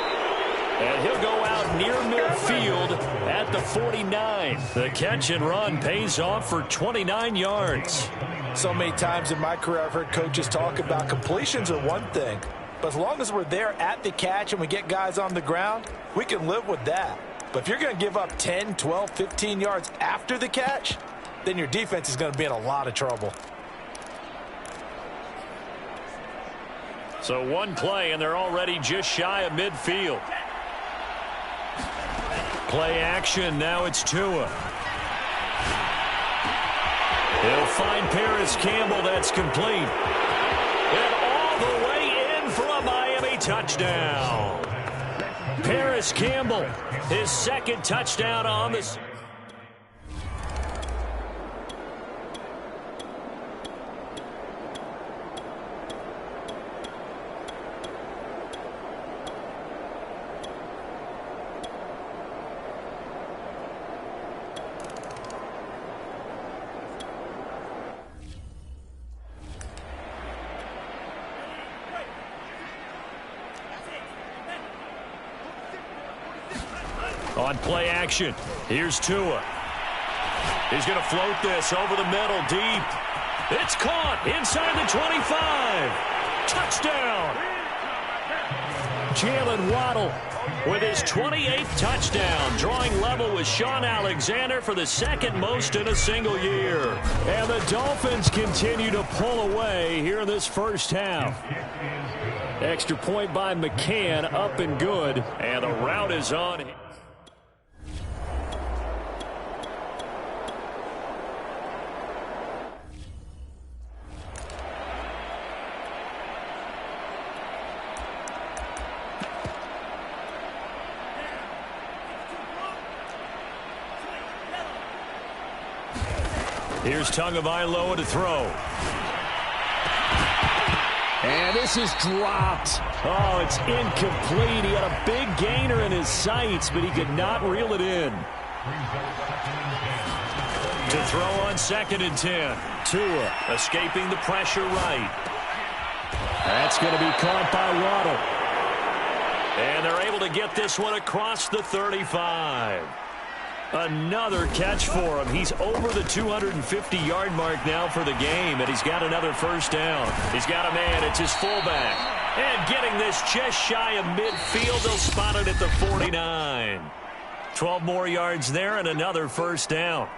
And he'll go out near midfield at the 49. The catch and run pays off for 29 yards. So many times in my career I've heard coaches talk about completions are one thing. But as long as we're there at the catch and we get guys on the ground, we can live with that. But if you're going to give up 10, 12, 15 yards after the catch, then your defense is going to be in a lot of trouble. So one play, and they're already just shy of midfield. Play action. Now it's Tua. He'll find Paris Campbell. That's complete. And all the way in for a Miami touchdown. Paris Campbell, his second touchdown on this. On play action, here's Tua. He's going to float this over the middle, deep. It's caught inside the 25. Touchdown. Jalen Waddle with his 28th touchdown, drawing level with Shaun Alexander for the second most in a single year. And the Dolphins continue to pull away here in this first half. Extra point by McCann, up and good. And the route is on. Here's Tagovailoa to throw. And this is dropped. Oh, it's incomplete. He had a big gainer in his sights, but he could not reel it in. To throw on 2nd and 10. Tua escaping the pressure right. That's going to be caught by Waddle. And they're able to get this one across the 35. Another catch for him. He's over the 250-yard mark now for the game, and he's got another first down. He's got a man. It's his fullback. And getting this just shy of midfield, they'll spot it at the 49. 12 more yards there and another first down.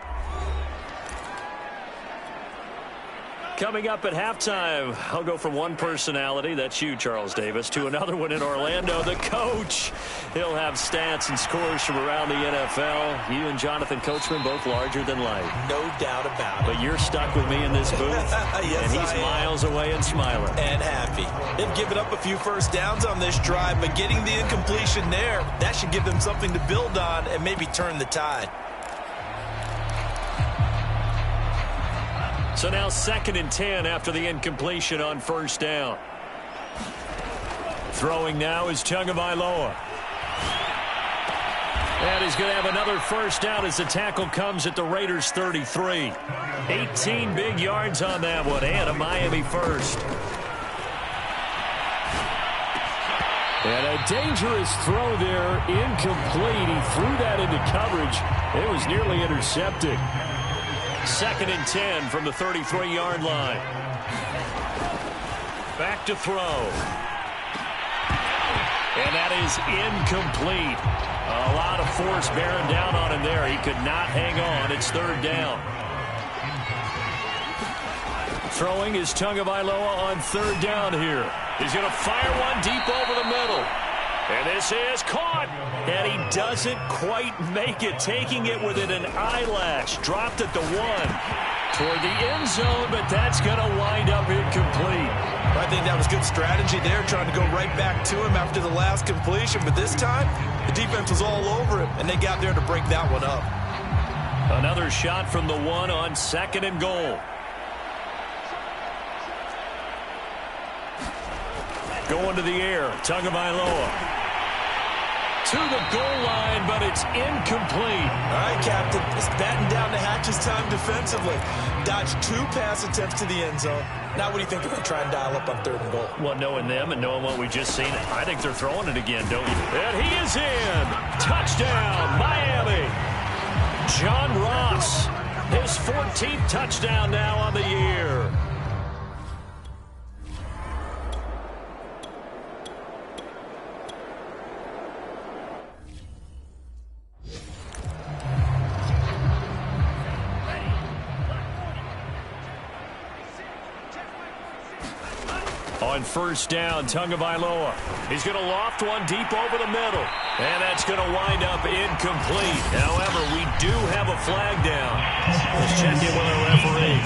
Coming up at halftime, I'll go from one personality, that's you, Charles Davis, to another one in Orlando, the coach. He'll have stats and scores from around the NFL. You and Jonathan Coachman both larger than life. No doubt about it. But you're stuck with me in this booth, yes, and he's miles away and smiling. And happy. They've given up a few first downs on this drive, but getting the incompletion there, that should give them something to build on and maybe turn the tide. So now 2nd and 10 after the incompletion on first down. Throwing now is Tagovailoa. And he's going to have another first down as the tackle comes at the Raiders' 33. 18 big yards on that one, and a Miami first. And a dangerous throw there, incomplete. He threw that into coverage. It was nearly intercepted. 2nd and 10 from the 33-yard line. Back to throw. And that is incomplete. A lot of force bearing down on him there. He could not hang on. It's 3rd down. Throwing is Tagovailoa on 3rd down here. He's going to fire one deep over the middle. And this is caught. And he doesn't quite make it. Taking it within an eyelash. Dropped at the 1. Toward the end zone, but that's going to wind up incomplete. I think that was good strategy there, trying to go right back to him after the last completion. But this time, the defense was all over him, and they got there to break that one up. Another shot from the 1 on 2nd and goal. Going to the air, Tagovailoa. To the goal line, but it's incomplete. All right, Captain. It's batting down the hatches time defensively. Dodged 2 pass attempts to the end zone. Now what do you think they're going to try and dial up on 3rd and goal? Well, knowing them and knowing what we just seen, I think they're throwing it again, don't you? And he is in. Touchdown, Miami. John Ross, his 14th touchdown now on the year. On first down, Tagovailoa. He's going to loft one deep over the middle. And that's going to wind up incomplete. However, we do have a flag down. Let's check in with our referee.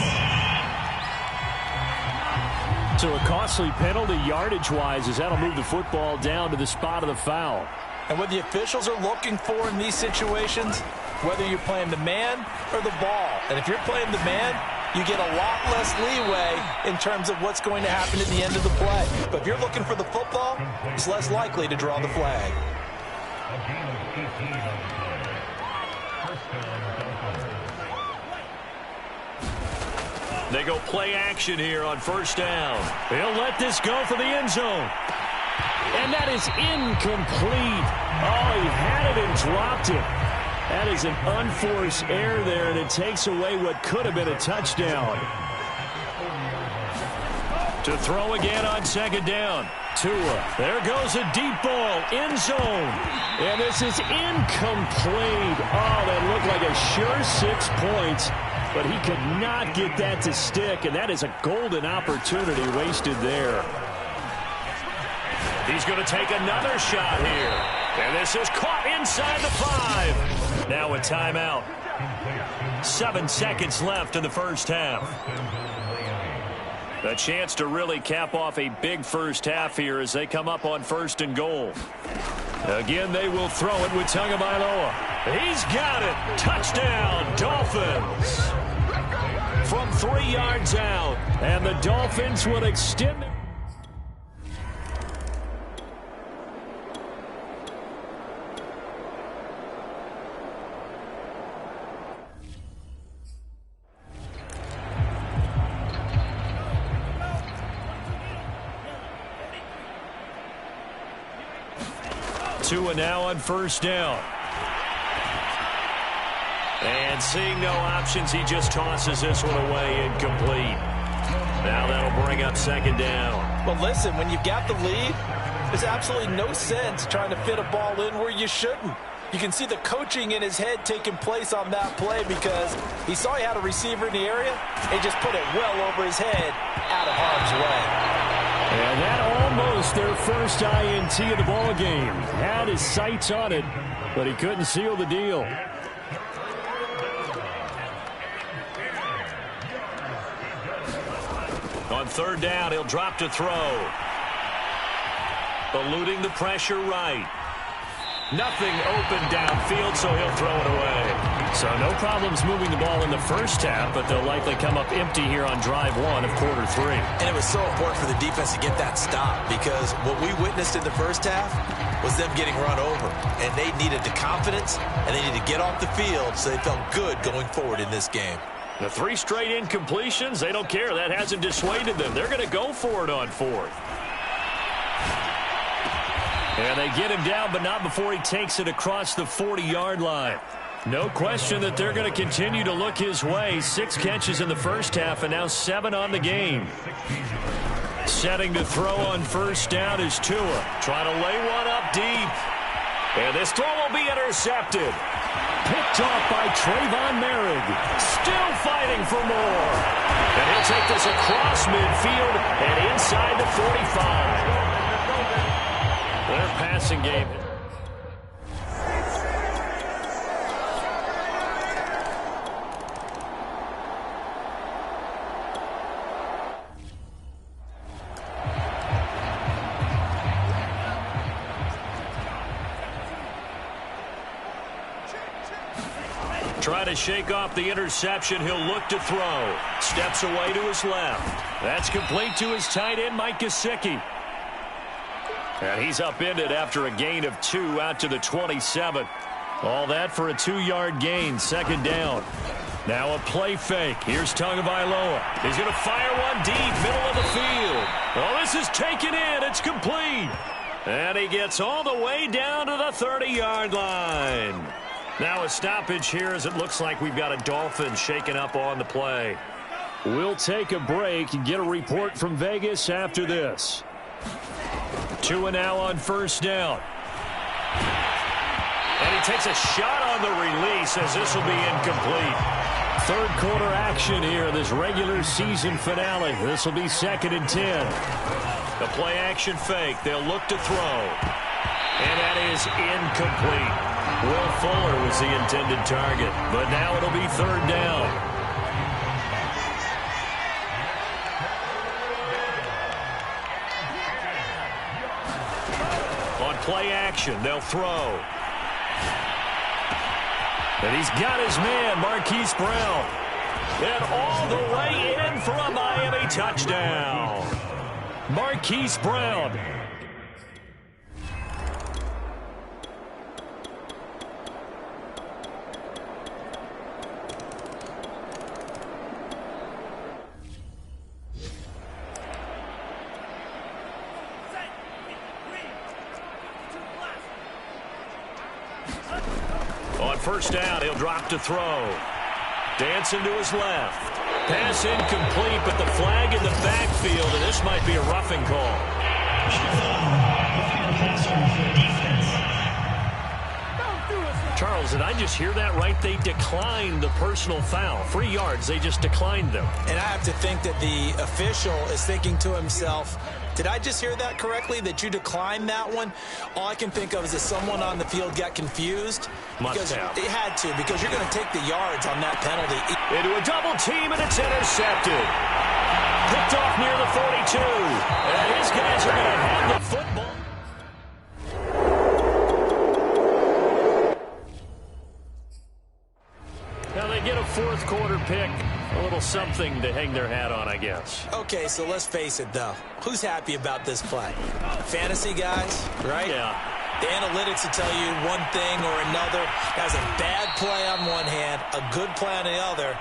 So a costly penalty yardage-wise as that'll move the football down to the spot of the foul. And what the officials are looking for in these situations, whether you're playing the man or the ball. And if you're playing the man, you get a lot less leeway in terms of what's going to happen at the end of the play. But if you're looking for the football, it's less likely to draw the flag. They go play action here on first down. He'll let this go for the end zone. And that is incomplete. Oh, he had it and dropped it. That is an unforced error there, and it takes away what could have been a touchdown. To throw again on second down. Tua. There goes a deep ball. End zone. And this is incomplete. Oh, that looked like a sure 6 points. But he could not get that to stick, and that is a golden opportunity wasted there. He's going to take another shot here. And this is caught inside the 5. Now a timeout. 7 seconds left in the first half. A chance to really cap off a big first half here as they come up on 1st and goal. Again, they will throw it with Tagovailoa. He's got it. Touchdown, Dolphins. From 3 yards out. And the Dolphins will extend it. Tua now on 1st down. And seeing no options, he just tosses this one away, incomplete. Now that'll bring up 2nd down. Well, listen, when you've got the lead, there's absolutely no sense trying to fit a ball in where you shouldn't. You can see the coaching in his head taking place on that play because he saw he had a receiver in the area and just put it well over his head out of harm's way. And that almost their first INT of the ball game. Had his sights on it, but he couldn't seal the deal. On 3rd down, he'll drop to throw. Eluding the pressure right. Nothing open downfield, so he'll throw it away. So no problems moving the ball in the first half, but they'll likely come up empty here on drive 1 of quarter 3. And it was so important for the defense to get that stop because what we witnessed in the first half was them getting run over. And they needed the confidence, and they needed to get off the field so they felt good going forward in this game. The 3 straight incompletions, they don't care. That hasn't dissuaded them. They're going to go for it on 4th. And they get him down, but not before he takes it across the 40-yard line. No question that they're going to continue to look his way. 6 catches in the first half and now 7 on the game. Setting to throw on 1st down is Tua. Trying to lay one up deep. And this throw will be intercepted. Picked off by Trayvon Merrick. Still fighting for more. And he'll take this across midfield and inside the 45. Their passing game. Try to shake off the interception. He'll look to throw. Steps away to his left. That's complete to his tight end, Mike Gesicki. And he's upended after a gain of 2 out to the 27. All that for a 2-yard gain, 2nd down. Now a play fake. Here's Tagovailoa. He's going to fire one deep, middle of the field. Oh, this is taken in. It's complete. And he gets all the way down to the 30-yard line. Now a stoppage here as it looks like we've got a Dolphin shaken up on the play. We'll take a break and get a report from Vegas after this. Tua now on 1st down. And he takes a shot on the release as this will be incomplete. 3rd quarter action here, this regular season finale. This will be 2nd and 10. The play action fake. They'll look to throw. And that is incomplete. Will Fuller was the intended target, but now it'll be 3rd down. Play action. They'll throw. And he's got his man, Marquise Brown. And all the way in for a Miami touchdown. Marquise Brown. first down. He'll drop to throw. Dancing to his left. Pass incomplete, but the flag in the backfield, and this might be a roughing call. Charles, did I just hear that right? They declined the personal foul. 3 yards, they just declined them. And I have to think that the official is thinking to himself, did I just hear that correctly, that you declined that one? All I can think of is that someone on the field got confused. Must have. It had to, because you're going to take the yards on that penalty. Into a double team, and it's intercepted. Picked off near the 42. And his guys are going to have the football. Now they get a fourth quarter pick. A little something to hang their hat on, I guess. Okay, so let's face it, though. Who's happy about this play? Fantasy guys, right? Yeah. The analytics will tell you one thing or another. That's a bad play on one hand, a good play on the other,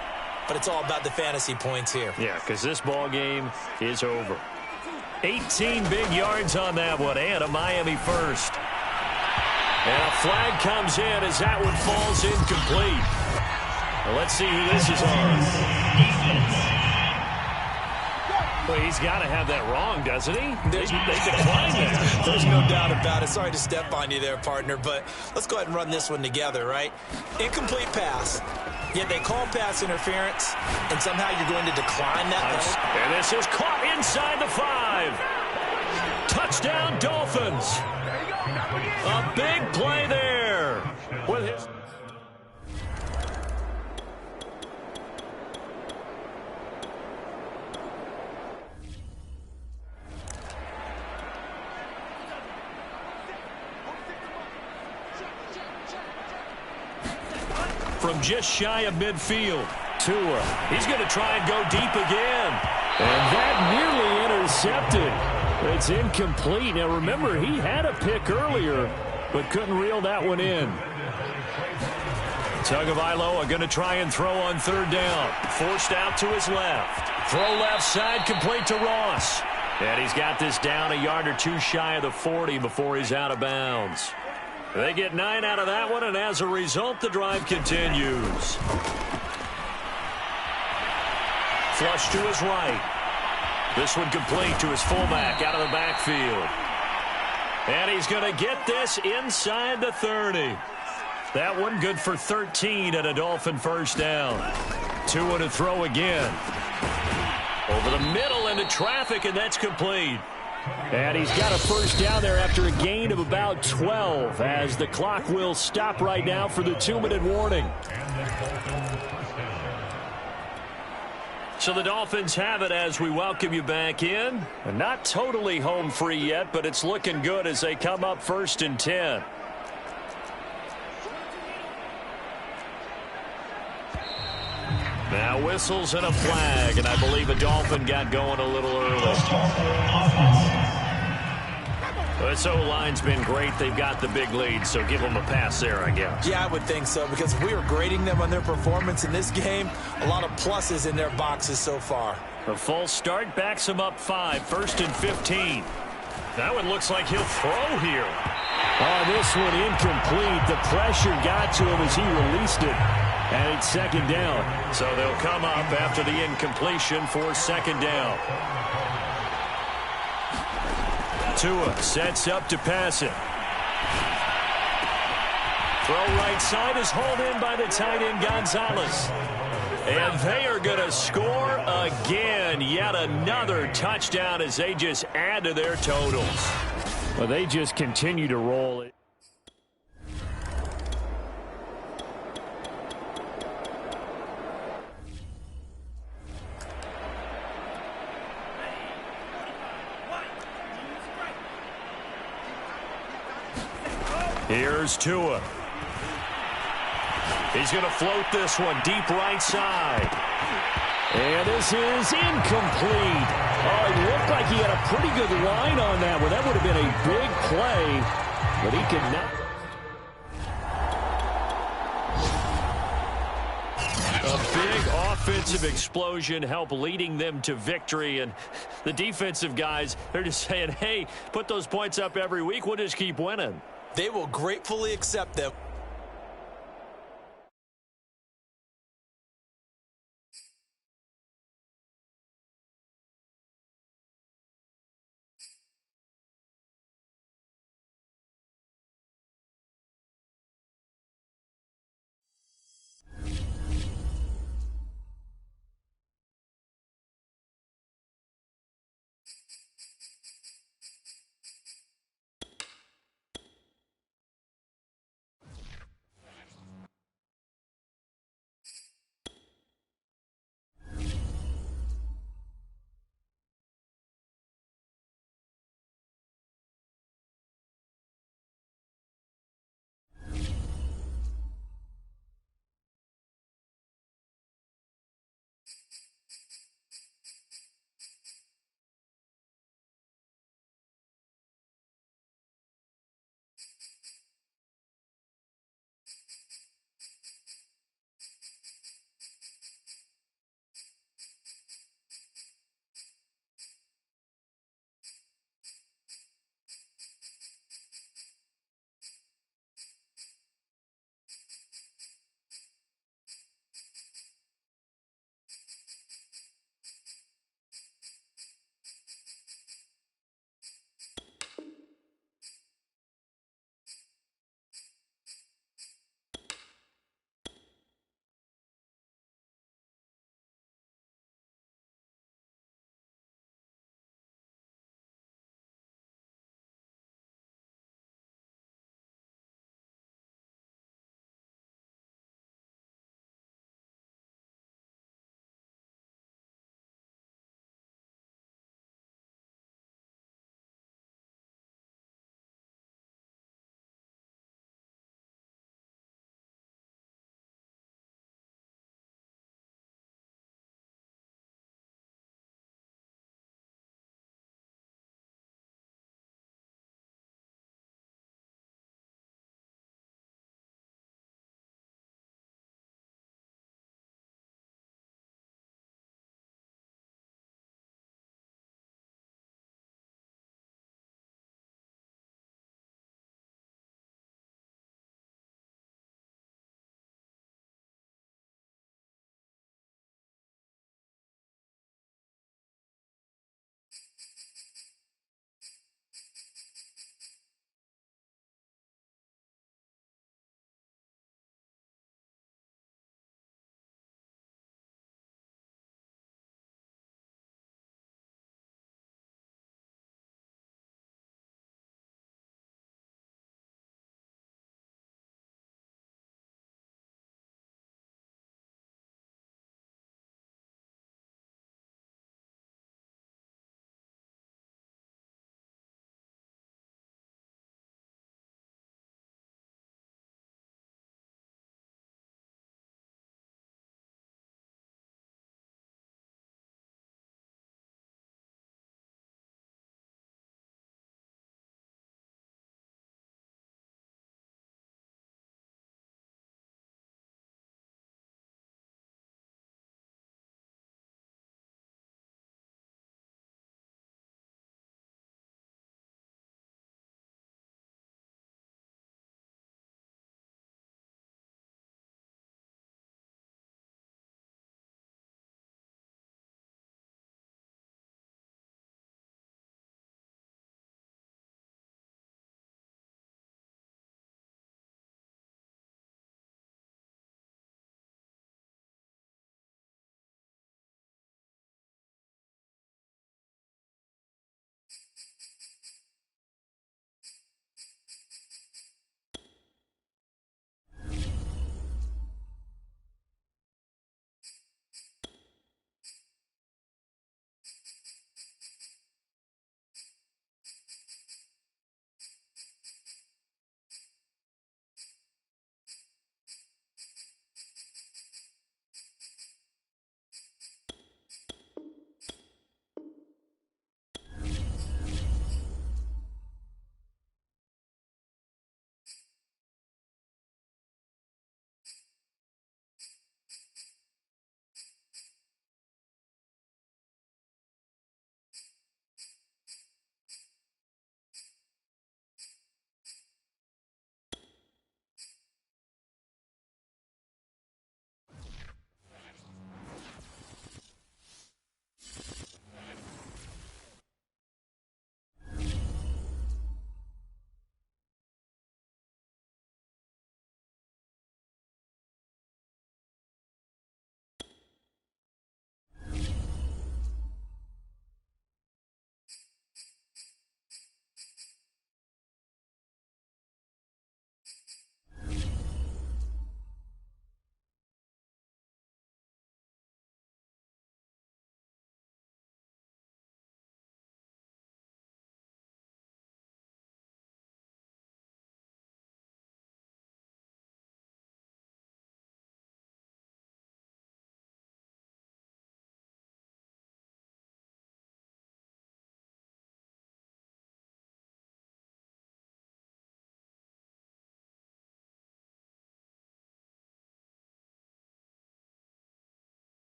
but it's all about the fantasy points here. Yeah, because this ball game is over. 18 big yards on that one, and a Miami first. And a flag comes in as that one falls incomplete. Well, let's see who this is on. Well, he's got to have that wrong, doesn't he? They declined it. There's no doubt about it. Sorry to step on you there, partner, but let's go ahead and run this one together, right? Incomplete pass. Yet they call pass interference, and somehow you're going to decline that pass. And this is caught inside the 5. Touchdown, Dolphins. A big play there. With his... From just shy of midfield. Tua. He's going to try and go deep again. And that nearly intercepted. It's incomplete. Now, remember, he had a pick earlier, but couldn't reel that one in. Tagovailoa going to try and throw on third down. Forced out to his left. Throw left side, complete to Ross. And he's got this down a yard or two shy of the 40 before he's out of bounds. They get 9 out of that one, and as a result, the drive continues. Flush to his right. This one complete to his fullback out of the backfield. And he's going to get this inside the 30. That one good for 13 and a Dolphin first down. Tua to throw again. Over the middle into traffic, and that's complete. And he's got a first down there after a gain of about 12 as the clock will stop right now for the 2-minute warning. So the Dolphins have it as we welcome you back in. Not totally home free yet, but it's looking good as they come up 1st and 10. Now whistles and a flag, and I believe a Dolphin got going a little early. This O-line's been great. They've got the big lead, so give them a pass there, I guess. Yeah, I would think so, because if we were grading them on their performance in this game, a lot of pluses in their boxes so far. A false start backs him up 5, 1st and 15. That one looks like he'll throw here. Oh, this one incomplete. The pressure got to him as he released it. And it's 2nd down. So they'll come up after the incompletion for 2nd down. Tua sets up to pass it. Throw right side is hauled in by the tight end Gonzalez. And they are going to score again. Yet another touchdown as they just add to their totals. Well, they just continue to roll it. Here's Tua. He's going to float this one deep right side. And this is incomplete. Oh, it looked like he had a pretty good line on that one. That would have been a big play, but he could not. A big offensive explosion helped leading them to victory. And the defensive guys, they're just saying, hey, put those points up every week. We'll just keep winning. They will gratefully accept them.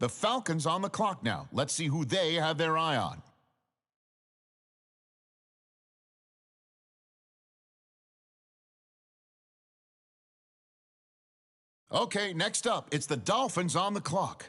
The Falcons on the clock now. Let's see who they have their eye on. Okay, next up, it's the Dolphins on the clock.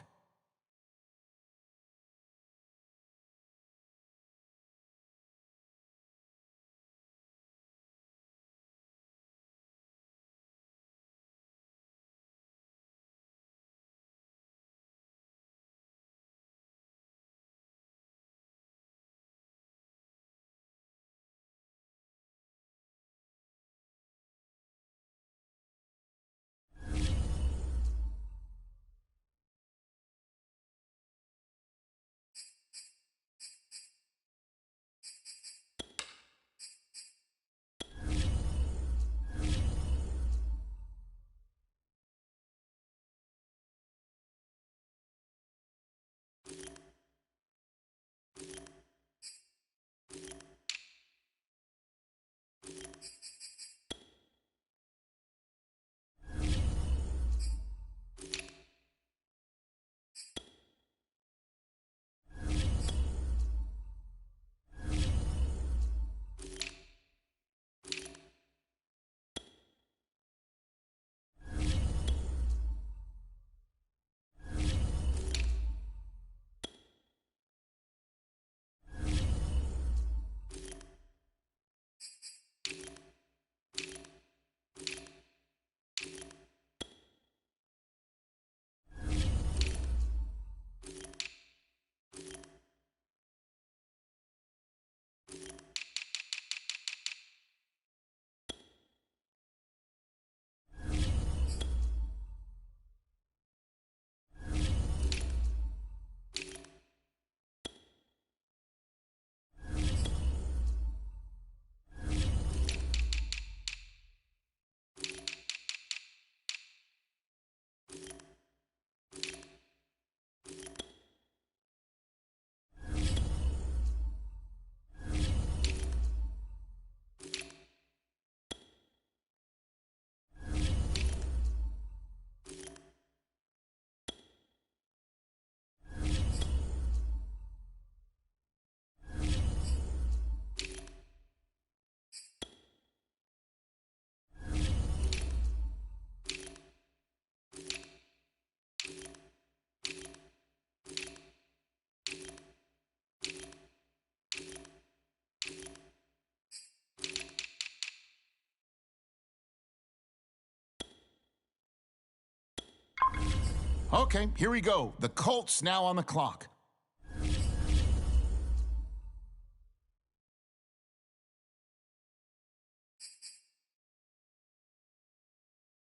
Okay, here we go. The Colts now on the clock.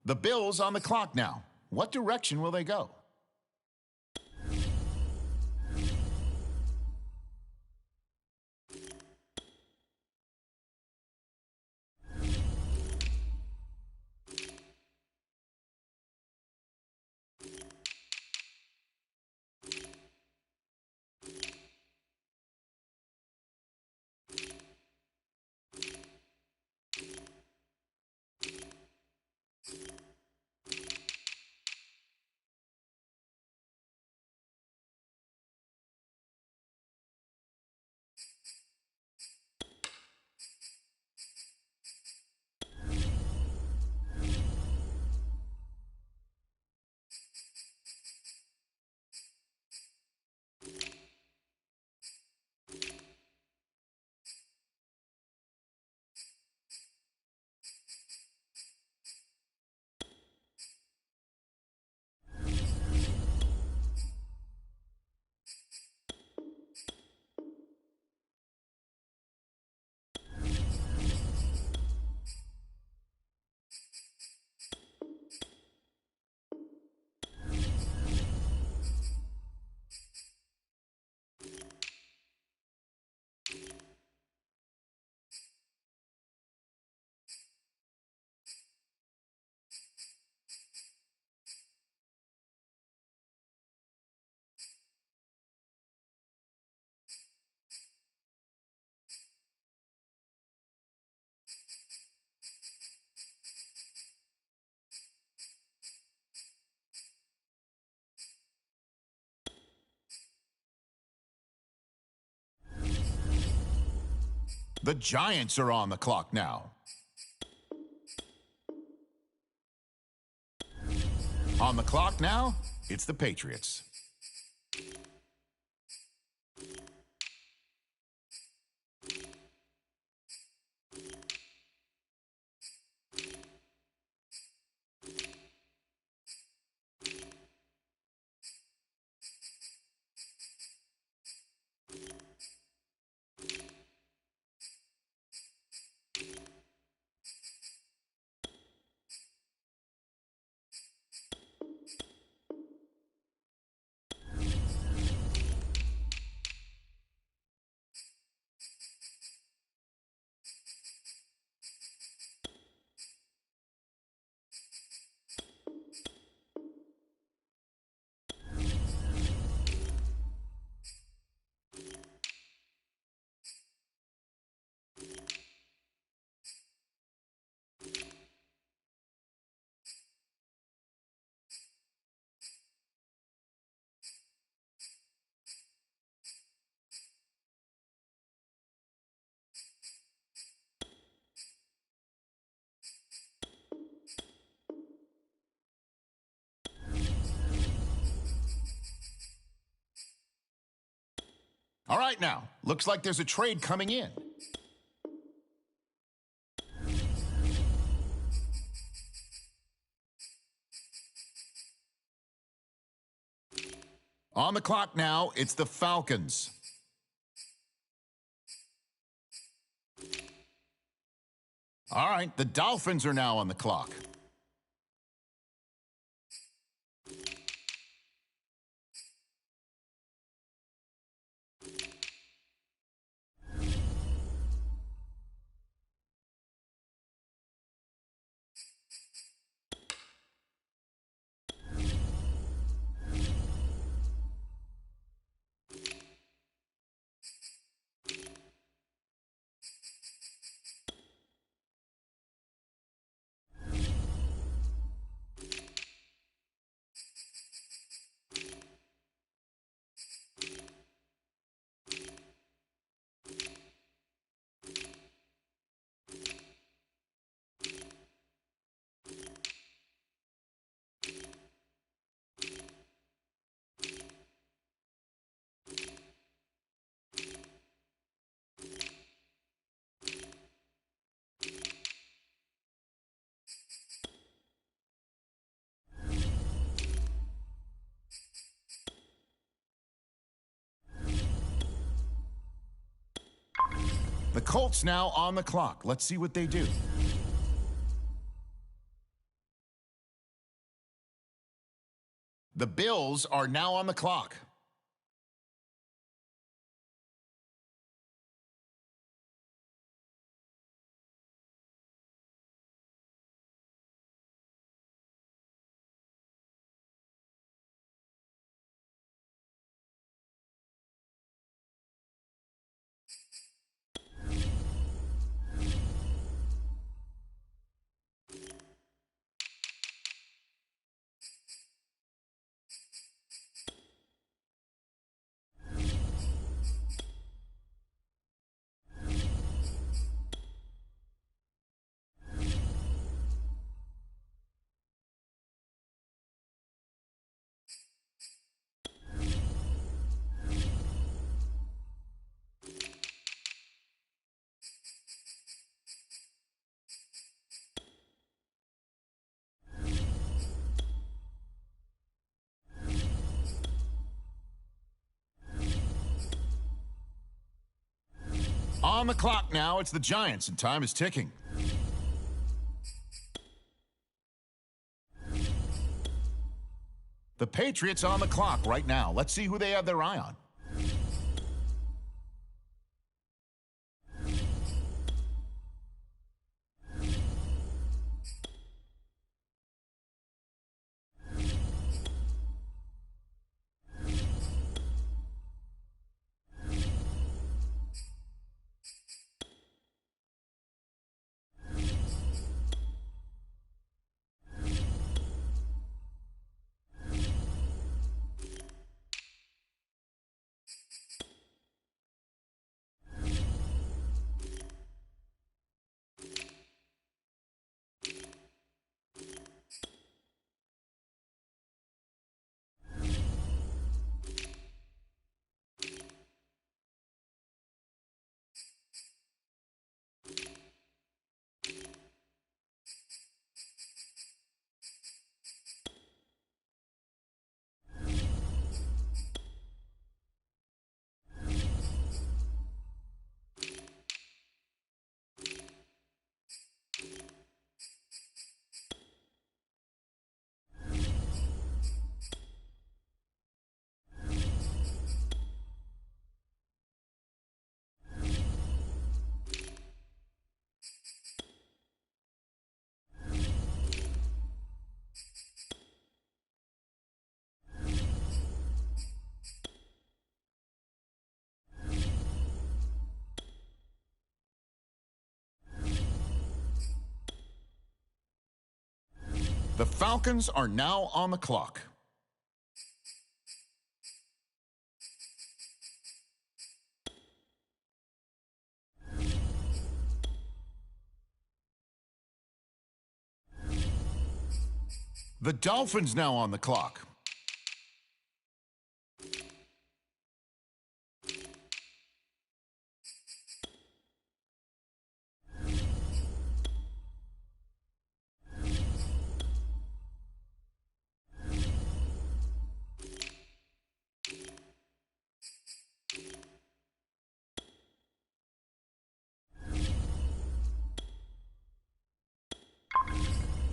The Bills on the clock now. What direction will they go? The Giants are on the clock now. On the clock now, it's the Patriots. All right now, looks like there's a trade coming in. On the clock now, it's the Falcons. All right, the Dolphins are now on the clock. The Colts now on the clock. Let's see what they do. The Bills are now on the clock. On the clock now, it's the Giants, and time is ticking. The Patriots on the clock right now. Let's see who they have their eye on. The Falcons are now on the clock. The Dolphins now on the clock.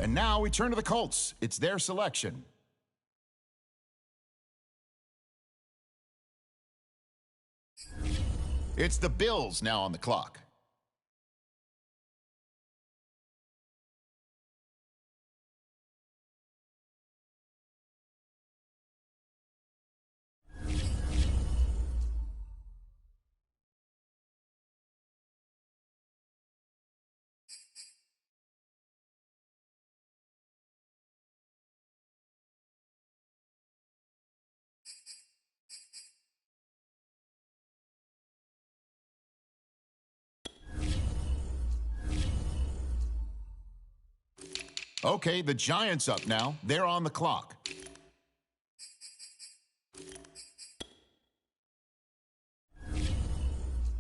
And now we turn to the Colts. It's their selection. It's the Bills now on the clock. Okay, the Giants up now. They're on the clock.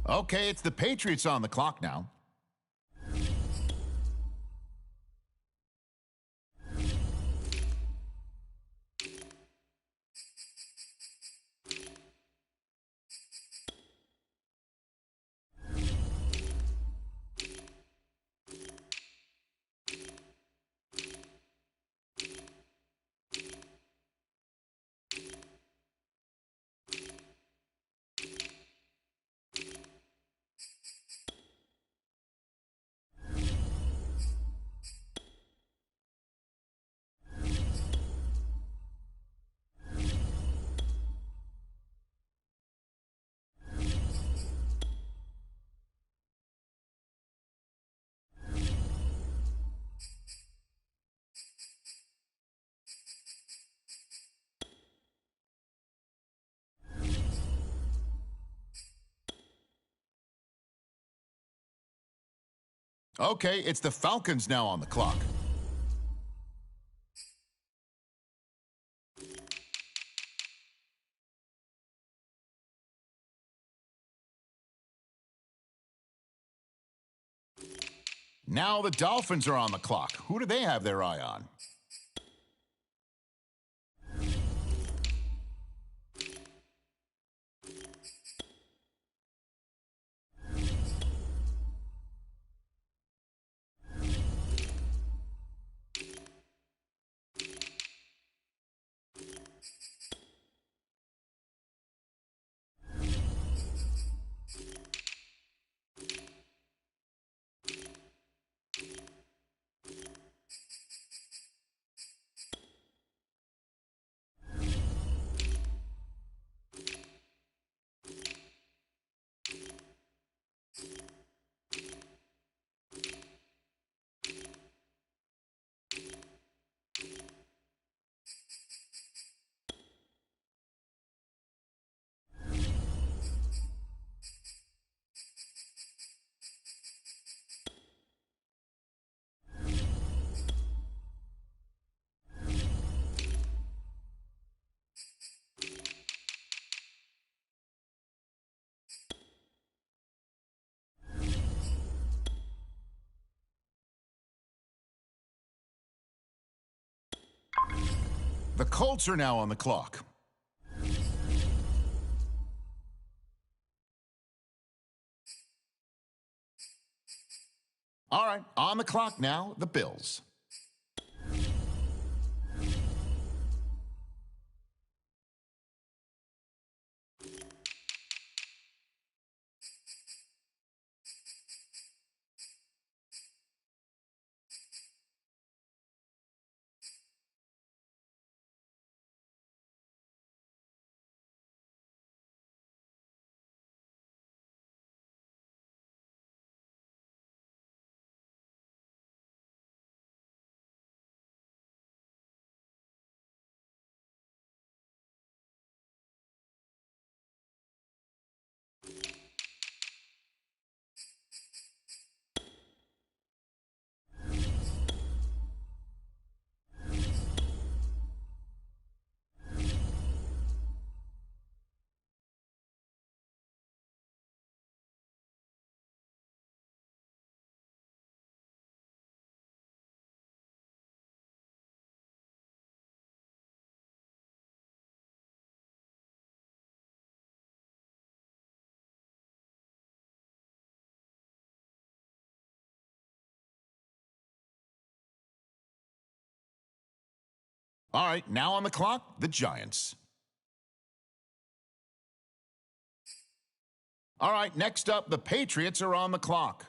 Okay, it's the Patriots on the clock now. Okay, it's the Falcons now on the clock. Now the Dolphins are on the clock. Who do they have their eye on? The Colts are now on the clock. All right, on the clock now, the Bills. All right, now on the clock, the Giants. All right, next up, the Patriots are on the clock.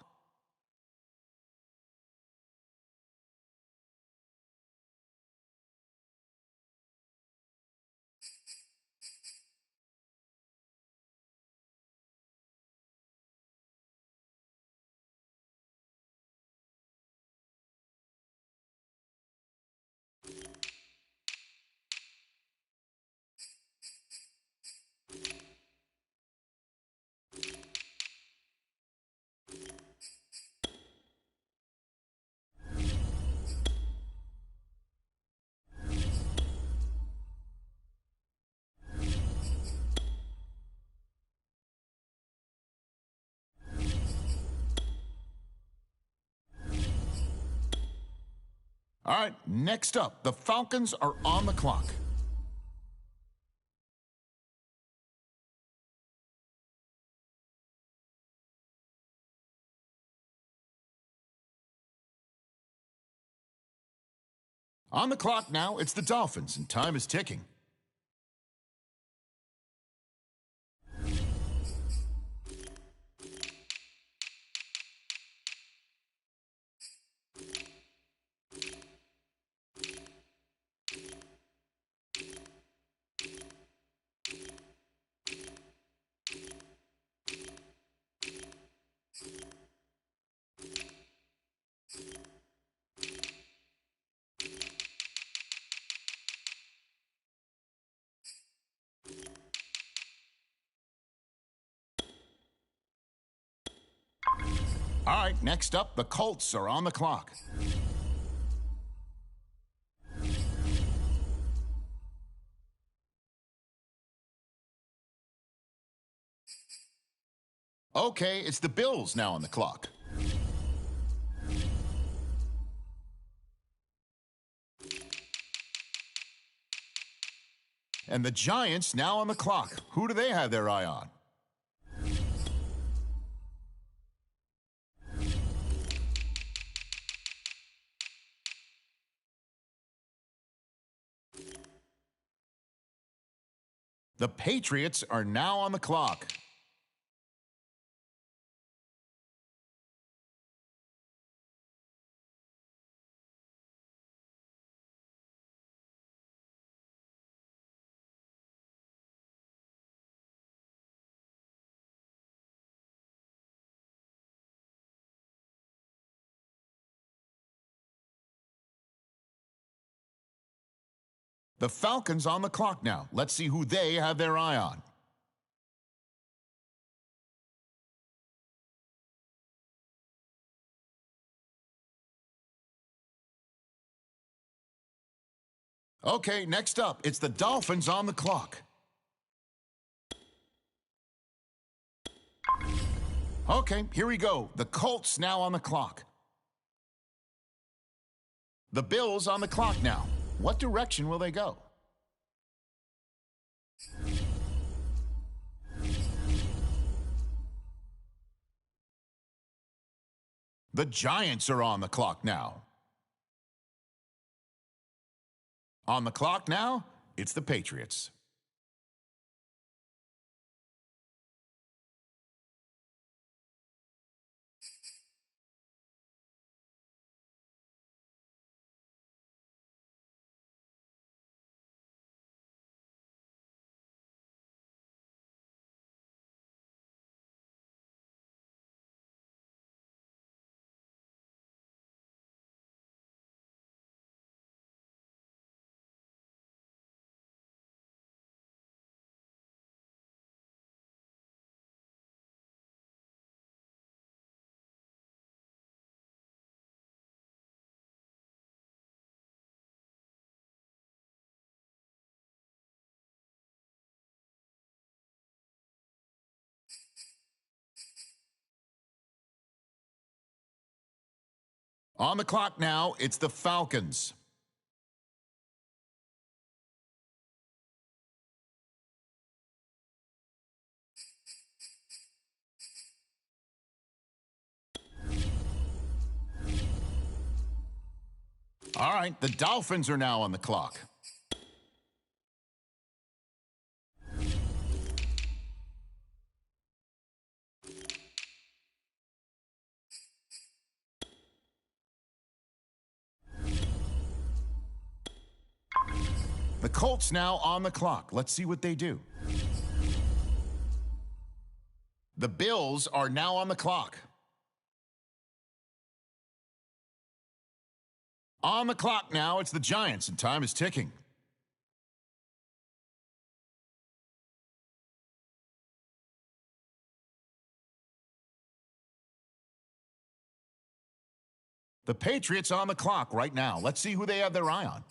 All right, next up, the Falcons are on the clock. On the clock now, it's the Dolphins, and time is ticking. All right, next up, the Colts are on the clock. Okay, it's the Bills now on the clock. And the Giants now on the clock. Who do they have their eye on? The Patriots are now on the clock. The Falcons on the clock now. Let's see who they have their eye on. Okay, next up, it's the Dolphins on the clock. Okay, here we go. The Colts now on the clock. The Bills on the clock now. What direction will they go? The Giants are on the clock now. On the clock now, it's the Patriots. On the clock now, it's the Falcons. All right, the Dolphins are now on the clock. The Colts now on the clock. Let's see what they do. The Bills are now on the clock. On the clock now, it's the Giants, and time is ticking. The Patriots on the clock right now. Let's see who they have their eye on.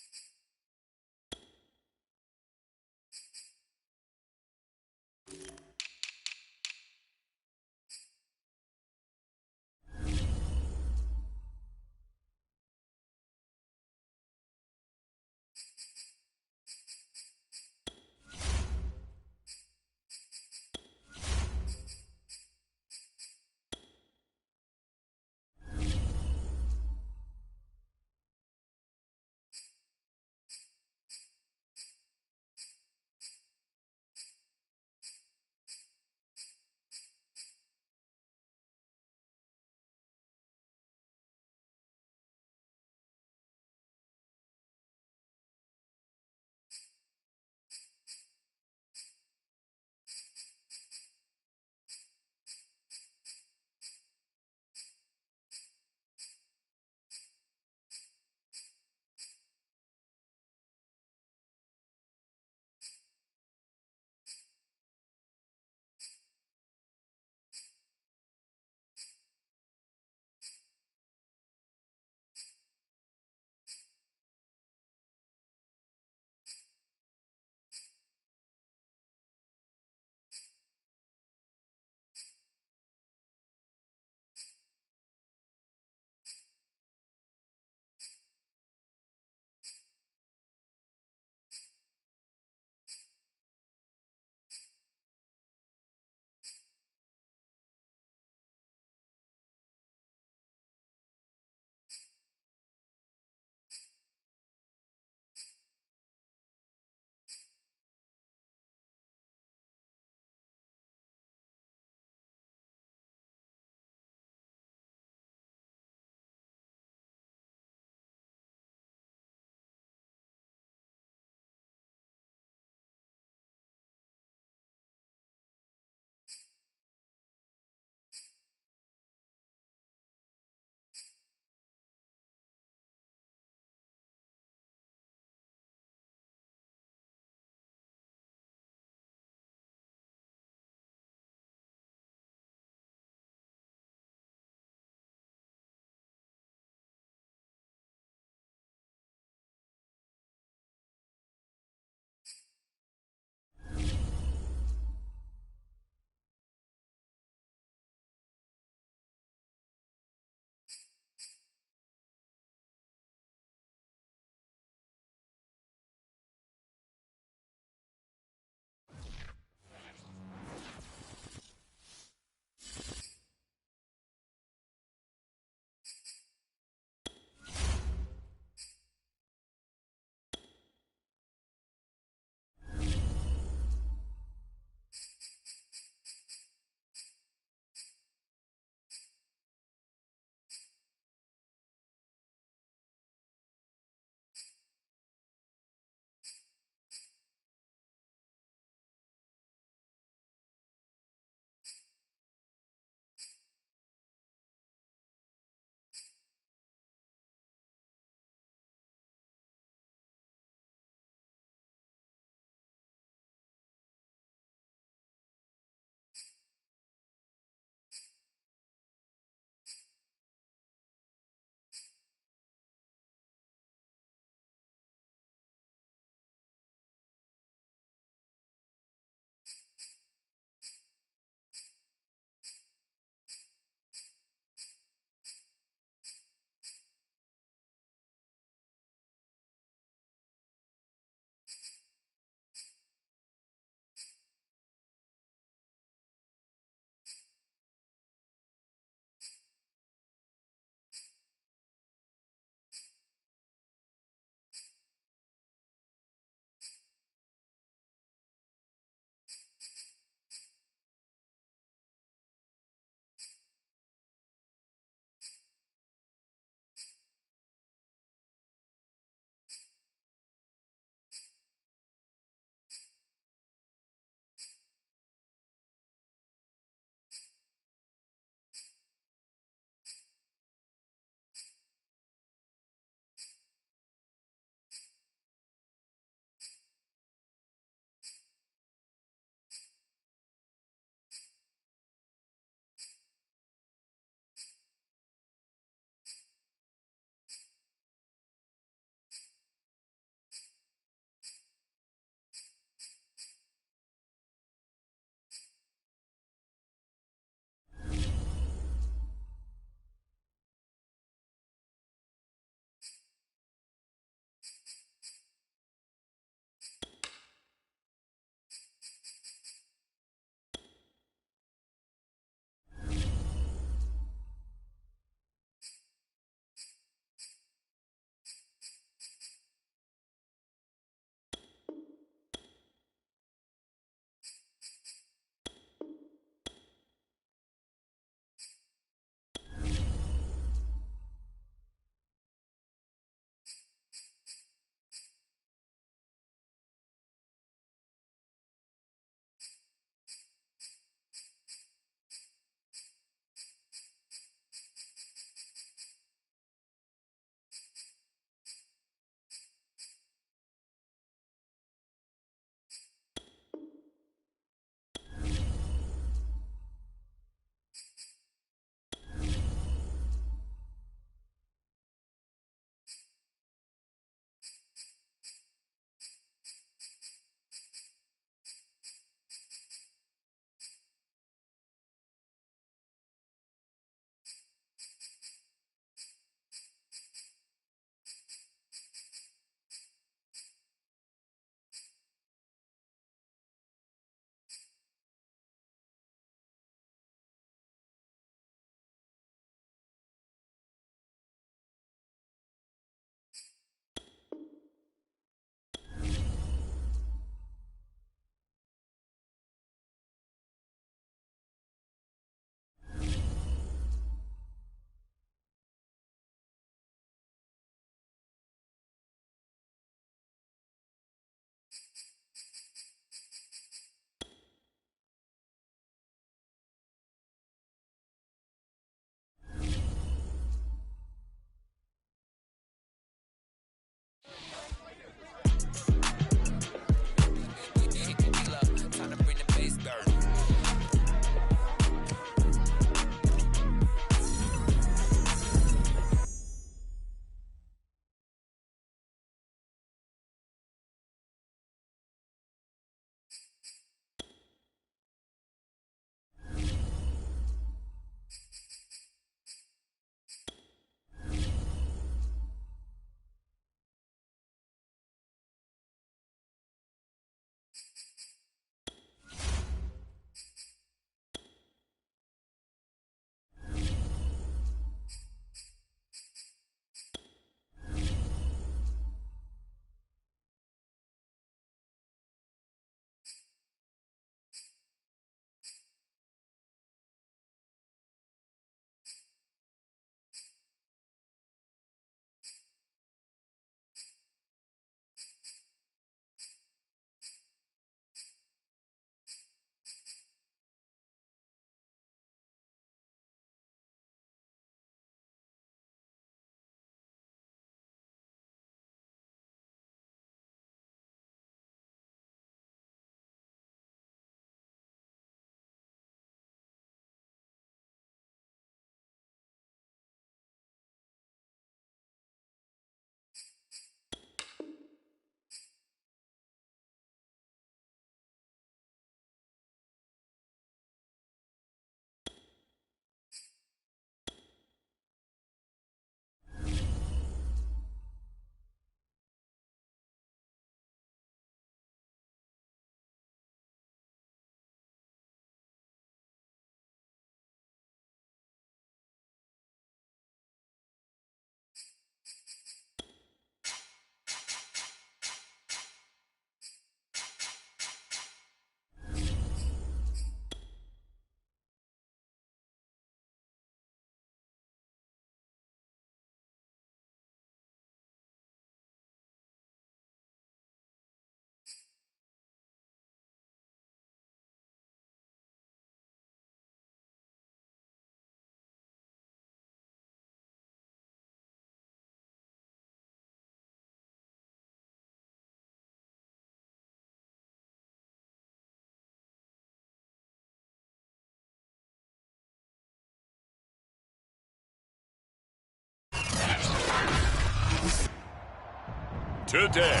today.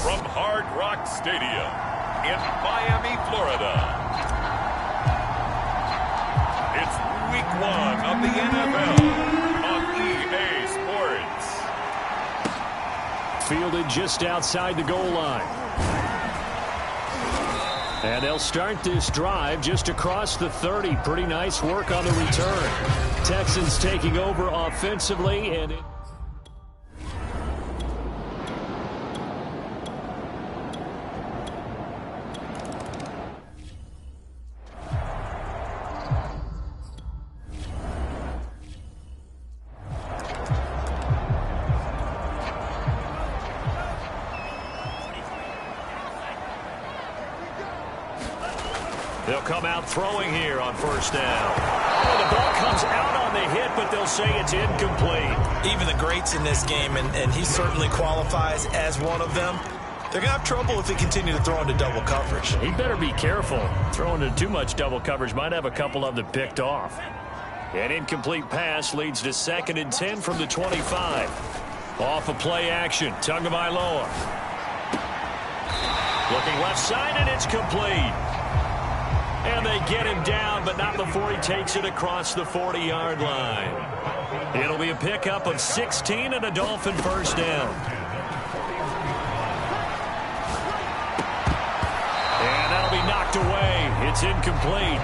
From Hard Rock Stadium in Miami, Florida, it's Week 1 of the NFL on EA Sports. Fielded just outside the goal line. And they'll start this drive just across the 30. Pretty nice work on the return. Texans taking over offensively, and they'll come out throwing here on first down. Oh, the ball comes out on the hit, but they'll say it's incomplete. Even the greats in this game, and he certainly qualifies as one of them, they're going to have trouble if they continue to throw into double coverage. He better be careful. Throwing into too much double coverage might have a couple of them picked off. An incomplete pass leads to 2nd and 10 from the 25. Off of play action, Tagovailoa. Looking left side, and it's complete. And they get him down, but not before he takes it across the 40-yard line. It'll be a pickup of 16 and a Dolphin first down. And that'll be knocked away. It's incomplete.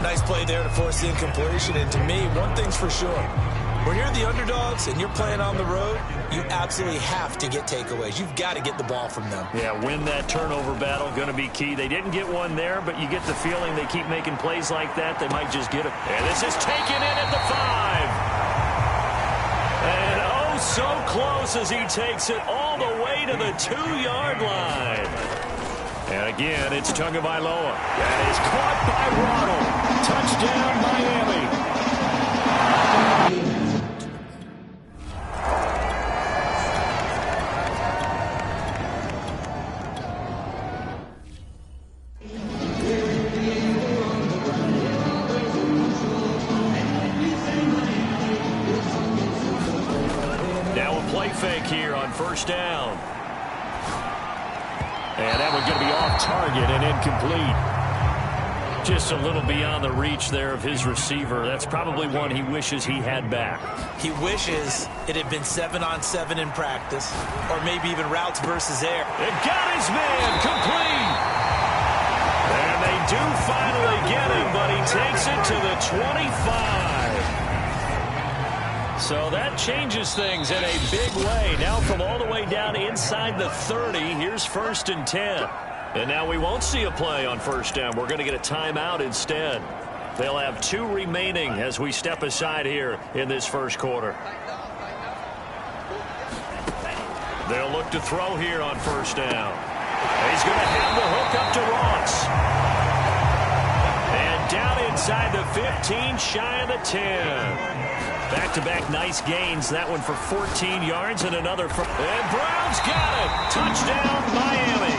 Nice play there to force the incompletion. And to me, one thing's for sure. When you're the underdogs and you're playing on the road, you absolutely have to get takeaways. You've got to get the ball from them. Yeah, win that turnover battle, going to be key. They didn't get one there, but you get the feeling they keep making plays like that, they might just get it. And this is taken in at the 5. And oh, so close as he takes it all the way to the 2-yard line. And again, it's Tagovailoa. That is caught by Waddle. Touchdown, Miami. Fake here on first down. And that one's going to be off target and incomplete. Just a little beyond the reach there of his receiver. That's probably one he wishes he had back. He wishes it had been 7-on-7 in practice, or maybe even routes versus air. It got his man complete. And they do finally get him, but he takes it to the 25. So that changes things in a big way. Now from all the way down inside the 30, here's 1st and 10. And now we won't see a play on first down. We're going to get a timeout instead. They'll have 2 remaining as we step aside here in this first quarter. They'll look to throw here on first down. He's going to have the hook up to Ross. And down inside the 15, shy of the 10. Back-to-back nice gains. That one for 14 yards and another for... And Brown's got it. Touchdown, Miami.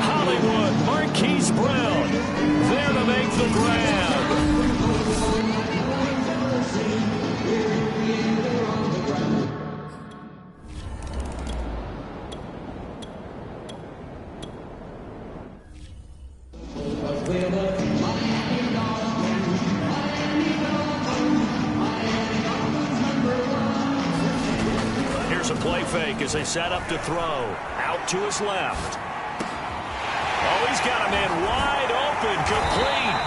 Hollywood, Marquise Brown. There to make the grab. A play fake as they set up to throw. Out to his left. Oh, he's got a man wide open, complete.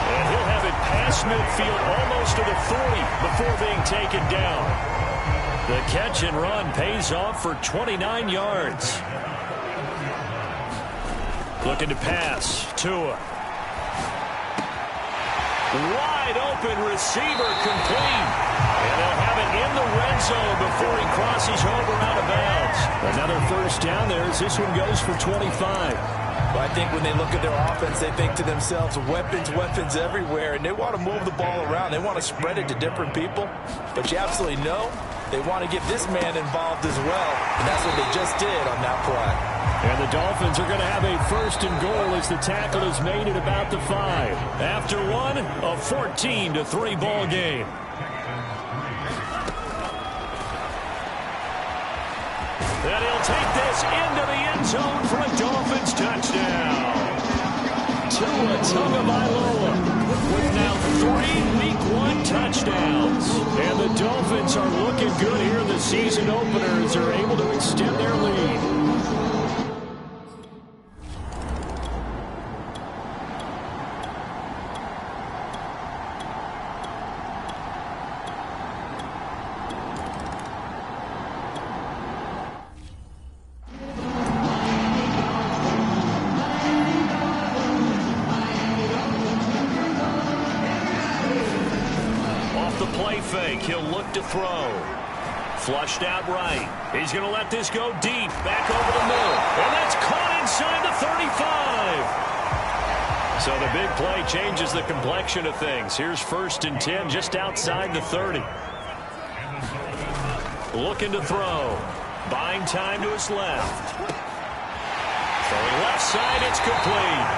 And he'll have it past midfield almost to the 40 before being taken down. The catch and run pays off for 29 yards. Looking to pass. Tua. Wide open receiver, complete. And they'll have it in the red zone before he crosses over out of bounds. Another first down there as this one goes for 25. Well, I think when they look at their offense, they think to themselves, weapons, weapons everywhere, and they want to move the ball around. They want to spread it to different people. But you absolutely know they want to get this man involved as well, and that's what they just did on that play. And the Dolphins are going to have a 1st and goal as the tackle is made at about the 5. After one, a 14-3 ball game. And he'll take this into the end zone for a Dolphins touchdown. Tua Tagovailoa with now 3 Week 1 touchdowns. And the Dolphins are looking good here in the season opener as they're able to extend their lead. Fake. He'll look to throw. Flushed out right. He's going to let this go deep. Back over the middle. And that's caught inside the 35. So the big play changes the complexion of things. Here's 1st and 10 just outside the 30. Looking to throw. Buying time to his left. Throwing left side. It's complete.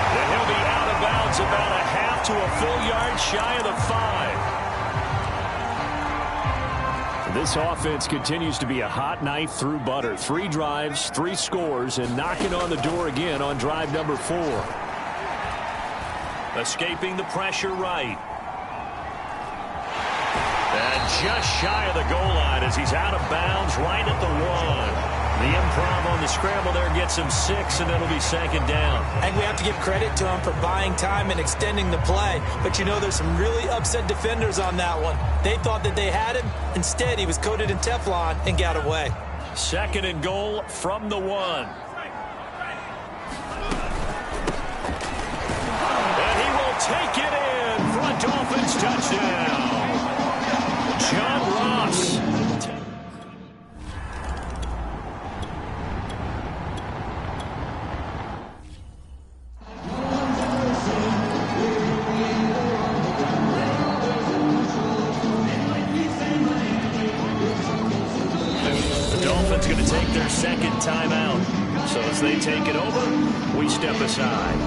And he'll be out of bounds about a half to a full yard shy of the 5. This offense continues to be a hot knife through butter. 3 drives, 3 scores, and knocking on the door again on drive number 4. Escaping the pressure right. And just shy of the goal line as he's out of bounds right at the 1. The improv on the scramble there gets him 6, and it'll be 2nd down. And we have to give credit to him for buying time and extending the play. But, you know, there's some really upset defenders on that one. They thought that they had him. Instead, he was coated in Teflon and got away. 2nd and goal from the 1. And he will take it in for a Dolphins touchdown. John Ross. Going to take their 2nd timeout. So as they take it over, we step aside.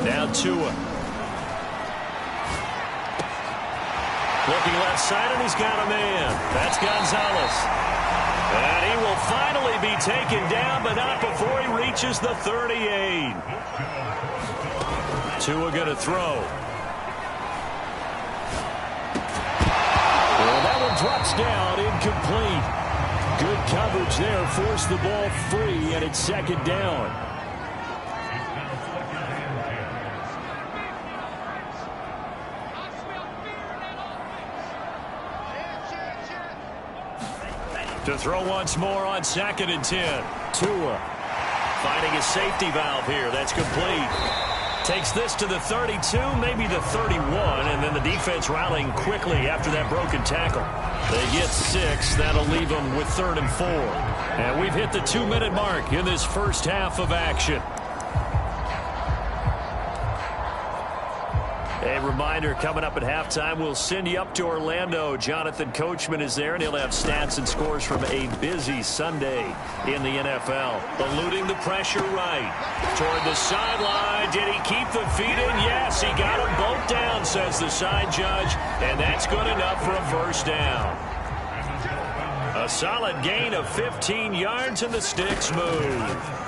Now Tua. Looking left side, and he's got a man. That's Gonzalez. And he will finally be taken down, but not before he reaches the 38. Tua going to throw. Well, that one drops down, incomplete. Good coverage there, forced the ball free, and it's 2nd down. To throw once more on 2nd and 10. Tua finding his safety valve here. That's complete. Takes this to the 32, maybe the 31, and then the defense rallying quickly after that broken tackle. They get 6. That'll leave them with 3rd and 4. And we've hit the 2-minute mark in this first half of action. A reminder, coming up at halftime, we'll send you up to Orlando. Jonathan Coachman is there, and he'll have stats and scores from a busy Sunday in the NFL. Eluding the pressure right. Toward the sideline. Did he keep the feet in? Yes, he got them both down, says the side judge, and that's good enough for a 1st down. A solid gain of 15 yards, and the sticks move.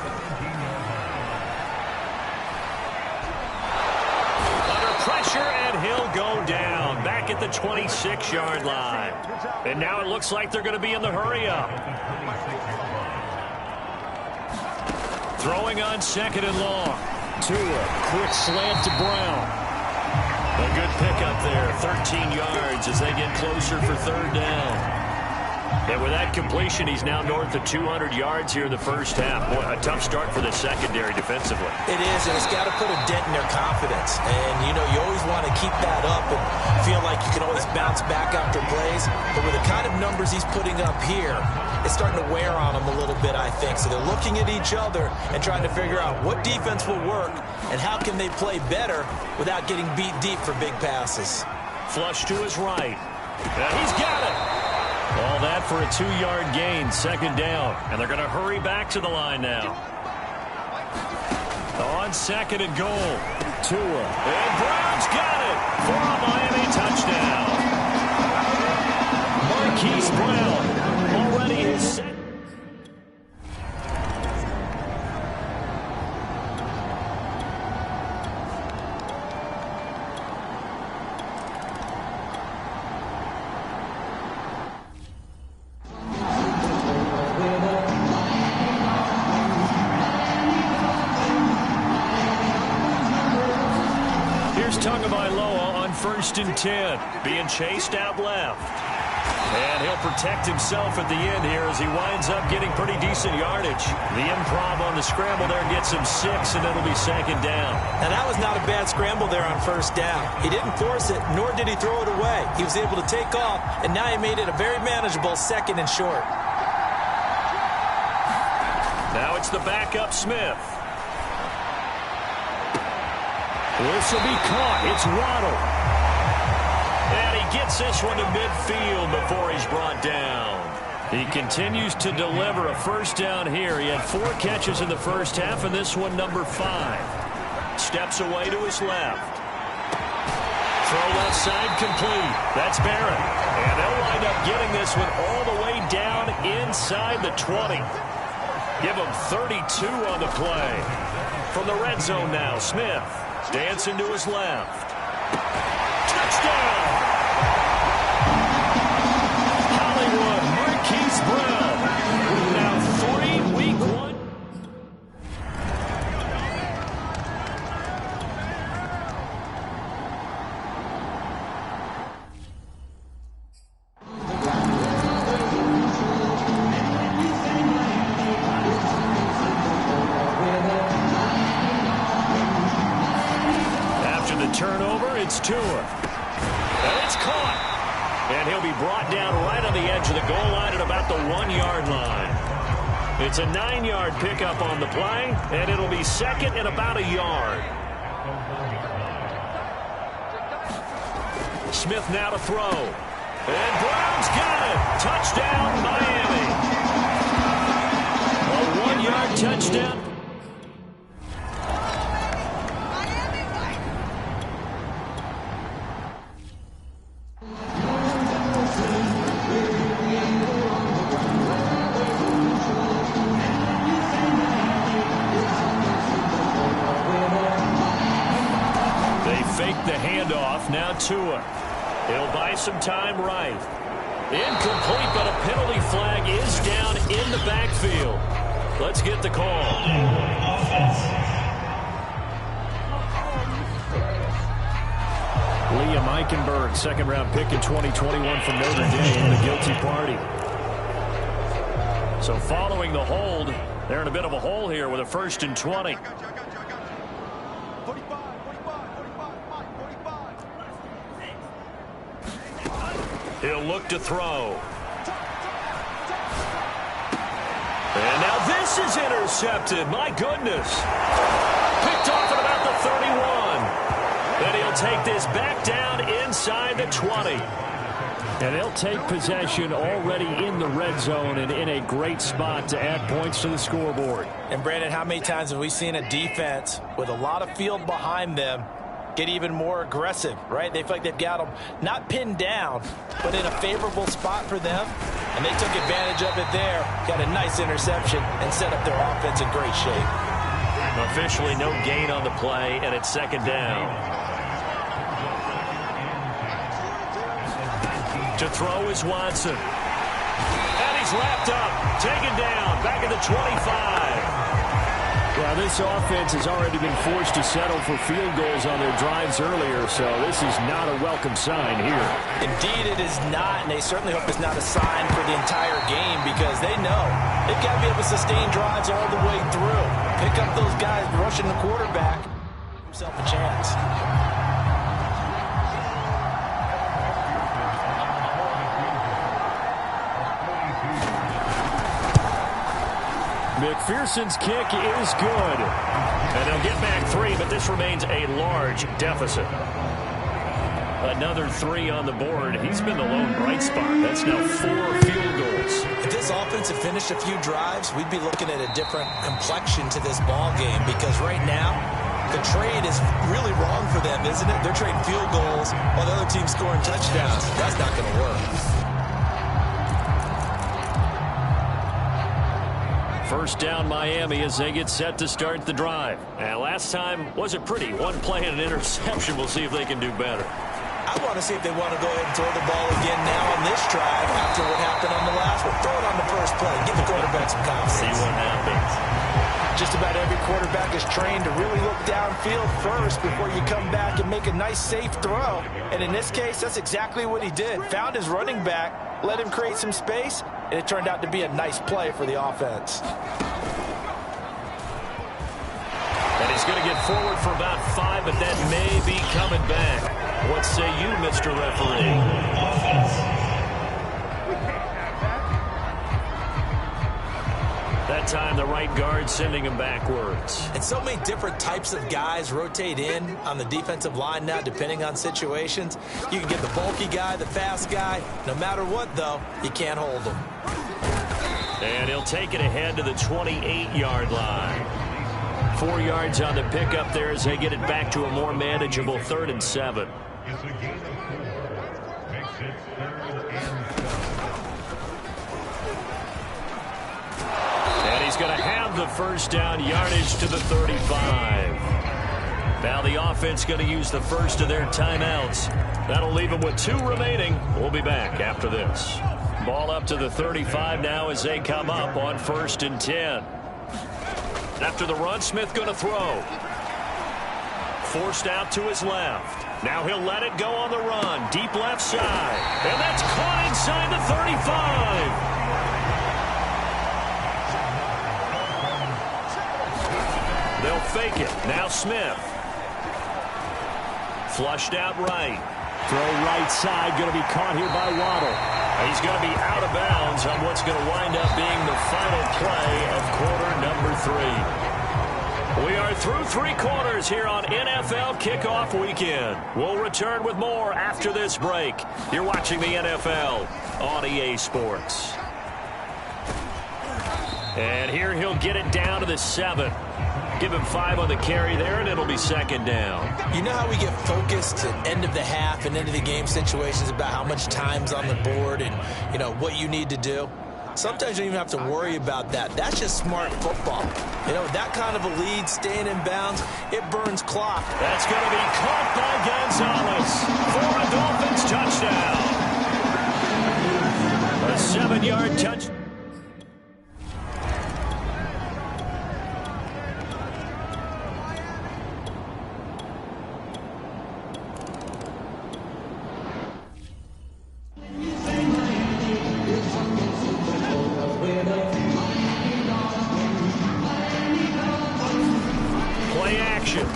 And he'll go down back at the 26-yard line. And now it looks like they're going to be in the hurry-up. Throwing on 2nd and long. Tua, quick slant to Brown. A good pickup there, 13 yards as they get closer for 3rd down. And with that completion, he's now north of 200 yards here in the first half. Boy, a tough start for the secondary defensively. It is, and it's got to put a dent in their confidence. And, you know, you always want to keep that up and feel like you can always bounce back after plays. But with the kind of numbers he's putting up here, it's starting to wear on them a little bit, I think. So they're looking at each other and trying to figure out what defense will work and how can they play better without getting beat deep for big passes. Flush to his right. And he's got it. All that for a 2-yard gain, second down. And they're going to hurry back to the line now. On second and goal. Tua. And Brown's got it for a Miami touchdown. Marquise Brown already his second. First and 10, being chased out left. And he'll protect himself at the end here as he winds up getting pretty decent yardage. The improv on the scramble there gets him 6, and it'll be second down. Now, that was not a bad scramble there on first down. He didn't force it, nor did he throw it away. He was able to take off, and now he made it a very manageable second and short. Now it's the backup Smith. This will be caught. It's Waddle. And he gets this one to midfield before he's brought down. He continues to deliver a first down here. He had 4 catches in the first half, and this one number 5. Steps away to his left. Throw left side complete. That's Barrett. And they'll wind up getting this one all the way down inside the 20. Give him 32 on the play. From the red zone now, Smith. Dancing to his left. Touchdown! Hollywood, Marquise Brown. Now 3, week 1. Turnover, it's Tua. And it's caught. And he'll be brought down right on the edge of the goal line at about the 1-yard line. It's a 9-yard pickup on the play, and it'll be second and about a yard. Smith now to throw. And Brown's got it. Touchdown, Miami. A 1-yard touchdown. The handoff, now Tua. He'll buy some time right. Incomplete, but a penalty flag is down in the backfield. Let's get the call. Liam Eichenberg, second-round pick in 2021 from Notre Dame, the guilty party. So following the hold, they're in a bit of a hole here with a 1st and 20. He'll look to throw. And now this is intercepted. My goodness. Picked off at about the 31. Then he'll take this back down inside the 20. And they'll take possession already in the red zone and in a great spot to add points to the scoreboard. And, Brandon, how many times have we seen a defense with a lot of field behind them get even more aggressive, right? They feel like they've got them not pinned down, but in a favorable spot for them, and they took advantage of it there, got a nice interception, and set up their offense in great shape. Officially no gain on the play, and it's second down. To throw is Watson. And he's lapped up, taken down, back at the 25. Well, this offense has already been forced to settle for field goals on their drives earlier, so this is not a welcome sign here. Indeed, it is not, and they certainly hope it's not a sign for the entire game because they know they've got to be able to sustain drives all the way through. Pick up those guys rushing the quarterback, give himself a chance. McPherson's kick is good. And they'll get back 3, but this remains a large deficit. Another 3 on the board. He's been the lone bright spot. That's now 4 field goals. If this offense had finished a few drives, we'd be looking at a different complexion to this ball game, because right now, the trade is really wrong for them, isn't it? They're trading field goals while the other team's scoring touchdowns. That's not going to work. First down Miami as they get set to start the drive. And last time wasn't pretty. One play and an interception. We'll see if they can do better. I want to see if they want to go ahead and throw the ball again now on this drive after what happened on the last one. Throw it on the first play. Give the quarterback some confidence. See what happens. Just about every quarterback is trained to really look downfield first before you come back and make a nice, safe throw. And in this case, that's exactly what he did. Found his running back, let him create some space, and it turned out to be a nice play for the offense. And he's going to get forward for about 5, but that may be coming back. What say you, Mr. Referee? That time the right guard sending him backwards. And so many different types of guys rotate in on the defensive line now, depending on situations. You can get the bulky guy, the fast guy. No matter what, though, you can't hold them. And he'll take it ahead to the 28-yard line. 4 yards on the pickup there as they get it back to a more manageable 3rd and 7. And he's going to have the first down, yardage to the 35. Now the offense going to use the first of their timeouts. That'll leave them with 2 remaining. We'll be back after this. Ball up to the 35 now as they come up on 1st and 10. After the run, Smith going to throw. Forced out to his left. Now he'll let it go on the run. Deep left side. And that's caught inside the 35. They'll fake it. Now Smith. Flushed out right. Throw right side. Going to be caught here by Waddle. He's going to be out of bounds on what's going to wind up being the final play of quarter number 3. We are through 3 quarters here on NFL Kickoff Weekend. We'll return with more after this break. You're watching the NFL on EA Sports. And here he'll get it down to the 7. Give him 5 on the carry there, and it'll be 2nd down. You know how we get focused at end of the half and end of the game situations about how much time's on the board and, you know, what you need to do? Sometimes you don't even have to worry about that. That's just smart football. You know, that kind of a lead, staying in bounds, it burns clock. That's going to be caught by Gonzalez for a Dolphins touchdown. A 7-yard touchdown.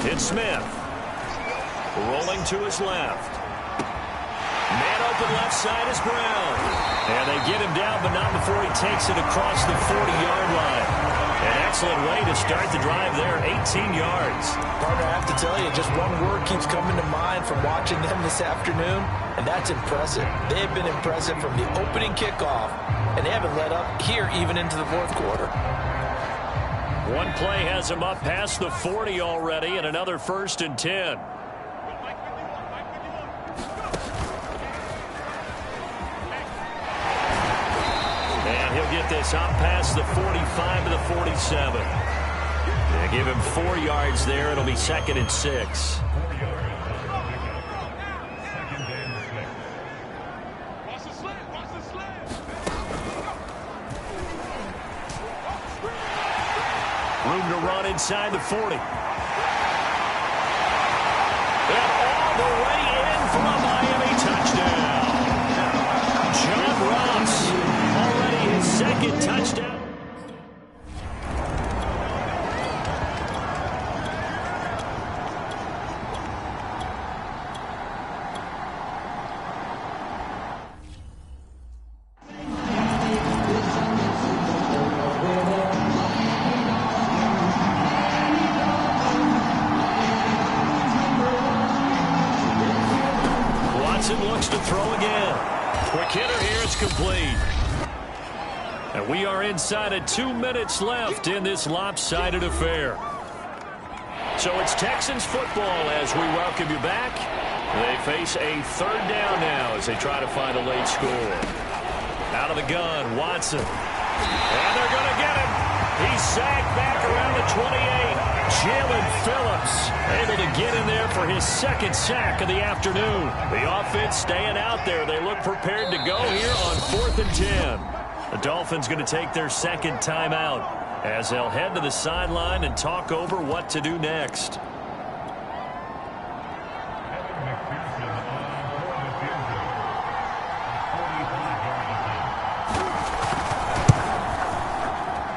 It's Smith. Rolling to his left. Man open left side is Brown. And they get him down, but not before he takes it across the 40-yard line. An excellent way to start the drive there, 18 yards. Partner, I have to tell you, just one word keeps coming to mind from watching them this afternoon, and that's impressive. They have been impressive from the opening kickoff, and they haven't let up here even into the 4th quarter. One play has him up past the 40 already, and another 1st and 10. And he'll get this up past the 45 to the 47. They give him 4 yards there. It'll be 2nd and 6. Room to run inside the 40. And all the way in for a Miami touchdown. John Ross, already his 2nd touchdown. to throw again. Quick hitter here. It's complete. And we are inside of 2 minutes left in this lopsided affair. So it's Texans football as we welcome you back. They face a third down now as they try to find a late score. Out of the gun, Watson. And they're going to get him. He's sacked back around the 28. Jalen Phillips able to get in there for his second sack of the afternoon. The offense staying out there. They look prepared to go here on 4th and 10. The Dolphins going to take their second timeout as they'll head to the sideline and talk over what to do next.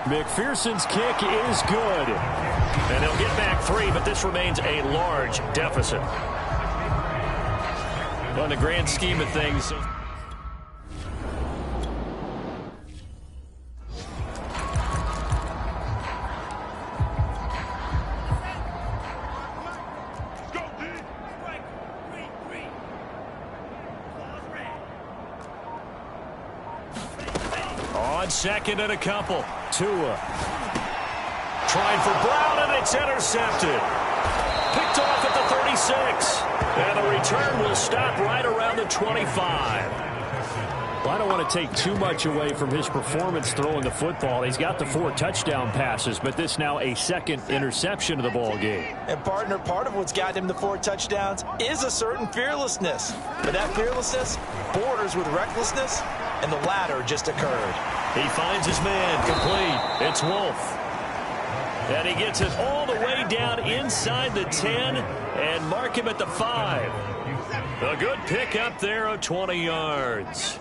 McPherson's kick is good. And they'll get back 3, but this remains a large deficit. Well, in the grand scheme of things, on second and a couple. Tua trying for Brown, and it's intercepted. Picked off at the 36. And the return will stop right around the 25. Well, I don't want to take too much away from his performance throwing the football. He's got the 4 touchdown passes, but this now a second interception of the ball game. And, partner, part of what's gotten him the 4 touchdowns is a certain fearlessness. But that fearlessness borders with recklessness, and the latter just occurred. He finds his man complete. It's Wolf. And he gets it all the way down inside the 10 and mark him at the 5. A good pick up there of 20 yards.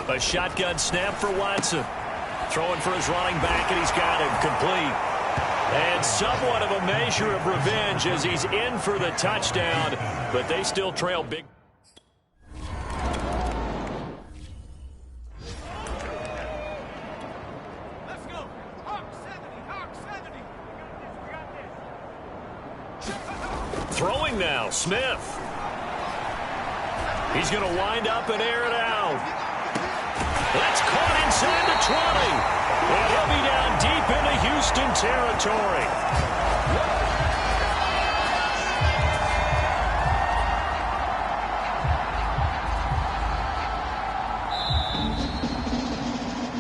A shotgun snap for Watson. Throwing for his running back, and he's got him complete. And somewhat of a measure of revenge as he's in for the touchdown, but they still trail big. Throwing now, Smith. He's going to wind up and air it out. That's caught inside the 20. And he'll be down deep into Houston territory.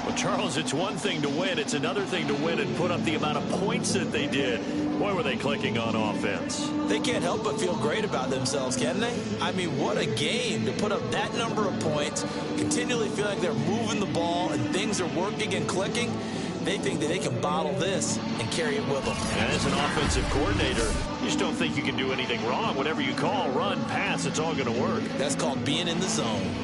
Well, Charles, it's one thing to win. It's another thing to win and put up the amount of points that they did. Boy, were they clicking on offense. They can't help but feel great about themselves, can they? I mean, what a game to put up that number of points, continually feel like they're moving the ball and things are working and clicking. They think that they can bottle this and carry it with them. And as an offensive coordinator, you just don't think you can do anything wrong. Whatever you call, run, pass, it's all going to work. That's called being in the zone.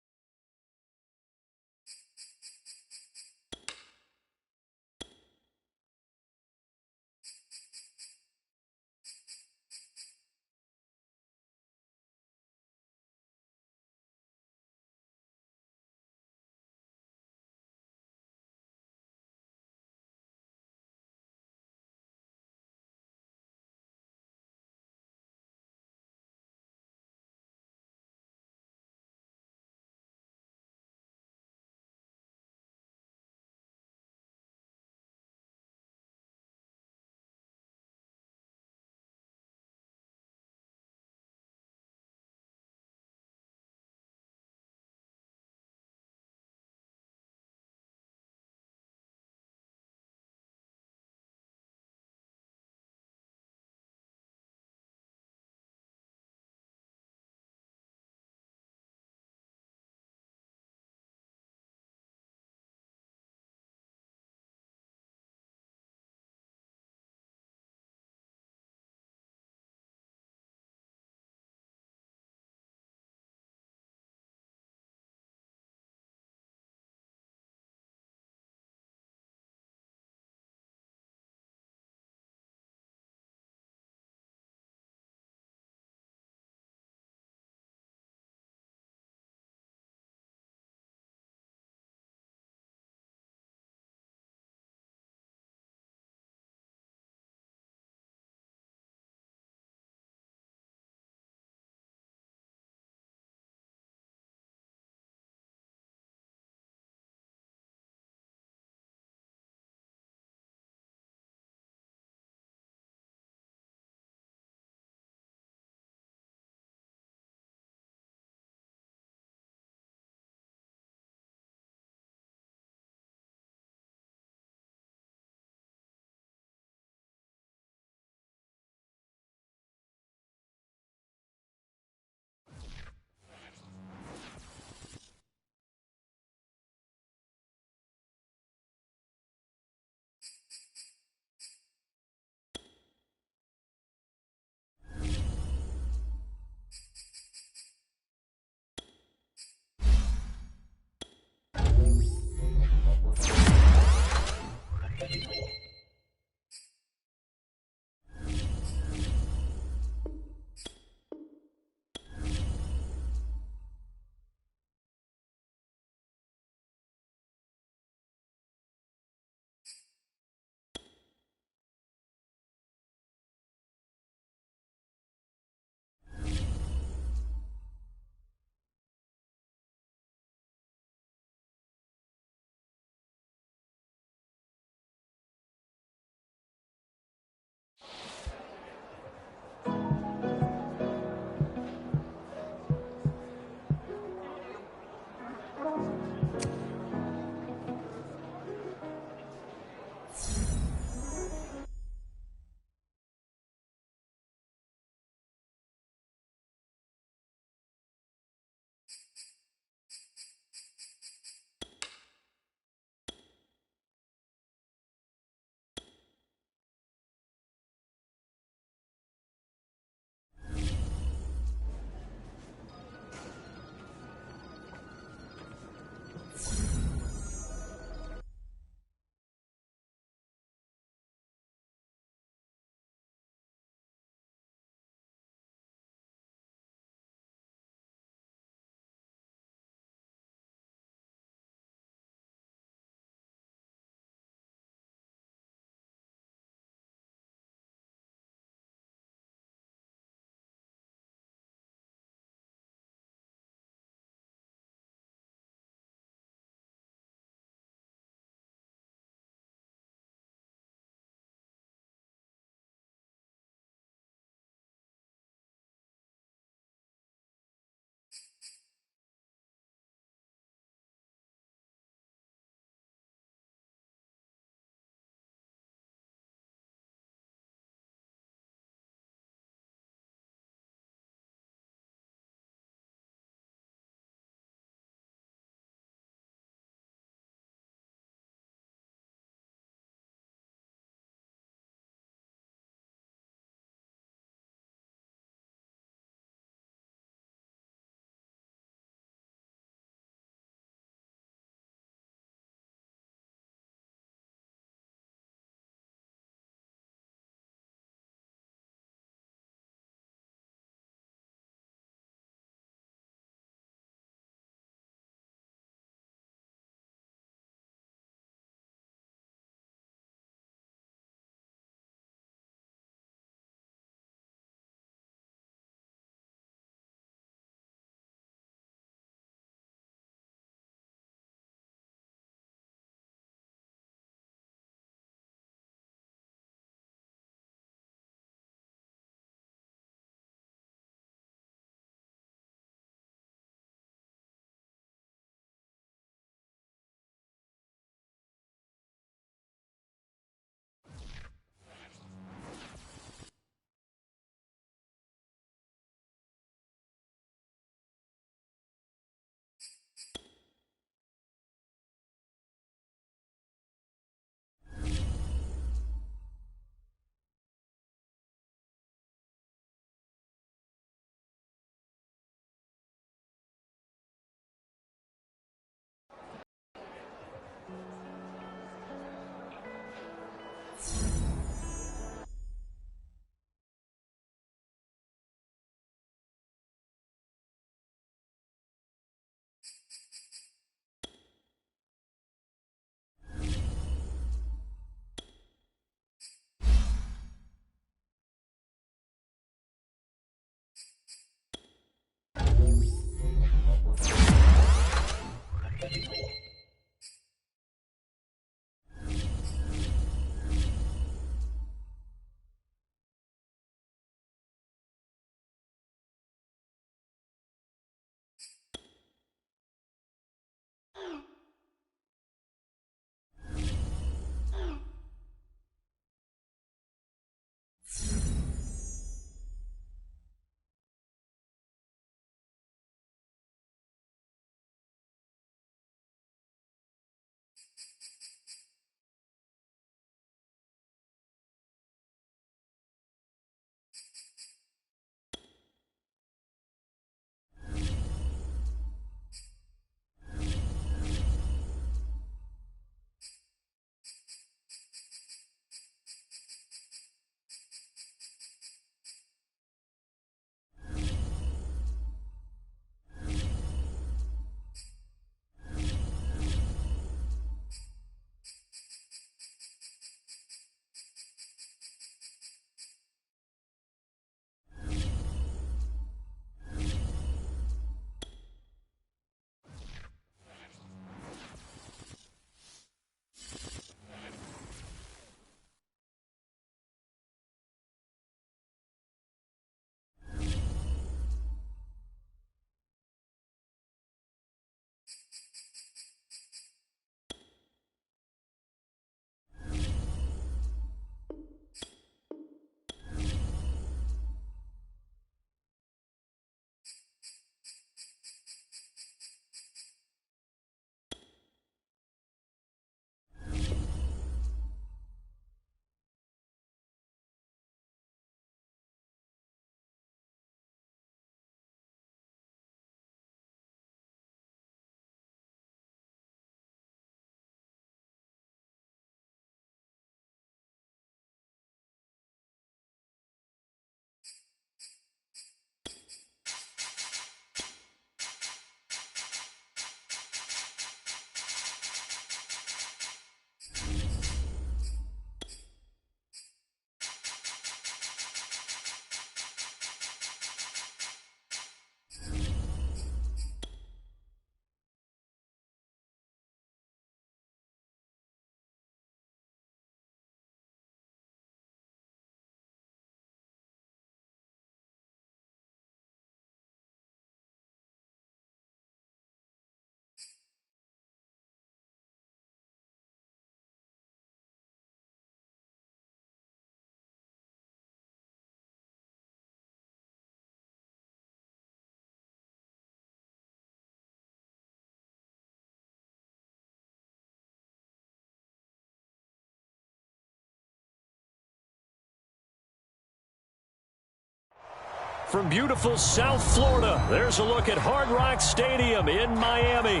From beautiful South Florida, there's a look at Hard Rock Stadium in Miami.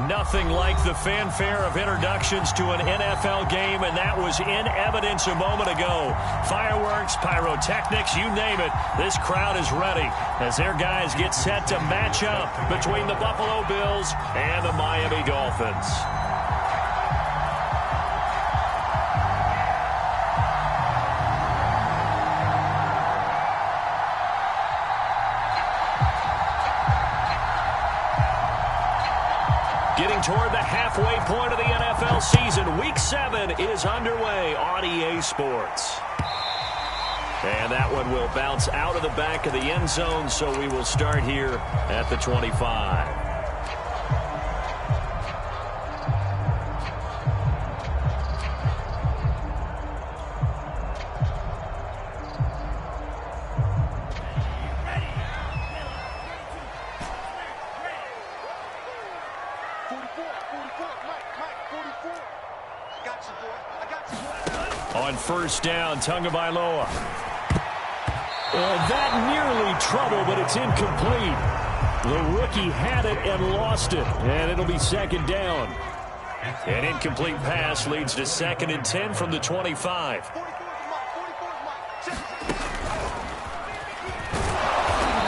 Nothing like the fanfare of introductions to an NFL game, and that was in evidence a moment ago. Fireworks, pyrotechnics, you name it. This crowd is ready as their guys get set to match up between the Buffalo Bills and the Miami Dolphins. Getting toward the halfway point of the NFL season, Week 7 is underway on EA Sports. And that one will bounce out of the back of the end zone, so we will start here at the 25. On first down, Tagovailoa. That nearly trouble, but it's incomplete. The rookie had it and lost it, and it'll be second down. An incomplete pass leads to 2nd and 10 from the 25.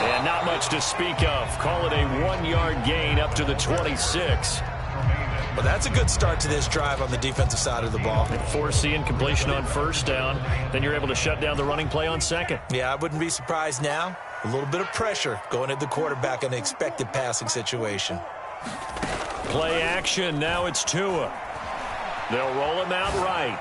And not much to speak of. Call it a 1-yard gain up to the 26. Well, that's a good start to this drive on the defensive side of the ball. Force the incompletion on first down. Then you're able to shut down the running play on second. Yeah, I wouldn't be surprised now. A little bit of pressure going at the quarterback in an expected passing situation. Play action. Now it's Tua. They'll roll him out right.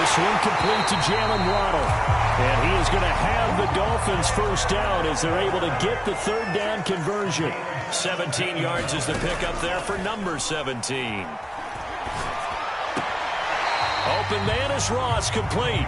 This one complete to Jalen Waddle. And he is going to have the Dolphins first down as they're able to get the third down conversion. 17 yards is the pickup there for number 17. Open man is Ross, complete.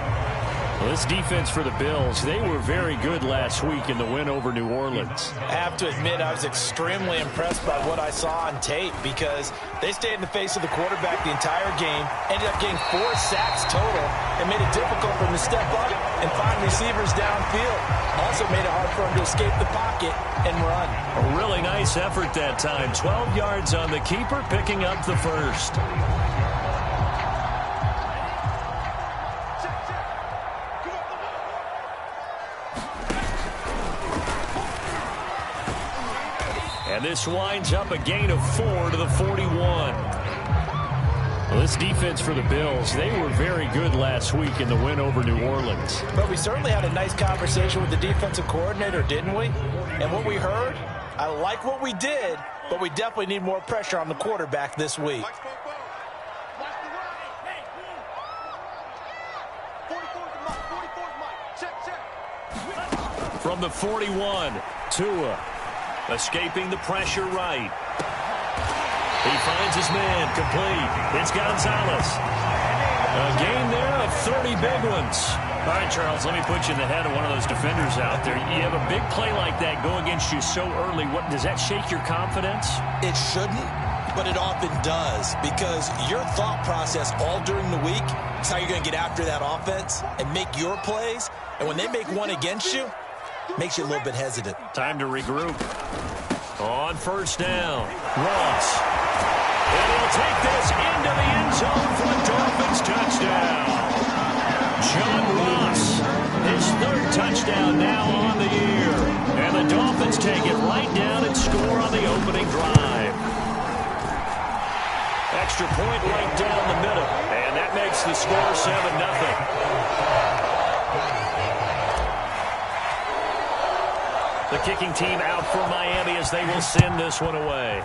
Well, this defense for the Bills, they were very good last week in the win over New Orleans. I have to admit, I was extremely impressed by what I saw on tape because they stayed in the face of the quarterback the entire game, ended up getting 4 sacks total, and made it difficult for him to step up and find receivers downfield. Also made it hard for him to escape the pocket and run. A really nice effort that time. 12 yards on the keeper, picking up the first. And this winds up a gain of 4 to the 41. Well, this defense for the Bills, they were very good last week in the win over New Orleans. But we certainly had a nice conversation with the defensive coordinator, didn't we? And what we heard, I like what we did, but we definitely need more pressure on the quarterback this week. From the 41, Tua. Escaping the pressure right. He finds his man, complete. It's Gonzalez. A gain there of 30 big ones. All right, Charles, let me put you in the head of one of those defenders out there. You have a big play like that go against you so early. What does that shake your confidence? It shouldn't, but it often does because your thought process all during the week is how you're going to get after that offense and make your plays. And when they make one against you, makes you a little bit hesitant. Time to regroup. On first down, Ross. And he'll take this into the end zone for the Dolphins touchdown. John Ross, his 3rd touchdown now on the year. And the Dolphins take it right down and score on the opening drive. Extra point right down the middle. And that makes the score 7-0. The kicking team out for Miami as they will send this one away.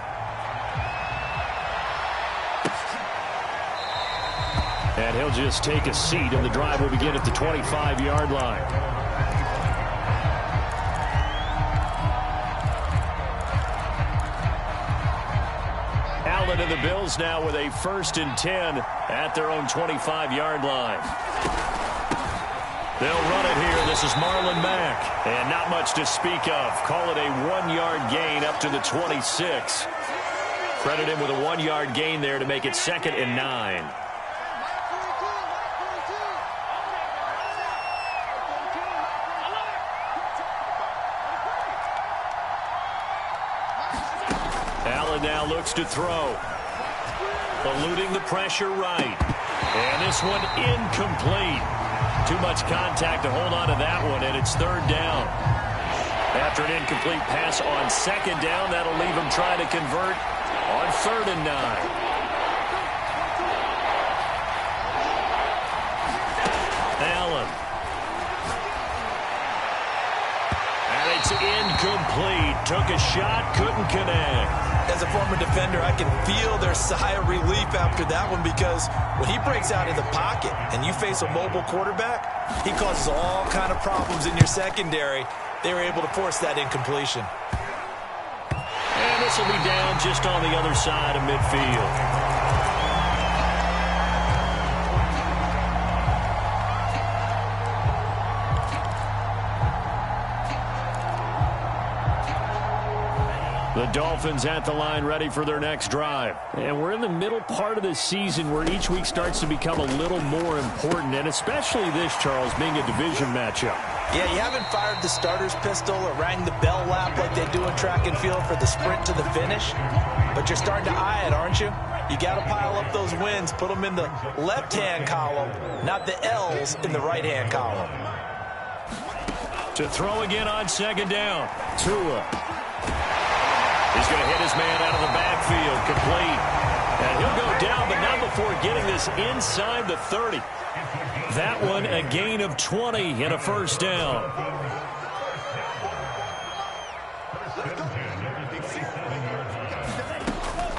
And he'll just take a seat, and the drive will begin at the 25-yard line. Allen and the Bills now with a 1st and 10 at their own 25-yard line. They'll run it here. This is Marlon Mack. And not much to speak of. Call it a 1-yard gain up to the 26. Credit him with a 1-yard gain there to make it 2nd and 9. Allen now looks to throw. Eluding the pressure right. And this one incomplete. Too much contact to hold on to that one, and it's third down. After an incomplete pass on second down, that'll leave him trying to convert on 3rd and 9. Allen. And it's incomplete. Took a shot, couldn't connect. As a former defender, I can feel their sigh of relief after that one, because when he breaks out of the pocket and you face a mobile quarterback, he causes all kind of problems in your secondary. They were able to force that incompletion. And this will be down just on the other side of midfield. The Dolphins at the line, ready for their next drive. And we're in the middle part of the season where each week starts to become a little more important, and especially this, Charles, being a division matchup. Yeah, you haven't fired the starter's pistol or rang the bell lap like they do in track and field for the sprint to the finish, but you're starting to eye it, aren't you? You got to pile up those wins, put them in the left-hand column, not the L's in the right-hand column. To throw again on second down. Tua. He's going to hit his man out of the backfield, complete. And he'll go down, but not before getting this inside the 30. That one a gain of 20 and a first down.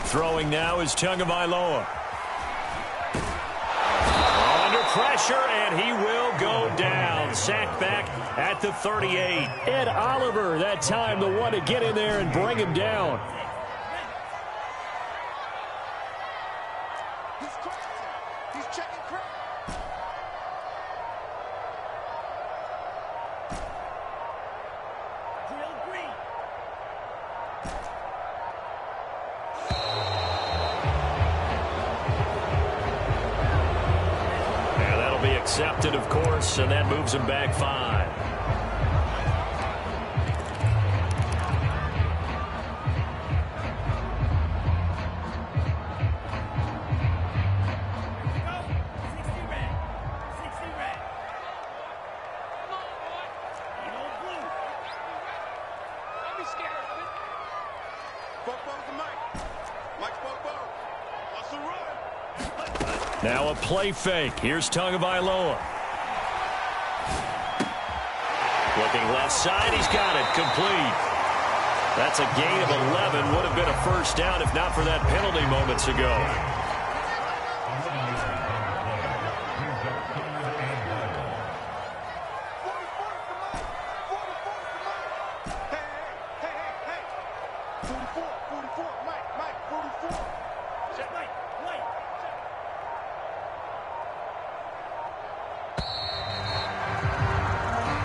Throwing now is Tagovailoa. Under pressure, and he will go down. Sacked back at the 38. Ed Oliver, that time the one to get in there and bring him down. He's checking crap. Accepted, of course, and that moves him back 5. Now a play fake. Here's Tagovailoa. Looking left side. He's got it. Complete. That's a gain of 11. Would have been a first down if not for that penalty moments ago.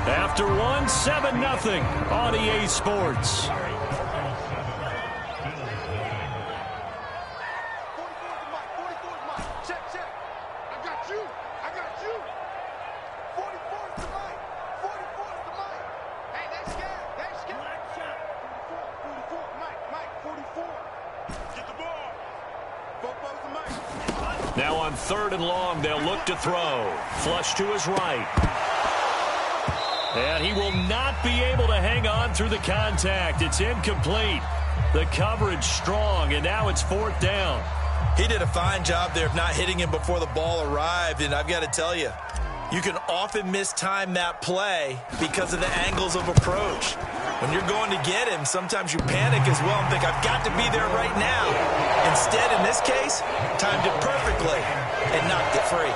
After one, 7-0 on EA Sports. Now on 3rd and long, they'll look to throw. Flush to his right. And he will not be able to hang on through the contact. It's incomplete. The coverage strong, and now it's 4th down. He did a fine job there of not hitting him before the ball arrived, and I've got to tell you, you can often mistime that play because of the angles of approach. When you're going to get him, sometimes you panic as well and think, I've got to be there right now. Instead, in this case, timed it perfectly and knocked it free.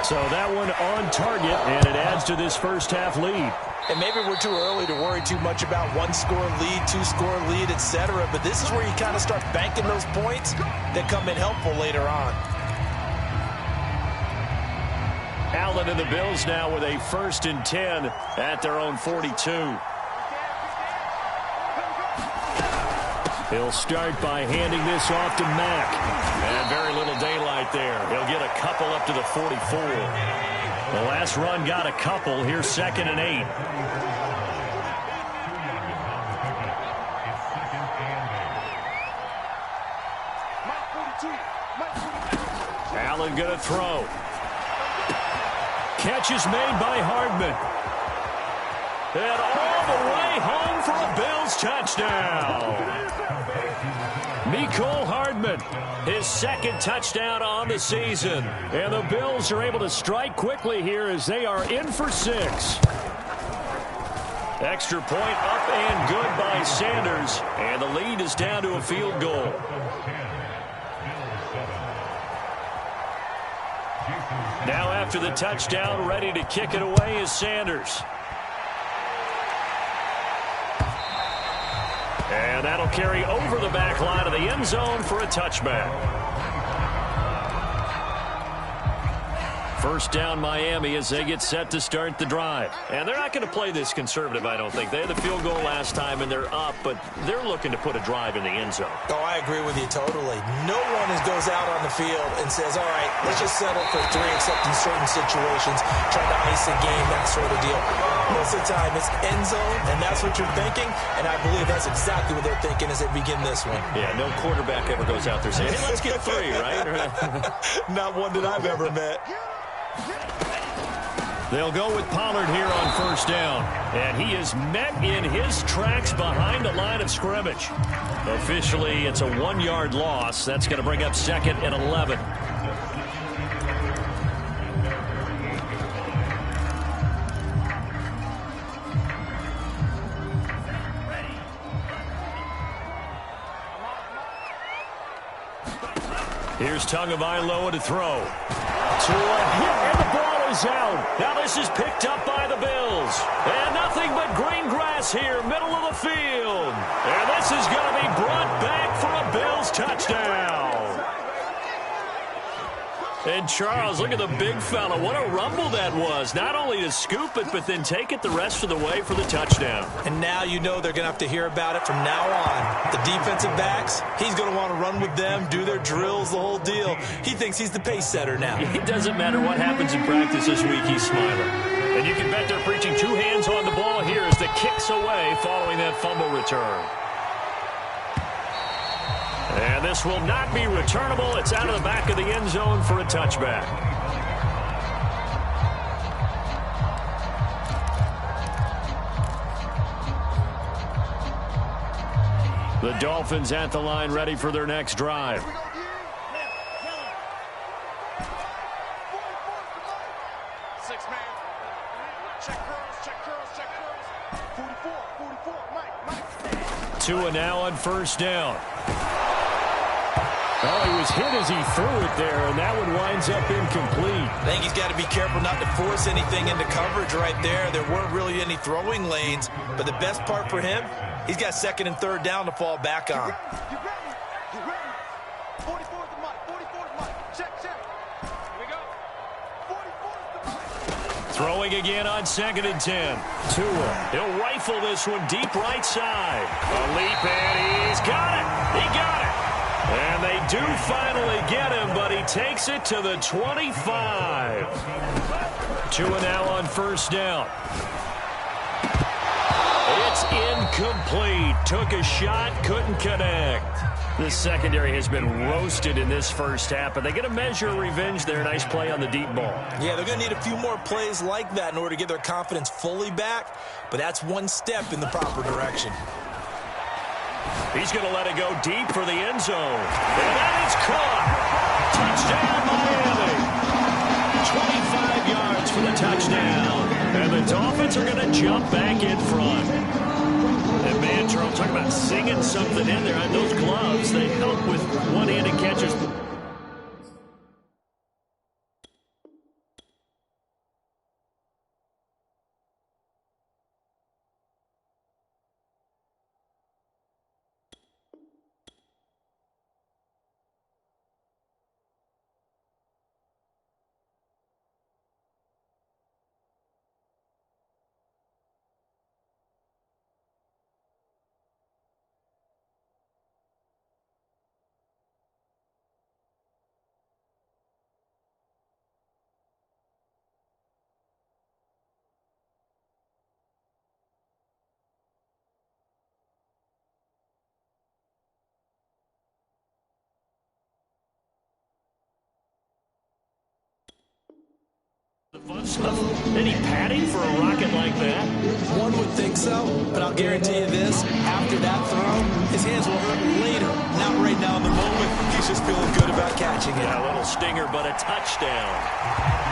So that one on target, and it adds to this first half lead. And maybe we're too early to worry too much about 1-score lead, 2-score lead, etc. But this is where you kind of start banking those points that come in helpful later on. Allen and the Bills now with a 1st and 10 at their own 42. He'll start by handing this off to Mack. And very little daylight there. He'll get a couple up to the 44. The last run got a couple. Here's 2nd and 8. Allen going to throw. Catch is made by Hardman. And all the way home for a Bills touchdown. Mecole Hardman, his second touchdown on the season. And the Bills are able to strike quickly here as they are in for 6. Extra point up and good by Sanders. And the lead is down to a field goal. Now after the touchdown, ready to kick it away is Sanders. And that'll carry over the back line of the end zone for a touchback. First down Miami as they get set to start the drive. And they're not going to play this conservative, I don't think. They had the field goal last time and they're up, but they're looking to put a drive in the end zone. Oh, I agree with you totally. No one goes out on the field and says, all right, let's just settle for 3 except in certain situations, trying to ice a game, that sort of deal. Most of the time it's end zone, and that's what you're thinking, and I believe that's exactly what they're thinking as they begin this one. Yeah, no quarterback ever goes out there saying, hey, let's get 3, right? Not one that I've ever met. They'll go with Pollard here on first down. And he is met in his tracks behind the line of scrimmage. Officially, it's a 1-yard loss. That's going to bring up 2nd and 11. Here's Tagovailoa to throw. To a hit, and the ball is out. Now this is picked up by the Bills. And nothing but green grass here, middle of the field. And this is going to be brought back for a Bills touchdown. And Charles, look at the big fella. What a rumble that was. Not only to scoop it, but then take it the rest of the way for the touchdown. And now you know they're going to have to hear about it from now on. The defensive backs, he's going to want to run with them, do their drills, the whole deal. He thinks he's the pace setter now. It doesn't matter what happens in practice this week, he's smiling. And you can bet they're preaching 2 hands on the ball here as the kick's away following that fumble return. And this will not be returnable. It's out of the back of the end zone for a touchback. The Dolphins at the line ready for their next drive. Tua now on first down. Oh, he was hit as he threw it there, and that one winds up incomplete. I think he's got to be careful not to force anything into coverage right there. There weren't really any throwing lanes, but the best part for him, he's got 2nd and 3rd down to fall back on. You ready? You ready? 44 is the mic. 44 is the mic. Check. Here we go. 44 is the mic. Throwing again on 2nd and 10. Tua. He'll rifle this one deep right side. A leap, and he's got it. He got it. And they do finally get him, but he takes it to the 25. Tua now on first down. It's incomplete. Took a shot, couldn't connect. The secondary has been roasted in this first half, but they get a measure of revenge there. Nice play on the deep ball. Yeah, they're going to need a few more plays like that in order to get their confidence fully back, but that's one step in the proper direction. He's going to let it go deep for the end zone. And that is caught. Touchdown, Miami. 25 yards for the touchdown. And the Dolphins are going to jump back in front. And man, Charles, talk about singing something in there. On those gloves, they help with one-handed catches. Any padding for a rocket like that? One would think so, but I'll guarantee you this. After that throw, his hands will hurt later. Not right now in the moment. He's just feeling good about catching it. Yeah, a little stinger, but a touchdown.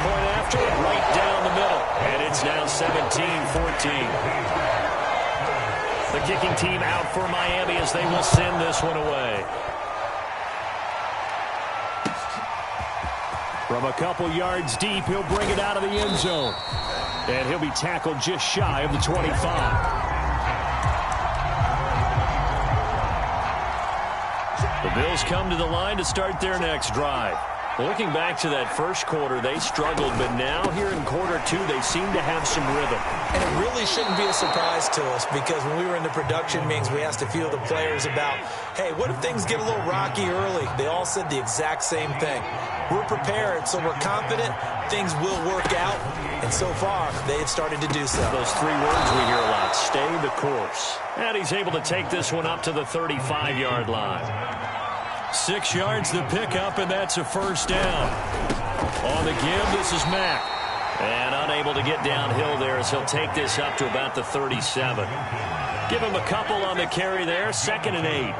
Point after it, right down the middle. And it's now 17-14. The kicking team out for Miami as they will send this one away. From a couple yards deep, he'll bring it out of the end zone. And he'll be tackled just shy of the 25. The Bills come to the line to start their next drive. Looking back to that first quarter, they struggled, but now here in quarter two, they seem to have some rhythm. And it really shouldn't be a surprise to us because when we were in the production meetings, we asked a few of the players about, hey, what if things get a little rocky early? They all said the exact same thing. We're prepared, so we're confident things will work out. And so far, they have started to do so. Those three words we hear a lot, stay the course. And he's able to take this one up to the 35-yard line. 6 yards the pickup, and that's a first down. On the give, this is Mack. And unable to get downhill there as he'll take this up to about the 37. Give him a couple on the carry there, 2nd and 8.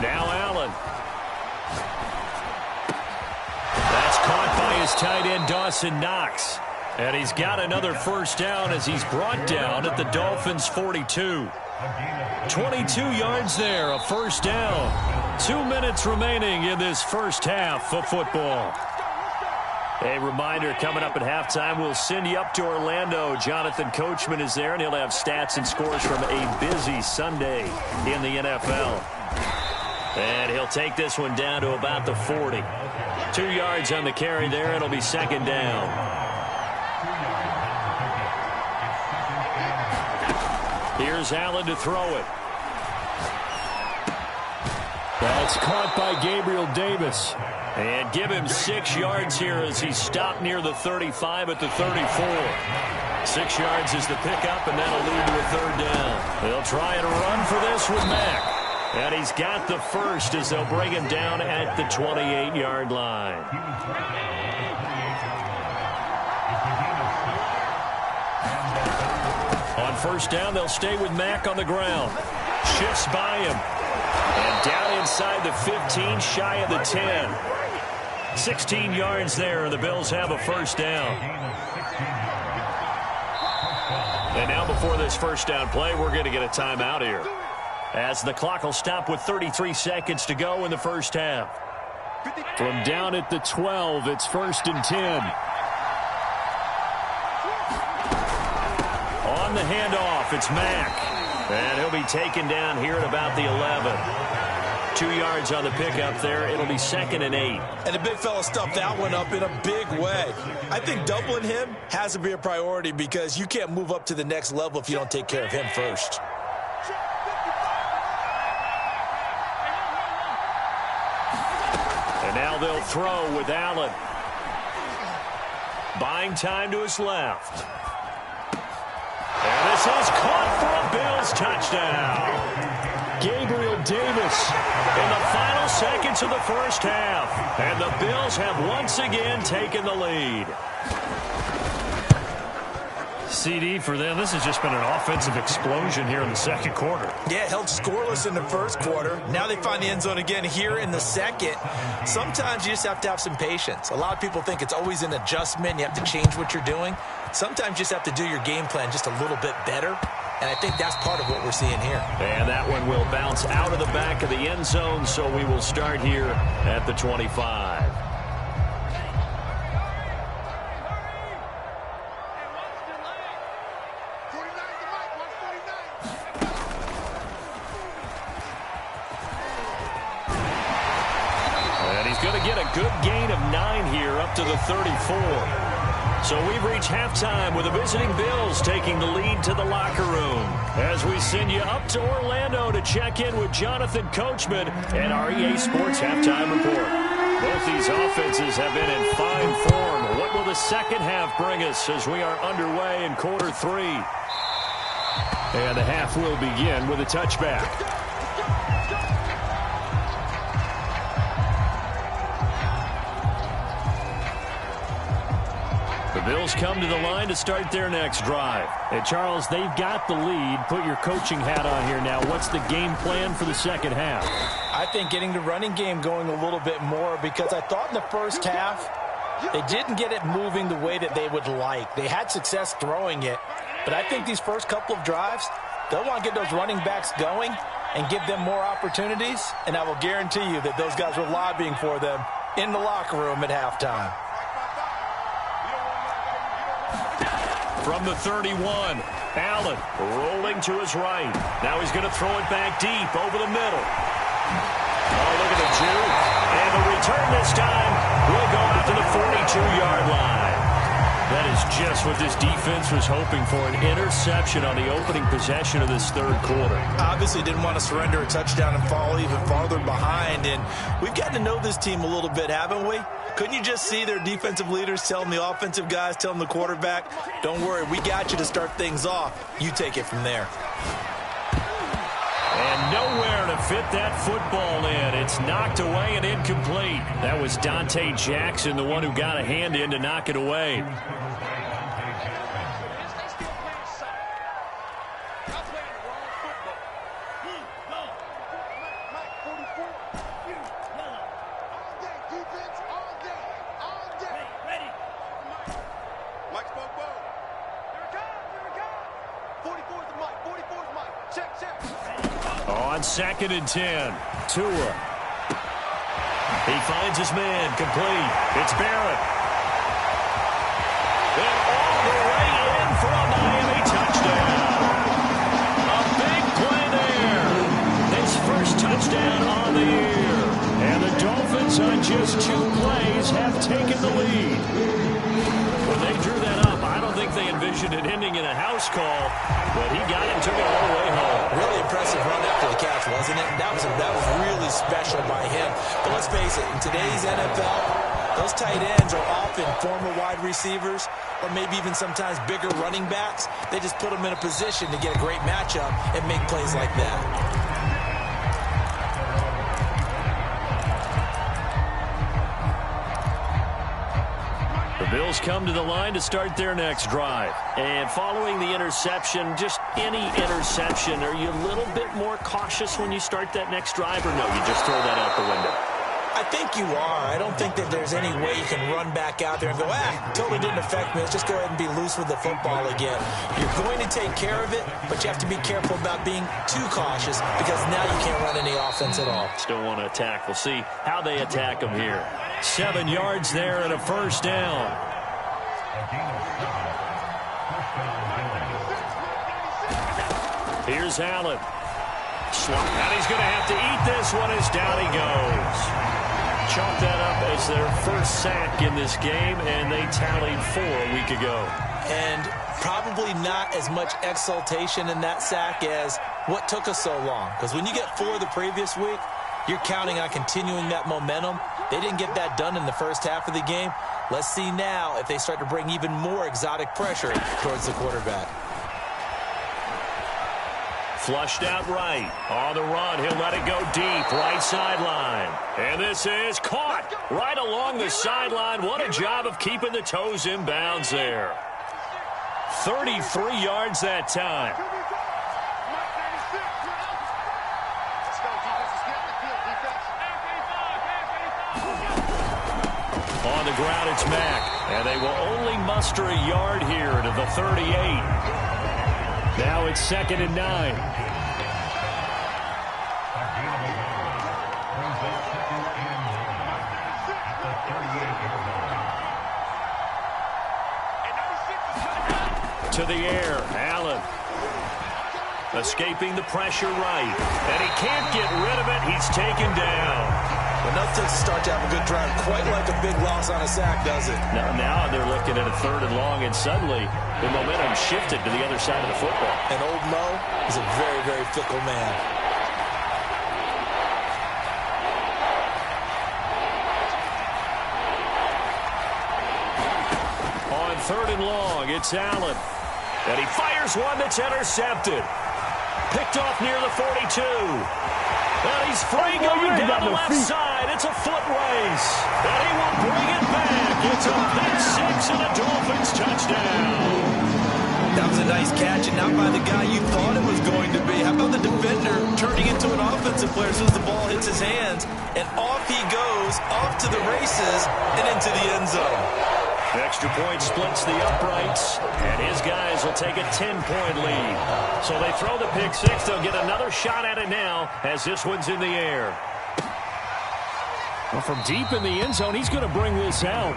Now Allen. That's caught by his tight end, Dawson Knox. And he's got another first down as he's brought down at the Dolphins' 42. 22 yards there, a first down. 2 minutes remaining in this first half of football. A reminder, coming up at halftime, we'll send you up to Orlando. Jonathan Coachman is there, and he'll have stats and scores from a busy Sunday in the NFL. And he'll take this one down to about the 40. 2 yards on the carry there. It'll be 2nd down. Here's Allen to throw it. That's caught by Gabriel Davis. And give him 6 yards here as he's stopped near the 35 at the 34. 6 yards is the pickup, and that'll lead to a 3rd down. They'll try and run for this with Mack. And he's got the first as they'll bring him down at the 28-yard line. On first down, they'll stay with Mack on the ground. Shifts by him. And down inside the 15, shy of the 10. 16 yards there, and the Bills have a first down. And now before this first down play, we're going to get a timeout here, as the clock will stop with 33 seconds to go in the first half. From down at the 12, it's 1st and 10. On the handoff, it's Mack. And he'll be taken down here at about the 11. 2 yards on the pickup there. It'll be 2nd and 8. And the big fella stuffed that one up in a big way. I think doubling him has to be a priority because you can't move up to the next level if you don't take care of him first. And now they'll throw with Allen. Buying time to his left. And this is caught for a Bills touchdown. Gabriel Davis. In the final seconds of the first half. And the Bills have once again taken the lead. CD for them. This has just been an offensive explosion here in the second quarter. Yeah, held scoreless in the first quarter. Now they find the end zone again here in the second. Sometimes you just have to have some patience. A lot of people think it's always an adjustment. You have to change what you're doing. Sometimes you just have to do your game plan just a little bit better. And I think that's part of what we're seeing here. And that one will bounce out of the back of the end zone, so we will start here at the 25. And he's going to get a good gain of 9 here up to the 34. So we've reached halftime with the visiting Bills taking the lead to the locker room as we send you up to Orlando to check in with Jonathan Coachman and our EA Sports Halftime Report. Both these offenses have been in fine form. What will the second half bring us as we are underway in quarter 3? And the half will begin with a touchback. Bills come to the line to start their next drive. Hey, Charles, they've got the lead. Put your coaching hat on here now. What's the game plan for the second half? I think getting the running game going a little bit more, because I thought in the first half they didn't get it moving the way that they would like. They had success throwing it, but I think these first couple of drives, they'll want to get those running backs going and give them more opportunities, and I will guarantee you that those guys were lobbying for them in the locker room at halftime. From the 31, Allen rolling to his right. Now he's going to throw it back deep over the middle. Oh, look at the juke. And the return this time will go out to the 42-yard line. That is just what this defense was hoping for, an interception on the opening possession of this third quarter. Obviously didn't want to surrender a touchdown and fall even farther behind, and we've gotten to know this team a little bit, haven't we? Couldn't you just see their defensive leaders telling the offensive guys, telling the quarterback, don't worry, we got you to start things off. You take it from there. And nowhere to fit that football in. It's knocked away and incomplete. That was Dante Jackson, the one who got a hand in to knock it away. On 2nd and 10, Tua. He finds his man, complete. It's Barrett. And all the way in for a Miami touchdown. A big play there. His first touchdown on the year. And the Dolphins on just 2 plays have taken the lead. When they drew that up, I don't think they envisioned it ending in a house call, but he got it and took it all the way home. Really impressive run after the catch, wasn't it? That was really special by him. But let's face it, in today's NFL, those tight ends are often former wide receivers or maybe even sometimes bigger running backs. They just put them in a position to get a great matchup and make plays like that. Bills come to the line to start their next drive. And following the interception, just any interception, are you a little bit more cautious when you start that next drive, or no, you just throw that out the window? I think you are. I don't think that there's any way you can run back out there and go, totally didn't affect me. Let's just go ahead and be loose with the football again. You're going to take care of it, but you have to be careful about being too cautious, because now you can't run any offense at all. Still want to attack. We'll see how they attack them here. 7 yards there and a first down. Here's Allen. And he's going to have to eat this one as down he goes. Chalk that up as their first sack in this game, and they tallied 4 a week ago. And probably not as much exultation in that sack as what took us so long. Because when you get 4 the previous week, you're counting on continuing that momentum. They didn't get that done in the first half of the game. Let's see now if they start to bring even more exotic pressure towards the quarterback. Flushed out right. On the run, he'll let it go deep. Right sideline. And this is caught right along the sideline. What a job of keeping the toes in bounds there. 33 yards that time. On the ground, it's Mack. And they will only muster a yard here to the 38. Now it's 2nd and 9. To the air, Allen. Escaping the pressure right. And he can't get rid of it. He's taken down. Enough to start to have a good drive. Quite like a big loss on a sack, does it? Now they're looking at a 3rd and long, and suddenly the momentum shifted to the other side of the football. And old Mo is a very, very fickle man. On 3rd and long, it's Allen. And he fires one that's intercepted. Picked off near the 42. And he He's free going down the left side. It's a foot race. And he will bring it back. It's a pick six and a Dolphins touchdown. That was a nice catch, and not by the guy you thought it was going to be. How about the defender turning into an offensive player as soon as the ball hits his hands, and off he goes, off to the races, and into the end zone. Extra point splits the uprights, and his guys will take a 10-point lead. So they throw the pick six. They'll get another shot at it now as this one's in the air. Well, from deep in the end zone, he's going to bring this out.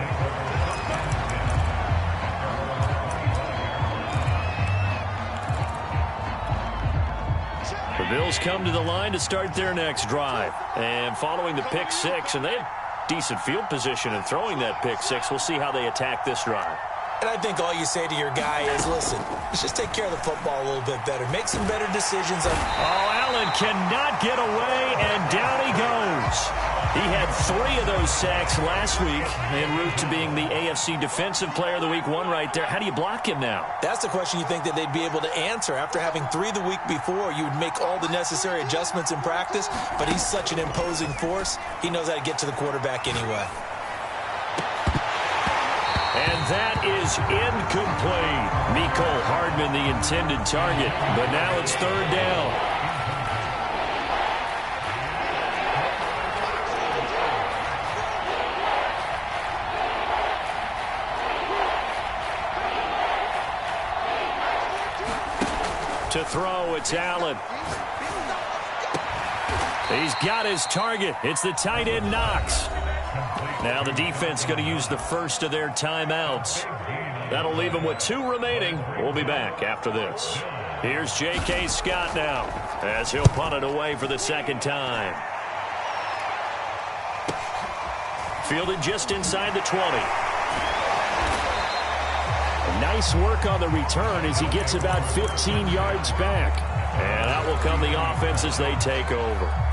The Bills come to the line to start their next drive. And following the pick six, and they have decent field position in throwing that pick six. We'll see how they attack this drive. And I think all you say to your guy is, listen, let's just take care of the football a little bit better. Make some better decisions. Allen cannot get away, and down he goes. He had 3 of those sacks last week en route to being the AFC Defensive Player of the Week 1 right there. How do you block him now? That's the question you think that they'd be able to answer. After having 3 the week before, you would make all the necessary adjustments in practice, but he's such an imposing force, he knows how to get to the quarterback anyway. And that is incomplete. Mecole Hardman, the intended target, but now it's third down. To throw, it's Allen. He's got his target. It's the tight end Knox. Now the defense going to use the first of their timeouts. That'll leave them with 2 remaining. We'll be back after this. Here's J.K. Scott now as he'll punt it away for the second time. Fielded just inside the 20. Nice work on the return as he gets about 15 yards back. And out will come the offense as they take over.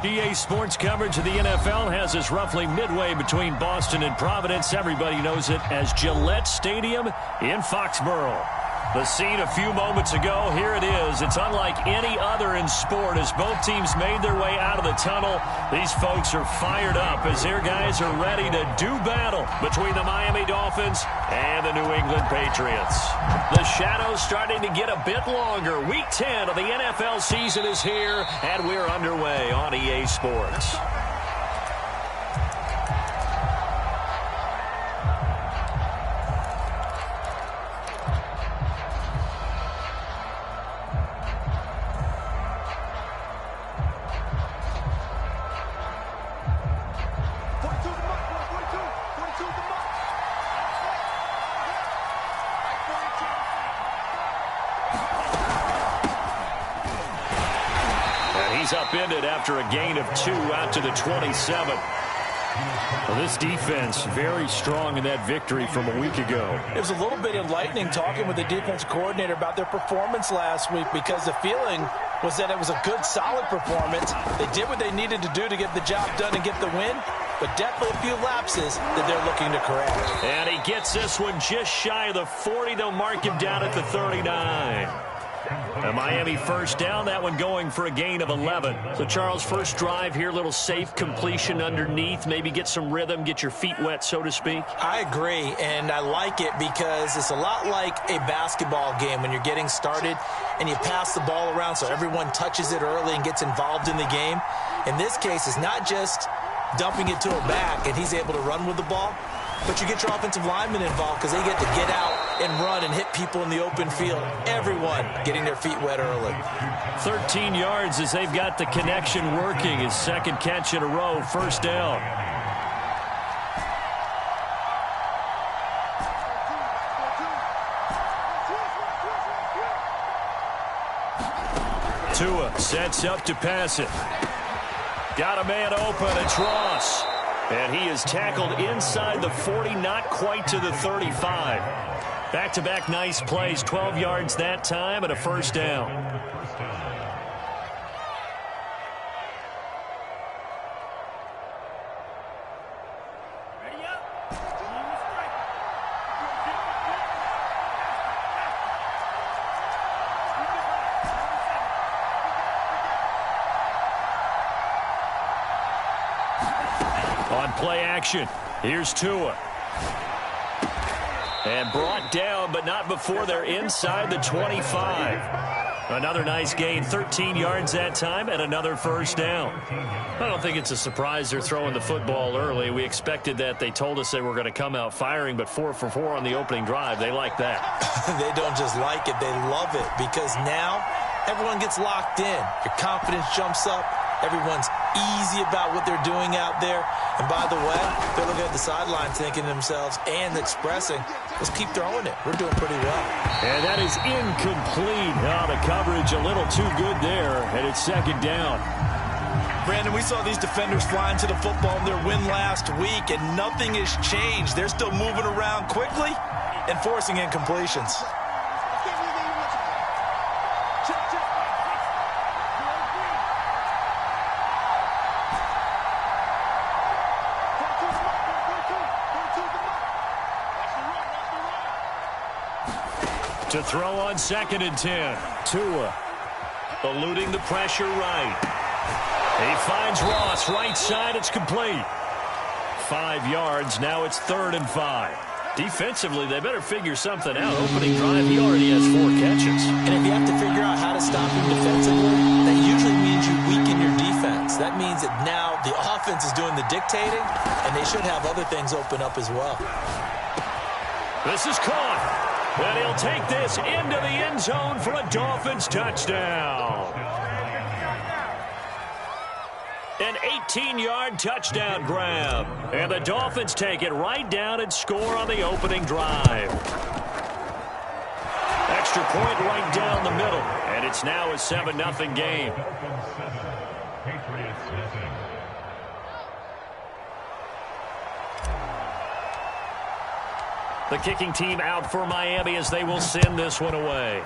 EA Sports coverage of the NFL has us roughly midway between Boston and Providence. Everybody knows it as Gillette Stadium in Foxborough. The scene a few moments ago, here it is. It's unlike any other in sport as both teams made their way out of the tunnel. These folks are fired up as their guys are ready to do battle between the Miami Dolphins and the New England Patriots. The shadows starting to get a bit longer. Week 10 of the NFL season is here, and we're underway on EA Sports. Upended after a gain of 2 out to the 27. Well, this defense very strong in that victory from a week ago. It was a little bit enlightening talking with the defense coordinator about their performance last week because the feeling was that it was a good, solid performance. They did what they needed to do to get the job done and get the win, but definitely a few lapses that they're looking to correct. And he gets this one just shy of the 40. They'll mark him down at the 39. A Miami first down, that one going for a gain of 11. So, Charles, first drive here, little safe completion underneath, maybe get some rhythm, get your feet wet, so to speak. I agree, and I like it because it's a lot like a basketball game when you're getting started and you pass the ball around so everyone touches it early and gets involved in the game. In this case, it's not just dumping it to a back and he's able to run with the ball, but you get your offensive linemen involved because they get to get out and run and hit people in the open field. Everyone getting their feet wet early. 13 yards as they've got the connection working. His second catch in a row, first down. Tua sets up to pass it. Got a man open, it's Ross. And he is tackled inside the 40, not quite to the 35. Back-to-back nice plays, 12 yards that time and a first down. On play action, here's Tua. And brought down, but not before they're inside the 25. Another nice gain, 13 yards that time, and another first down. I don't think it's a surprise they're throwing the football early. We expected that. They told us they were going to come out firing, but 4 for 4 on the opening drive. They like that. They don't just like it, they love it, because now everyone gets locked in. Your confidence jumps up. Everyone's easy about what they're doing out there. And by the way, they're looking at the sideline thinking to themselves and expressing, let's keep throwing it. We're doing pretty well. And that is incomplete. Oh, the coverage a little too good there, and it's second down. Brandon, we saw these defenders flying to the football in their win last week, and nothing has changed. They're still moving around quickly and forcing incompletions. To throw on 2nd and 10. Tua eluding the pressure right. He finds Ross right side. It's complete. 5 yards. Now it's 3rd and 5. Defensively, they better figure something out. Opening drive, he already has 4 catches. And if you have to figure out how to stop him defensively, that usually means you weaken your defense. That means that now the offense is doing the dictating, and they should have other things open up as well. This is caught. And he'll take this into the end zone for a Dolphins touchdown. An 18-yard touchdown grab. And the Dolphins take it right down and score on the opening drive. Extra point right down the middle. And it's now a 7-0 game. The kicking team out for Miami as they will send this one away.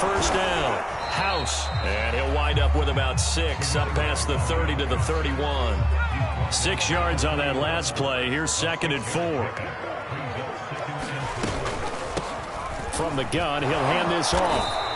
first down. House. And he'll wind up with about 6, up past the 30 to the 31. 6 yards on that last play. Here's 2nd and 4. From the gun, he'll hand this off.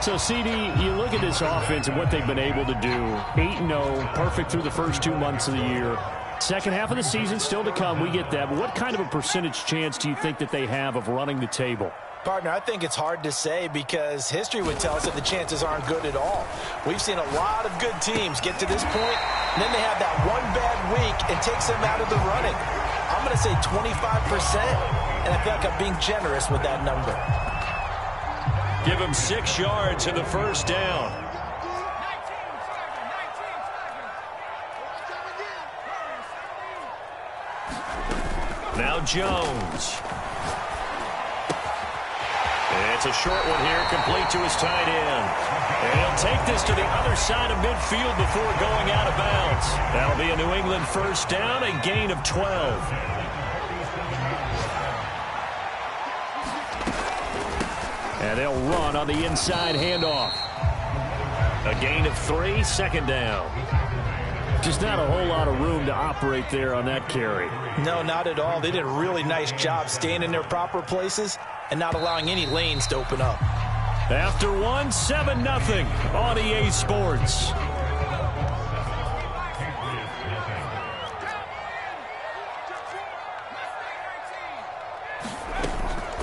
So, CD, you look at this offense and what they've been able to do. 8-0, perfect through the first 2 months of the year. Second half of the season still to come. We get that. But what kind of a percentage chance do you think that they have of running the table? Partner, I think it's hard to say because history would tell us that the chances aren't good at all. We've seen a lot of good teams get to this point, and then they have that one bad week and takes them out of the running. I'm going to say 25%, and I feel like I'm being generous with that number. Give him 6 yards in the first down. Now Jones. It's a short one here, complete to his tight end. And he'll take this to the other side of midfield before going out of bounds. That'll be a New England first down, a gain of 12. And they'll run on the inside handoff. A gain of 3, 2nd down. Just not a whole lot of room to operate there on that carry. No, not at all. They did a really nice job staying in their proper places and not allowing any lanes to open up. After 1, 7-0 on EA Sports.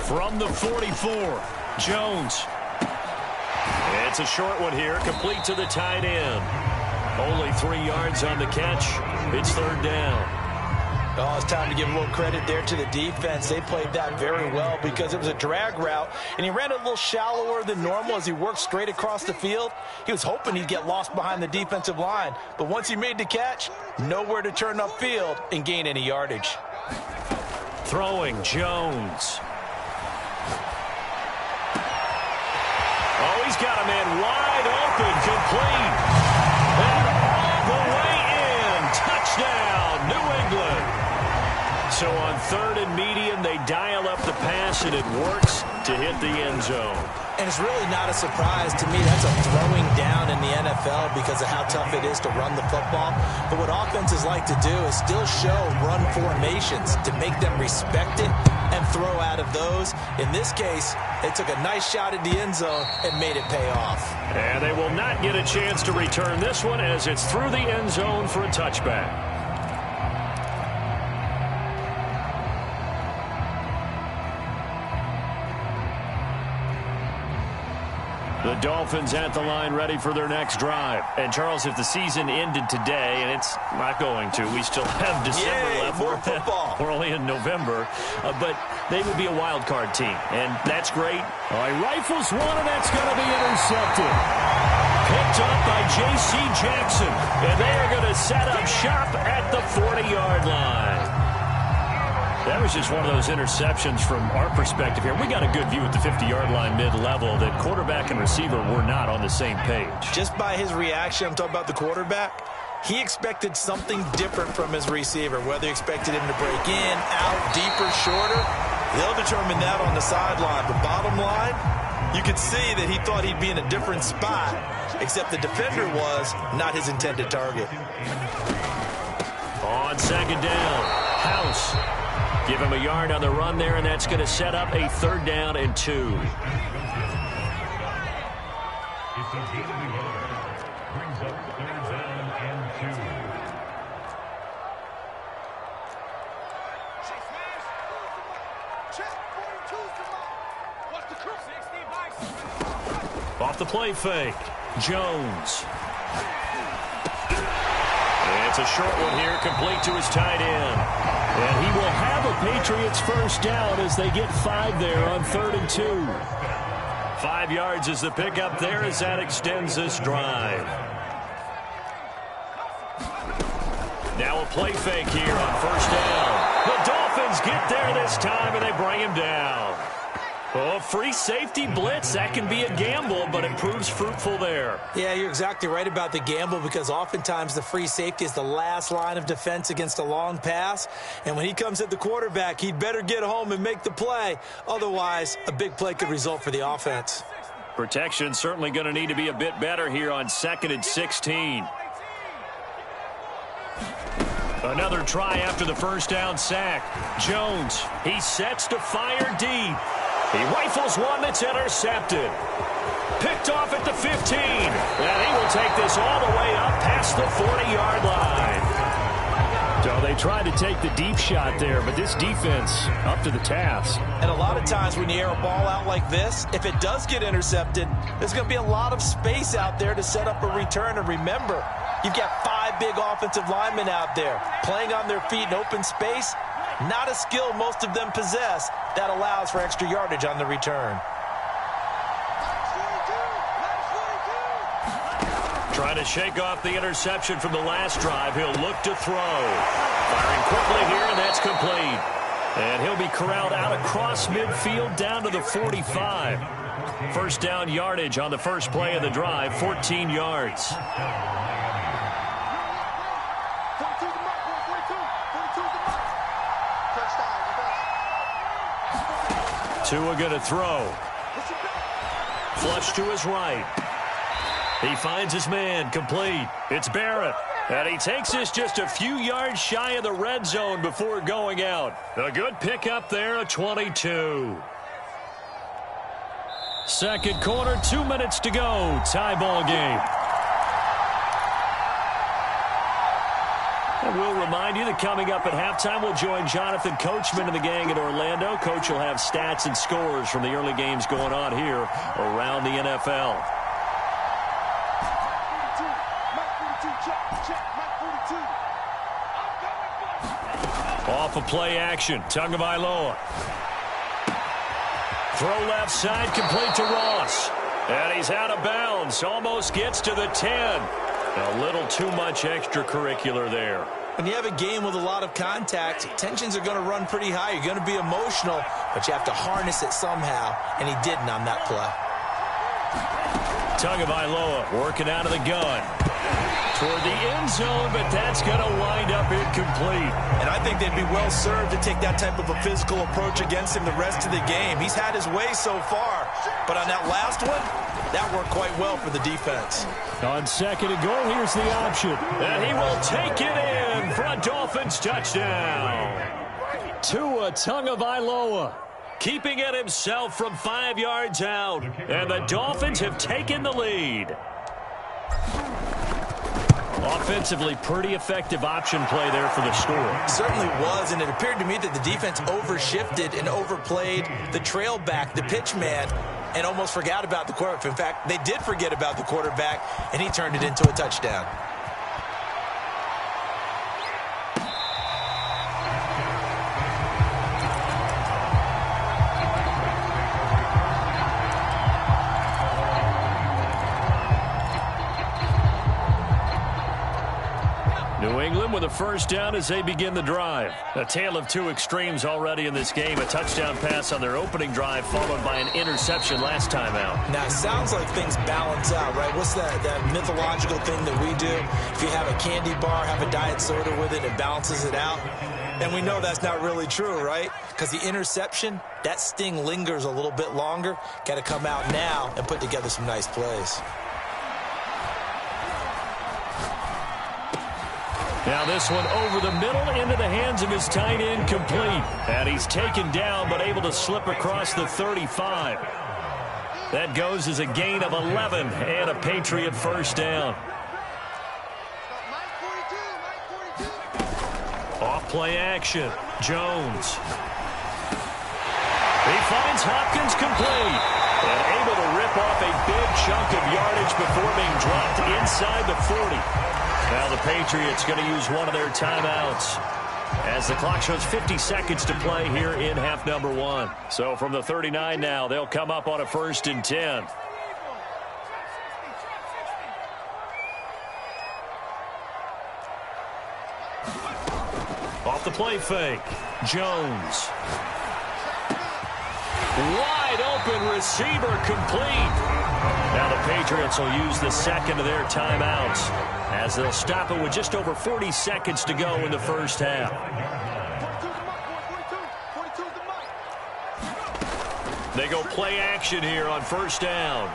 From the 44, Jones. It's a short one here, complete to the tight end. Only 3 yards on the catch. It's 3rd down. Oh, it's time to give a little credit there to the defense. They played that very well because it was a drag route, and he ran a little shallower than normal as he worked straight across the field. He was hoping he'd get lost behind the defensive line, but once he made the catch, nowhere to turn upfield and gain any yardage. Throwing, Jones. Oh, he's got a man wide open, complete. And all the way in. Touchdown, New England. So on 3rd and medium, they dial up the pass, and it works to hit the end zone. And it's really not a surprise to me. That's a throwing down in the NFL because of how tough it is to run the football. But what offenses like to do is still show run formations to make them respect it and throw out of those. In this case, they took a nice shot at the end zone and made it pay off. And they will not get a chance to return this one as it's through the end zone for a touchback. The Dolphins at the line ready for their next drive. And, Charles, if the season ended today, and it's not going to, we still have December left. More football. We're only in November. But they would be a wild card team, and that's great. All right, rifles one, and that's going to be intercepted. Picked up by J.C. Jackson. And they are going to set up shop at the 40-yard line. That was just one of those interceptions from our perspective here. We got a good view at the 50-yard line mid-level that quarterback and receiver were not on the same page. Just by his reaction, I'm talking about the quarterback, he expected something different from his receiver, whether he expected him to break in, out, deeper, shorter. They'll determine that on the sideline. But bottom line, you could see that he thought he'd be in a different spot, except the defender was not his intended target. On 2nd down, House. Give him a yard on the run there, and that's going to set up a 3rd down and 2. Off the play fake, Jones. It's a short one here, complete to his tight end. And he will have a Patriots first down as they get 5 there on 3rd and 2. 5 yards is the pickup there as that extends this drive. Now a play fake here on 1st down. The Dolphins get there this time, and they bring him down. Oh, free safety blitz, that can be a gamble, but it proves fruitful there. Yeah, you're exactly right about the gamble because oftentimes the free safety is the last line of defense against a long pass. And when he comes at the quarterback, he'd better get home and make the play. Otherwise, a big play could result for the offense. Protection certainly going to need to be a bit better here on 2nd and 16. Another try after the first down sack. Jones, he sets to fire deep. He rifles one that's intercepted. Picked off at the 15. And he will take this all the way up past the 40-yard line. So they tried to take the deep shot there, but this defense up to the task. And a lot of times when you air a ball out like this, if it does get intercepted, there's going to be a lot of space out there to set up a return. And remember, you've got 5 big offensive linemen out there playing on their feet in open space. Not a skill most of them possess that allows for extra yardage on the return. Trying to shake off the interception from the last drive. He'll look to throw. Firing quickly here, and that's complete. And he'll be corralled out across midfield down to the 45. First down yardage on the first play of the drive, 14 yards. Tua going to throw. Flush to his right. He finds his man, complete. It's Barrett. And he takes this just a few yards shy of the red zone before going out. A good pickup there, a 22. Second quarter, 2 minutes to go. Tie ball game. And we'll remind you that coming up at halftime, we'll join Jonathan Coachman and the gang in Orlando. Coach will have stats and scores from the early games going on here around the NFL. Off of play action, Tagovailoa. Throw left side, complete to Ross. And he's out of bounds, almost gets to the 10. A little too much extracurricular there. When you have a game with a lot of contact, tensions are going to run pretty high. You're going to be emotional, but you have to harness it somehow, and he didn't on that play. Tagovailoa working out of the gun. Toward the end zone, but that's going to wind up incomplete. And I think they'd be well served to take that type of a physical approach against him the rest of the game. He's had his way so far, but on that last one, that worked quite well for the defense. On second and goal, here's the option. And he will take it in for a Dolphins touchdown. Tua Tagovailoa. Keeping it himself from 5 yards out. And the Dolphins have taken the lead. Offensively, pretty effective option play there for the score. It certainly was, and it appeared to me that the defense overshifted and overplayed the trail back, the pitch man, and almost forgot about the quarterback. In fact, they did forget about the quarterback, and he turned it into a touchdown. New England with a first down as they begin the drive. A tale of two extremes already in this game. A touchdown pass on their opening drive followed by an interception last time out. Now, it sounds like things balance out, right? What's that mythological thing that we do? If you have a candy bar, have a diet soda with it, it balances it out. And we know that's not really true, right? Because the interception, that sting lingers a little bit longer. Got to come out now and put together some nice plays. Now this one over the middle into the hands of his tight end, complete. And he's taken down but able to slip across the 35. That goes as a gain of 11 and a Patriot first down. Off play action. Jones. He finds Hopkins complete. And able to rip off a big chunk of yardage before being dropped inside the 40. Now the Patriots going to use one of their timeouts as the clock shows 50 seconds to play here in half number 1. So from the 39 now, they'll come up on a 1st and 10. Off the play fake. Jones. Wide open receiver complete. Now the Patriots will use the second of their timeouts as they'll stop it with just over 40 seconds to go in the first half. They go play action here on first down.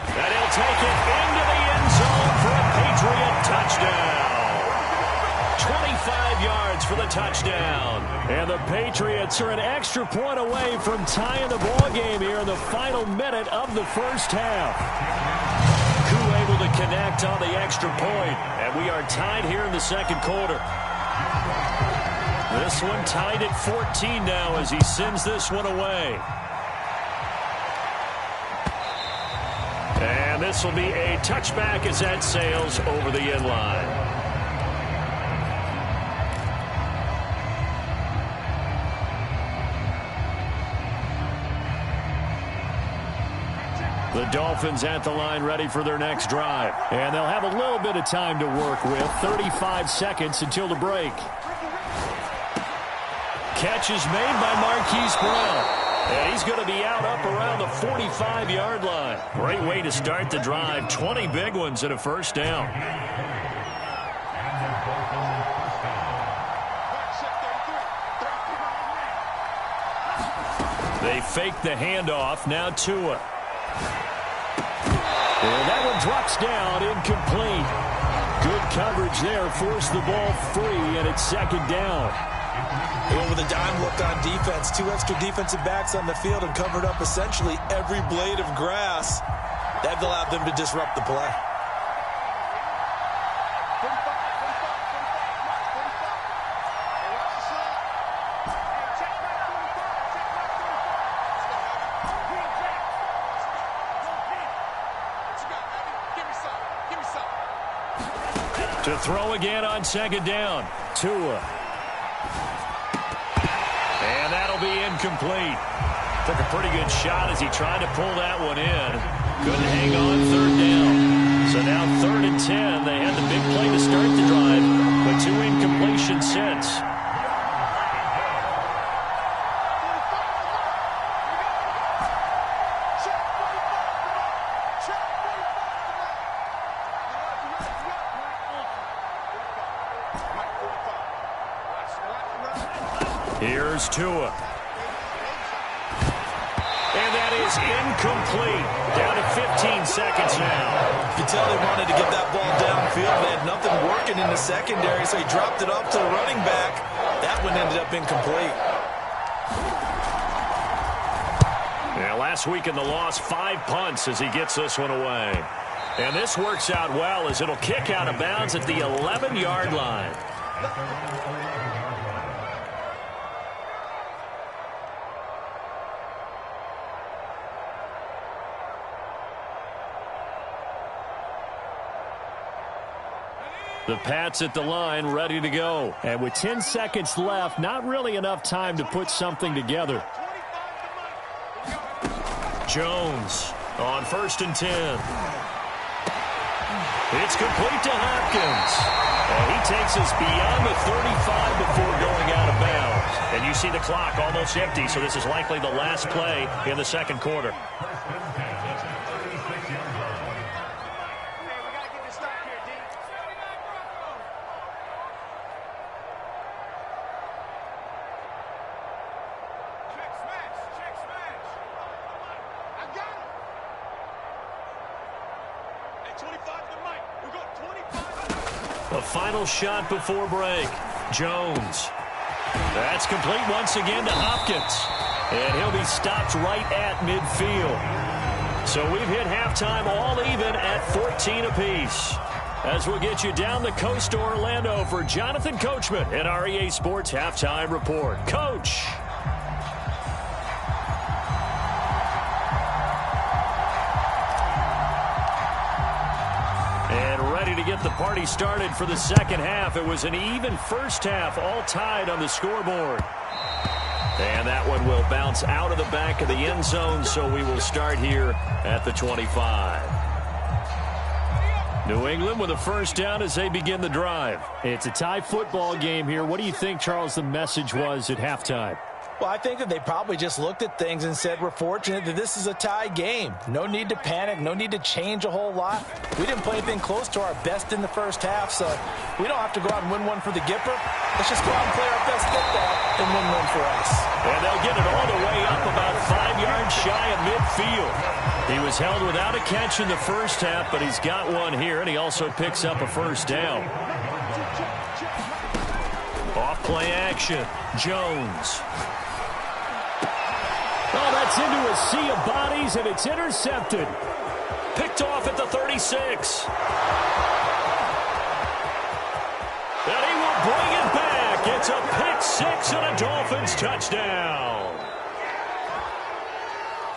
And he'll take it into the end zone for a Patriot touchdown. 25 yards for the touchdown. And the Patriots are an extra point away from tying the ball game here in the final minute of the first half. Koo able to connect on the extra point, and we are tied here in the second quarter. This one tied at 14 now as he sends this one away. And this will be a touchback as that sails over the end line. The Dolphins at the line ready for their next drive. And they'll have a little bit of time to work with. 35 seconds until the break. Catch is made by Marquise Brown. And he's going to be out up around the 45-yard line. Great way to start the drive. 20 big ones and a first down. They fake the handoff. Now Tua. And that one drops down, incomplete. Good coverage there, forced the ball free, and it's second down. With a dime look on defense, 2 extra defensive backs on the field and covered up essentially every blade of grass. That allowed them to disrupt the play. To throw again on second down. Tua. And that'll be incomplete. Took a pretty good shot as he tried to pull that one in. Couldn't hang on third down. So now 3rd and 10. They had the big play to start the drive, but 2 incompletions since. Here's Tua. And that is incomplete. Down to 15 seconds now. You can tell they wanted to get that ball downfield. They had nothing working in the secondary, so he dropped it up to the running back. That one ended up incomplete. Yeah, last week in the loss, 5 punts as he gets this one away. And this works out well as it'll kick out of bounds at the 11-yard line. The Pats at the line, ready to go. And with 10 seconds left, not really enough time to put something together. Jones on 1st and 10. It's complete to Hopkins. And he takes us beyond the 35 before going out of bounds. And you see the clock almost empty, so this is likely the last play in the second quarter. A final shot before break. Jones. That's complete once again to Hopkins. And he'll be stopped right at midfield. So we've hit halftime all even at 14 apiece. As we'll get you down the coast to Orlando for Jonathan Coachman at our EA Sports Halftime Report. Coach. To get the party started for the second half. It was an even first half, all tied on the scoreboard. And that one will bounce out of the back of the end zone, so we will start here at the 25. New England with a first down as they begin the drive. It's a tie football game here. What do you think, Charles, the message was at halftime? Well, I think that they probably just looked at things and said, we're fortunate that this is a tie game. No need to panic, no need to change a whole lot. We didn't play anything close to our best in the first half, so we don't have to go out and win one for the Gipper. Let's just go out and play our best football and win one for us. And they'll get it all the way up about 5 yards shy of midfield. He was held without a catch in the first half, but he's got one here, and he also picks up a first down. Off play action, Jones. Oh, that's into a sea of bodies, and it's intercepted. Picked off at the 36. And he will bring it back. It's a pick six and a Dolphins touchdown.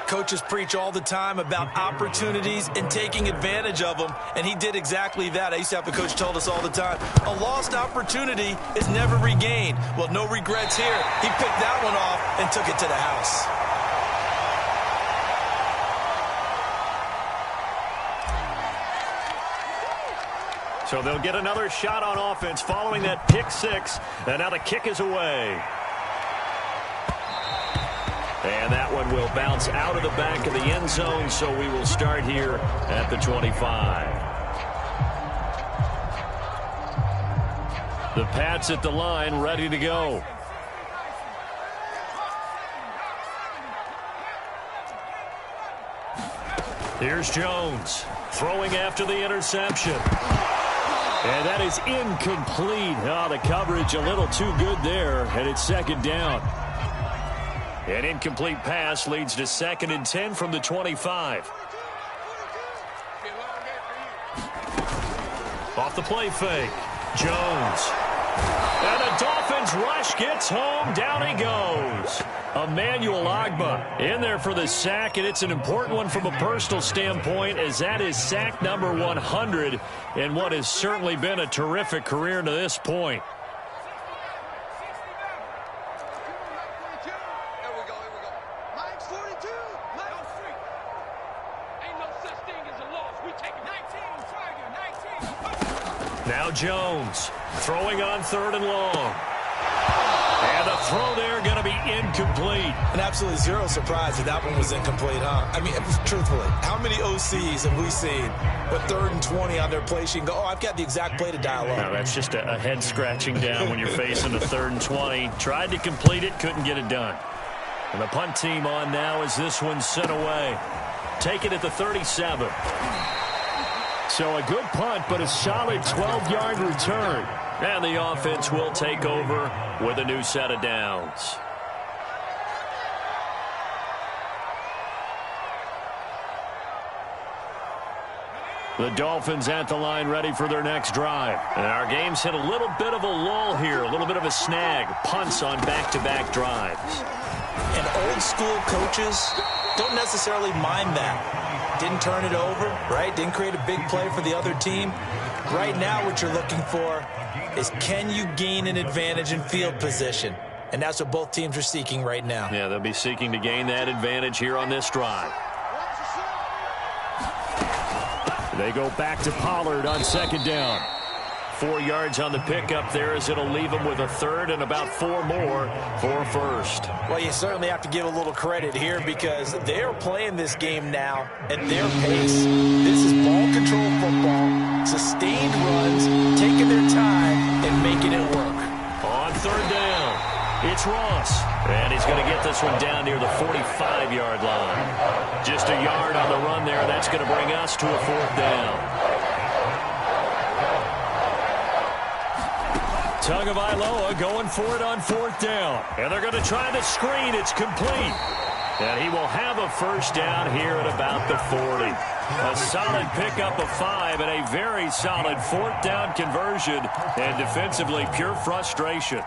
Coaches preach all the time about opportunities and taking advantage of them, and he did exactly that. I used to have a coach tell us all the time, a lost opportunity is never regained. Well, no regrets here. He picked that one off and took it to the house. So they'll get another shot on offense following that pick six, and now the kick is away. And that one will bounce out of the back of the end zone, so we will start here at the 25. The Pats at the line, ready to go. Here's Jones, throwing after the interception. And that is incomplete. Oh, the coverage a little too good there, and it's second down. An incomplete pass leads to 2nd and 10 from the 25. Off the play fake, Jones. And the Dolphins rush gets home. Down he goes. Emmanuel Ogbah in there for the sack, and it's an important one from a personal standpoint, as that is sack number 100 in what has certainly been a terrific career to this point. Now Jones throwing on 3rd and long. And the throw there going to be incomplete. And absolutely zero surprise that that one was incomplete, huh? I mean, truthfully, how many OCs have we seen with 3rd and 20 on their play sheet and go, oh, I've got the exact play to dial up? No, that's just a head scratching down when you're facing a 3rd and 20. Tried to complete it, couldn't get it done. And the punt team on now as this one's sent away. Take it at the 37. So a good punt, but a solid 12-yard return. And the offense will take over with a new set of downs. The Dolphins at the line ready for their next drive. And our game's hit a little bit of a lull here, a little bit of a snag. Punts on back-to-back drives. And old school coaches don't necessarily mind that. Didn't turn it over, right? Didn't create a big play for the other team. Right now what you're looking for is, can you gain an advantage in field position? And that's what both teams are seeking right now. Yeah, they'll be seeking to gain that advantage here on this drive. They go back to Pollard on 2nd down. 4 yards on the pickup there, as it'll leave them with a 3rd and about 4 more for a 1st. Well, you certainly have to give a little credit here, because they're playing this game now at their pace. This is ball control football, sustained runs, taking their time and making it work. On 3rd down, it's Ross. And he's going to get this one down near the 45-yard line. Just a yard on the run there. That's going to bring us to a 4th down. Tagovailoa going for it on 4th down. And they're going to try the screen. It's complete. And he will have a 1st down here at about the 40. A solid pickup of 5 and a very solid 4th down conversion. And defensively, pure frustration.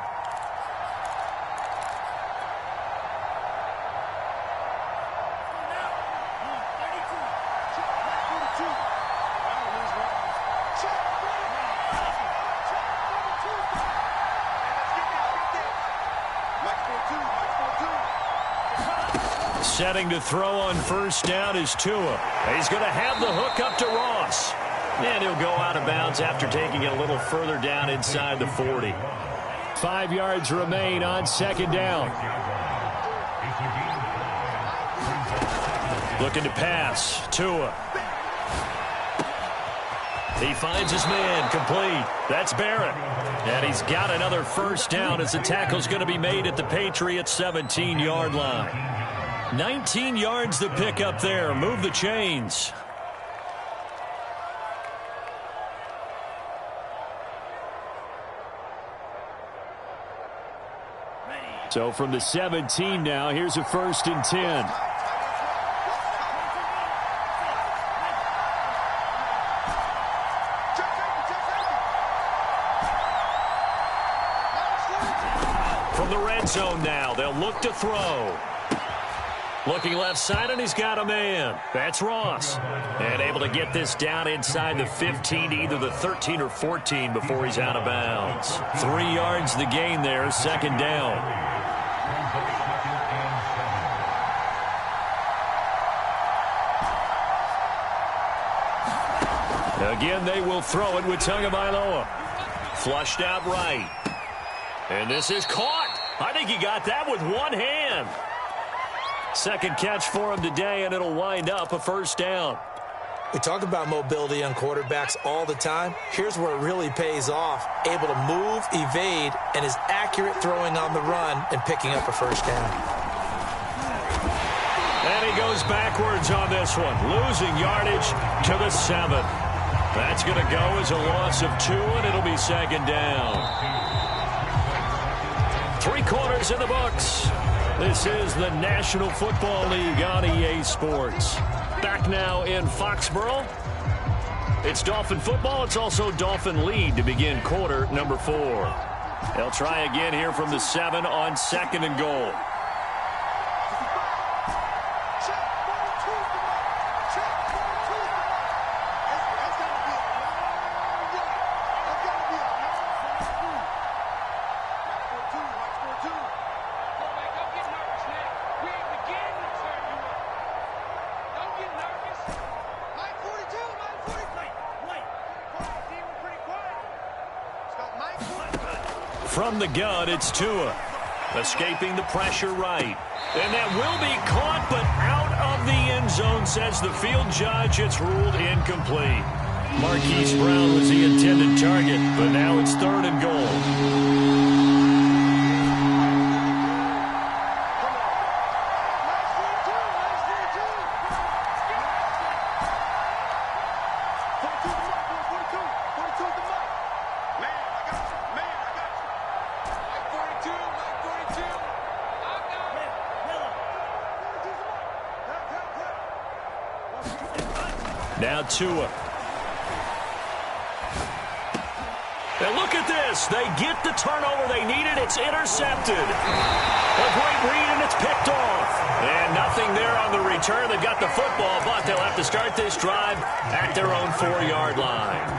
Setting to throw on 1st down is Tua. He's going to have the hook up to Ross. And he'll go out of bounds after taking it a little further down inside the 40. 5 yards remain on 2nd down. Looking to pass. Tua. He finds his man, complete. That's Barrett. And he's got another first down as the tackle's going to be made at the Patriots' 17-yard line. 19 yards to pick up there. Move the chains. So from the 17 now, here's a 1st and 10. From the red zone now, they'll look to throw. Looking left side, and he's got a man. That's Ross. And able to get this down inside the 15, either the 13 or 14 before he's out of bounds. 3 yards the gain there, 2nd down. Again, they will throw it with Tagovailoa. Flushed out right. And this is caught. I think he got that with one hand. 2nd catch for him today, and it'll wind up a 1st down. We talk about mobility on quarterbacks all the time. Here's where it really pays off. Able to move, evade, and is accurate throwing on the run and picking up a 1st down. And he goes backwards on this one. Losing yardage to the 7. That's going to go as a loss of 2, and it'll be 2nd down. 3 quarters in the books. This is the National Football League on EA Sports. Back now in Foxborough. It's Dolphin football. It's also Dolphin lead to begin quarter number 4. They'll try again here from the 7 on 2nd and goal. From the gun, it's Tua. Escaping the pressure right. And that will be caught, but out of the end zone, says the field judge. It's ruled incomplete. Marquise Brown was the intended target, but now it's 3rd and goal. Now Tua. And look at this. They get the turnover they needed. It's intercepted. A great read, and it's picked off. And nothing there on the return. They've got the football, but they'll have to start this drive at their own 4-yard line.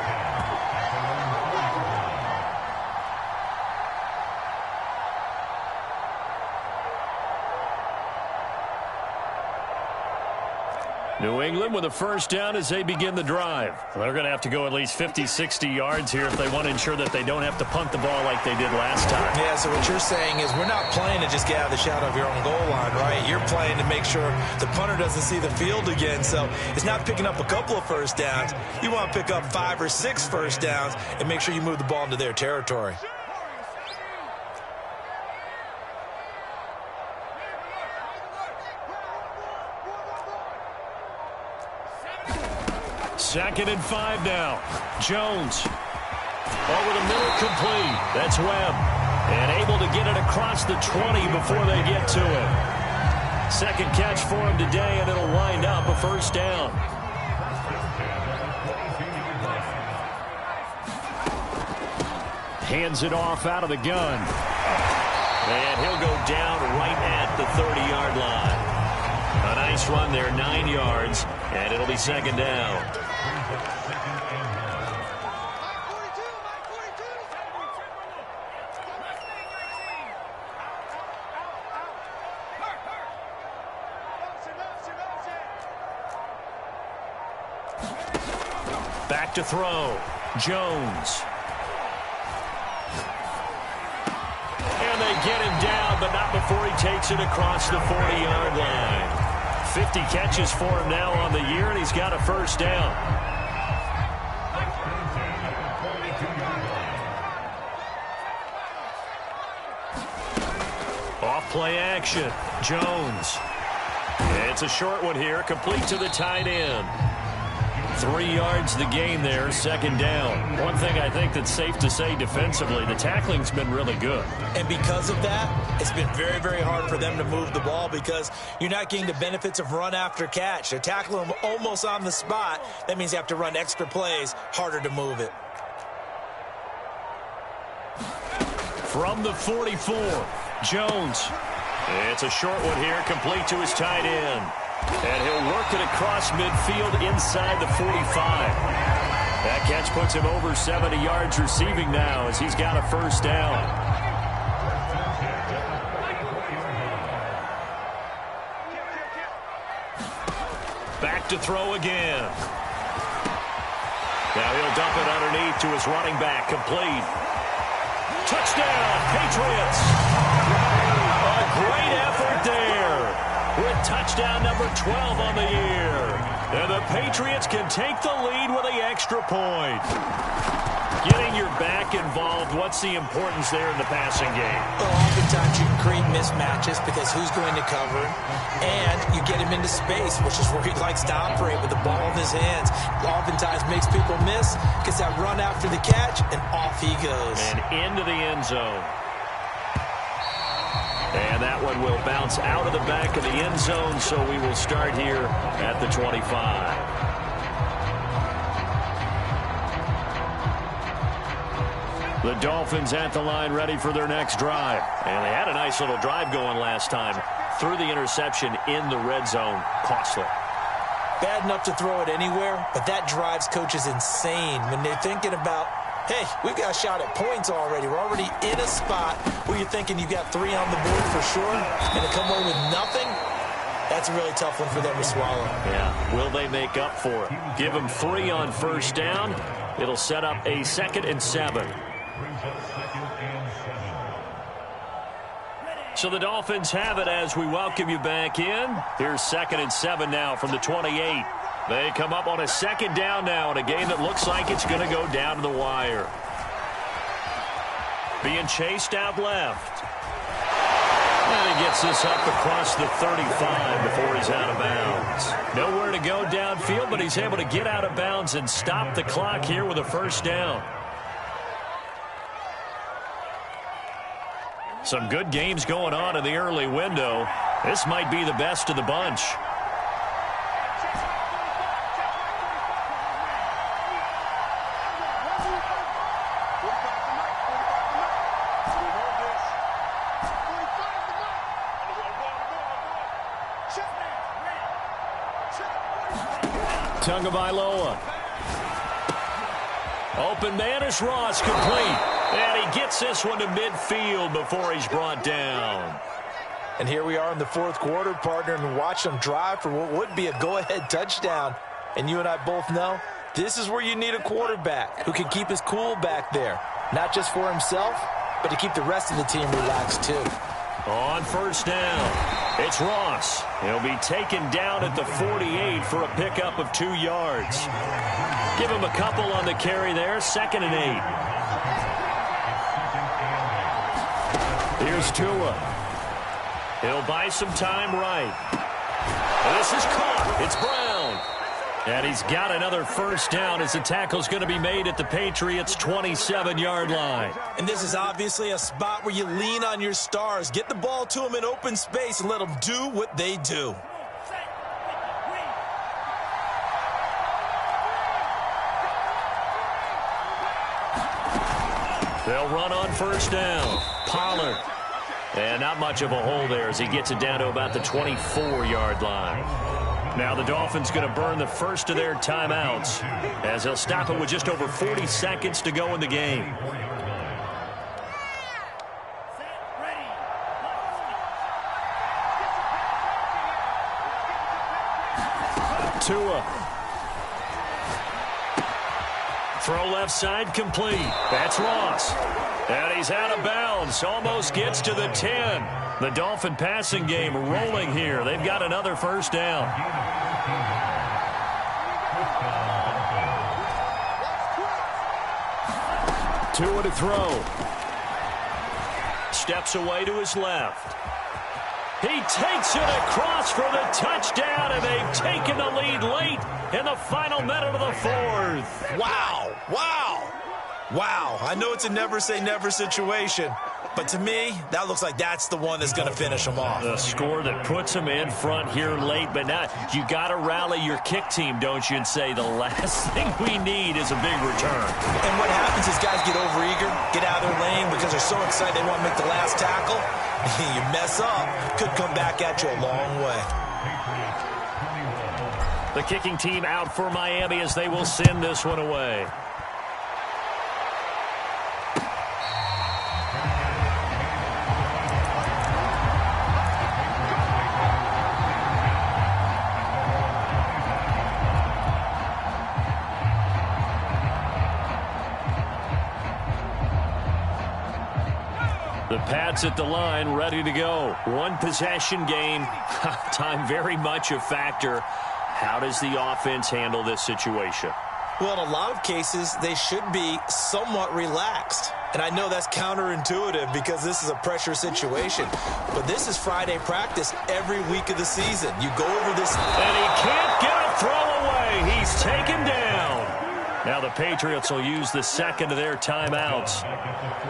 New England with a 1st down as they begin the drive. They're going to have to go at least 50, 60 yards here if they want to ensure that they don't have to punt the ball like they did last time. Yeah, so what you're saying is we're not playing to just get out of the shadow of your own goal line, right? You're playing to make sure the punter doesn't see the field again. So it's not picking up a couple of 1st downs. You want to pick up 5 or 6 1st downs and make sure you move the ball into their territory. Second and 5 now. Jones. Over the middle, complete. That's Webb. And able to get it across the 20 before they get to it. 2nd catch for him today, and it'll wind up a 1st down. Hands it off out of the gun. And he'll go down right at the 30-yard line. A nice run there, 9 yards, and it'll be 2nd down. Back to throw. Jones. And they get him down, but not before he takes it across the 40-yard line. 50 catches for him now on the year, and he's got a first down. Off play action. Jones. It's a short one here, complete to the tight end. 3 yards the gain there, second down. One thing I think that's safe to say defensively, the tackling's been really good. And because of that, it's been very, very hard for them to move the ball because you're not getting the benefits of run after catch. They're tackling them almost on the spot. That means you have to run extra plays, harder to move it. From the 44, Jones. It's a short one here, complete to his tight end. And he'll work it across midfield inside the 45. That catch puts him over 70 yards receiving now as he's got a first down. Back to throw again. Now he'll dump it underneath to his running back, complete. Touchdown, Patriots! A great effort there with touchdown number 12 on the year. And the Patriots can take the lead with the extra point. Getting your back involved, what's the importance there in the passing game? Well, oftentimes you can create mismatches because who's going to cover, and you get him into space, which is where he likes to operate with the ball in his hands. Oftentimes makes people miss, gets that run after the catch, and off he goes. And into the end zone. And that one will bounce out of the back of the end zone, so we will start here at the 25. The Dolphins at the line ready for their next drive. And they had a nice little drive going last time. Threw the interception in the red zone. Costly. Bad enough to throw it anywhere, but that drives coaches insane when they're thinking about, hey, we've got a shot at points already. We're already in a spot where you're thinking you've got 3 on the board for sure, and to come away with nothing, that's a really tough one for them to swallow. Yeah, will they make up for it? Give them 3 on first down. It'll set up a 2nd and 7. So the Dolphins have it as we welcome you back in. Here's 2nd and 7 now from the 28. They come up on a 2nd down now in a game that looks like it's going to go down to the wire. Being chased out left. And he gets this up across the 35 before he's out of bounds. Nowhere to go downfield, but he's able to get out of bounds and stop the clock here with a first down. Some good games going on in the early window. This might be the best of the bunch. Tagovailoa. Open man is Ross, complete. And he gets this one to midfield before he's brought down. And here we are in the 4th quarter, partner, and watch them drive for what would be a go-ahead touchdown. And you and I both know this is where you need a quarterback who can keep his cool back there. Not just for himself, but to keep the rest of the team relaxed too. On first down, it's Ross. He'll be taken down at the 48 for a pickup of 2 yards. Give him a couple on the carry there, 2nd and 8. Here's Tua. He'll buy some time right. This is caught. It's Brown. And he's got another first down as the tackle's going to be made at the Patriots' 27-yard line. And this is obviously a spot where you lean on your stars. Get the ball to them in open space and let them do what they do. They'll run on first down. Pollard. And not much of a hole there as he gets it down to about the 24-yard line. Now the Dolphins going to burn the first of their timeouts as they'll stop it with just over 40 seconds to go in the game. Tua. Throw left side complete. That's Ross. And he's out of bounds. Almost gets to the 10. The Dolphin passing game rolling here. They've got another first down. Tua to throw. Steps away to his left. He takes it across for the touchdown, and they've taken the lead late in the final minute of the fourth. Wow. Wow. Wow. I know it's a never-say-never situation, but to me, that looks like that's the one that's going to finish them off. The score that puts them in front here late, but now you got to rally your kick team, don't you, and say the last thing we need is a big return. And what happens is guys get overeager, get out of their lane because they're so excited they want to make the last tackle. You mess up, could come back at you a long way. The kicking team out for Miami as they will send this one away. The Pats at the line, ready to go. One possession game. Time very much a factor. How does the offense handle this situation? Well, in a lot of cases, they should be somewhat relaxed. And I know that's counterintuitive because this is a pressure situation. But this is Friday practice every week of the season. You go over this. And he can't get a throw away. He's taken down. Now the Patriots will use the second of their timeouts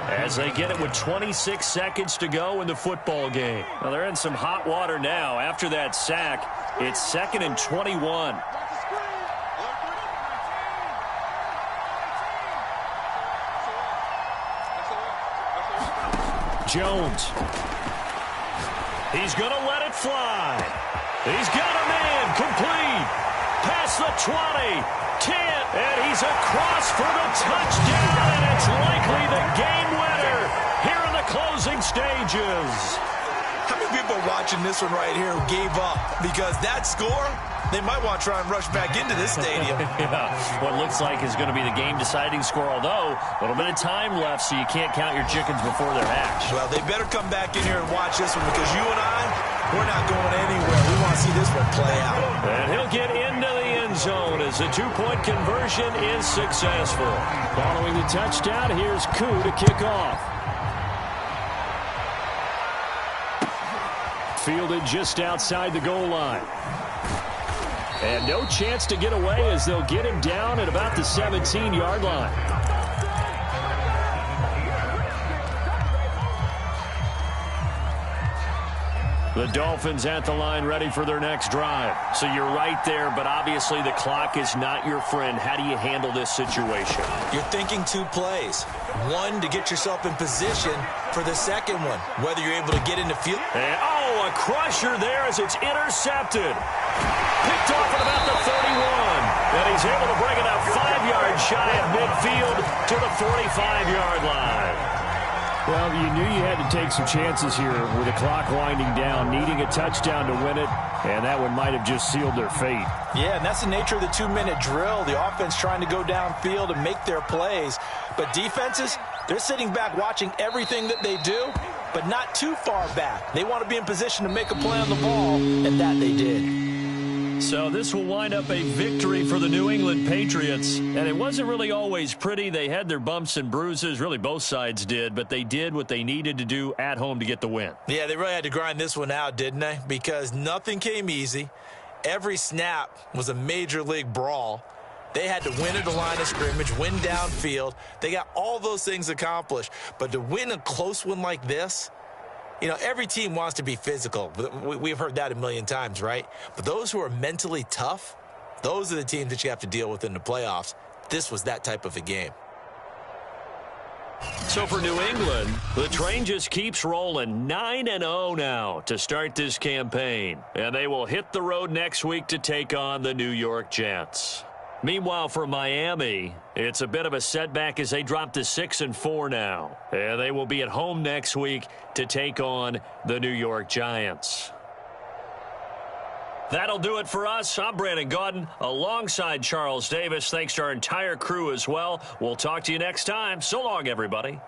as they get it with 26 seconds to go in the football game. Now they're in some hot water now. After that sack, it's 2nd and 21. Jones. He's going to let it fly. He's got a man complete. Past the 20, 10, and he's across for the touchdown, and it's likely the game winner here in the closing stages. How many people are watching this one right here who gave up? Because that score, they might want to try and rush back into this stadium. Yeah, what looks like is going to be the game-deciding score, although a little bit of time left, so you can't count your chickens before they're hatched. Well, they better come back in here and watch this one because you and I, we're not going anywhere. We want to see this one play out. And he'll get into the end zone as the two-point conversion is successful. Following the touchdown, here's Koo to kick off. Fielded just outside the goal line. And no chance to get away as they'll get him down at about the 17-yard line. The Dolphins at the line ready for their next drive. So you're right there, but obviously the clock is not your friend. How do you handle this situation? You're thinking two plays. One, to get yourself in position for the second one, whether you're able to get into field. And, a crusher there as it's intercepted. Picked off at about the 31. And he's able to bring it up 5 yards shy of midfield to the 45-yard line. Well, you knew you had to take some chances here with the clock winding down, needing a touchdown to win it, and that one might have just sealed their fate. Yeah, and that's the nature of the 2-minute drill. The offense trying to go downfield and make their plays. But defenses, they're sitting back watching everything that they do, but not too far back. They want to be in position to make a play on the ball, and that they did. So this will wind up a victory for the New England Patriots. And it wasn't really always pretty. They had their bumps and bruises. Really, both sides did. But they did what they needed to do at home to get the win. Yeah, they really had to grind this one out, didn't they? Because nothing came easy. Every snap was a major league brawl. They had to win at the line of scrimmage, win downfield. They got all those things accomplished. But to win a close one like this, you know, every team wants to be physical. We've heard that a million times, right? But those who are mentally tough, those are the teams that you have to deal with in the playoffs. This was that type of a game. So for New England, the train just keeps rolling. 9-0 now to start this campaign. And they will hit the road next week to take on the New York Jets. Meanwhile, for Miami, it's a bit of a setback as they drop to 6-4 now. And they will be at home next week to take on the New York Giants. That'll do it for us. I'm Brandon Gaudin alongside Charles Davis. Thanks to our entire crew as well. We'll talk to you next time. So long, everybody.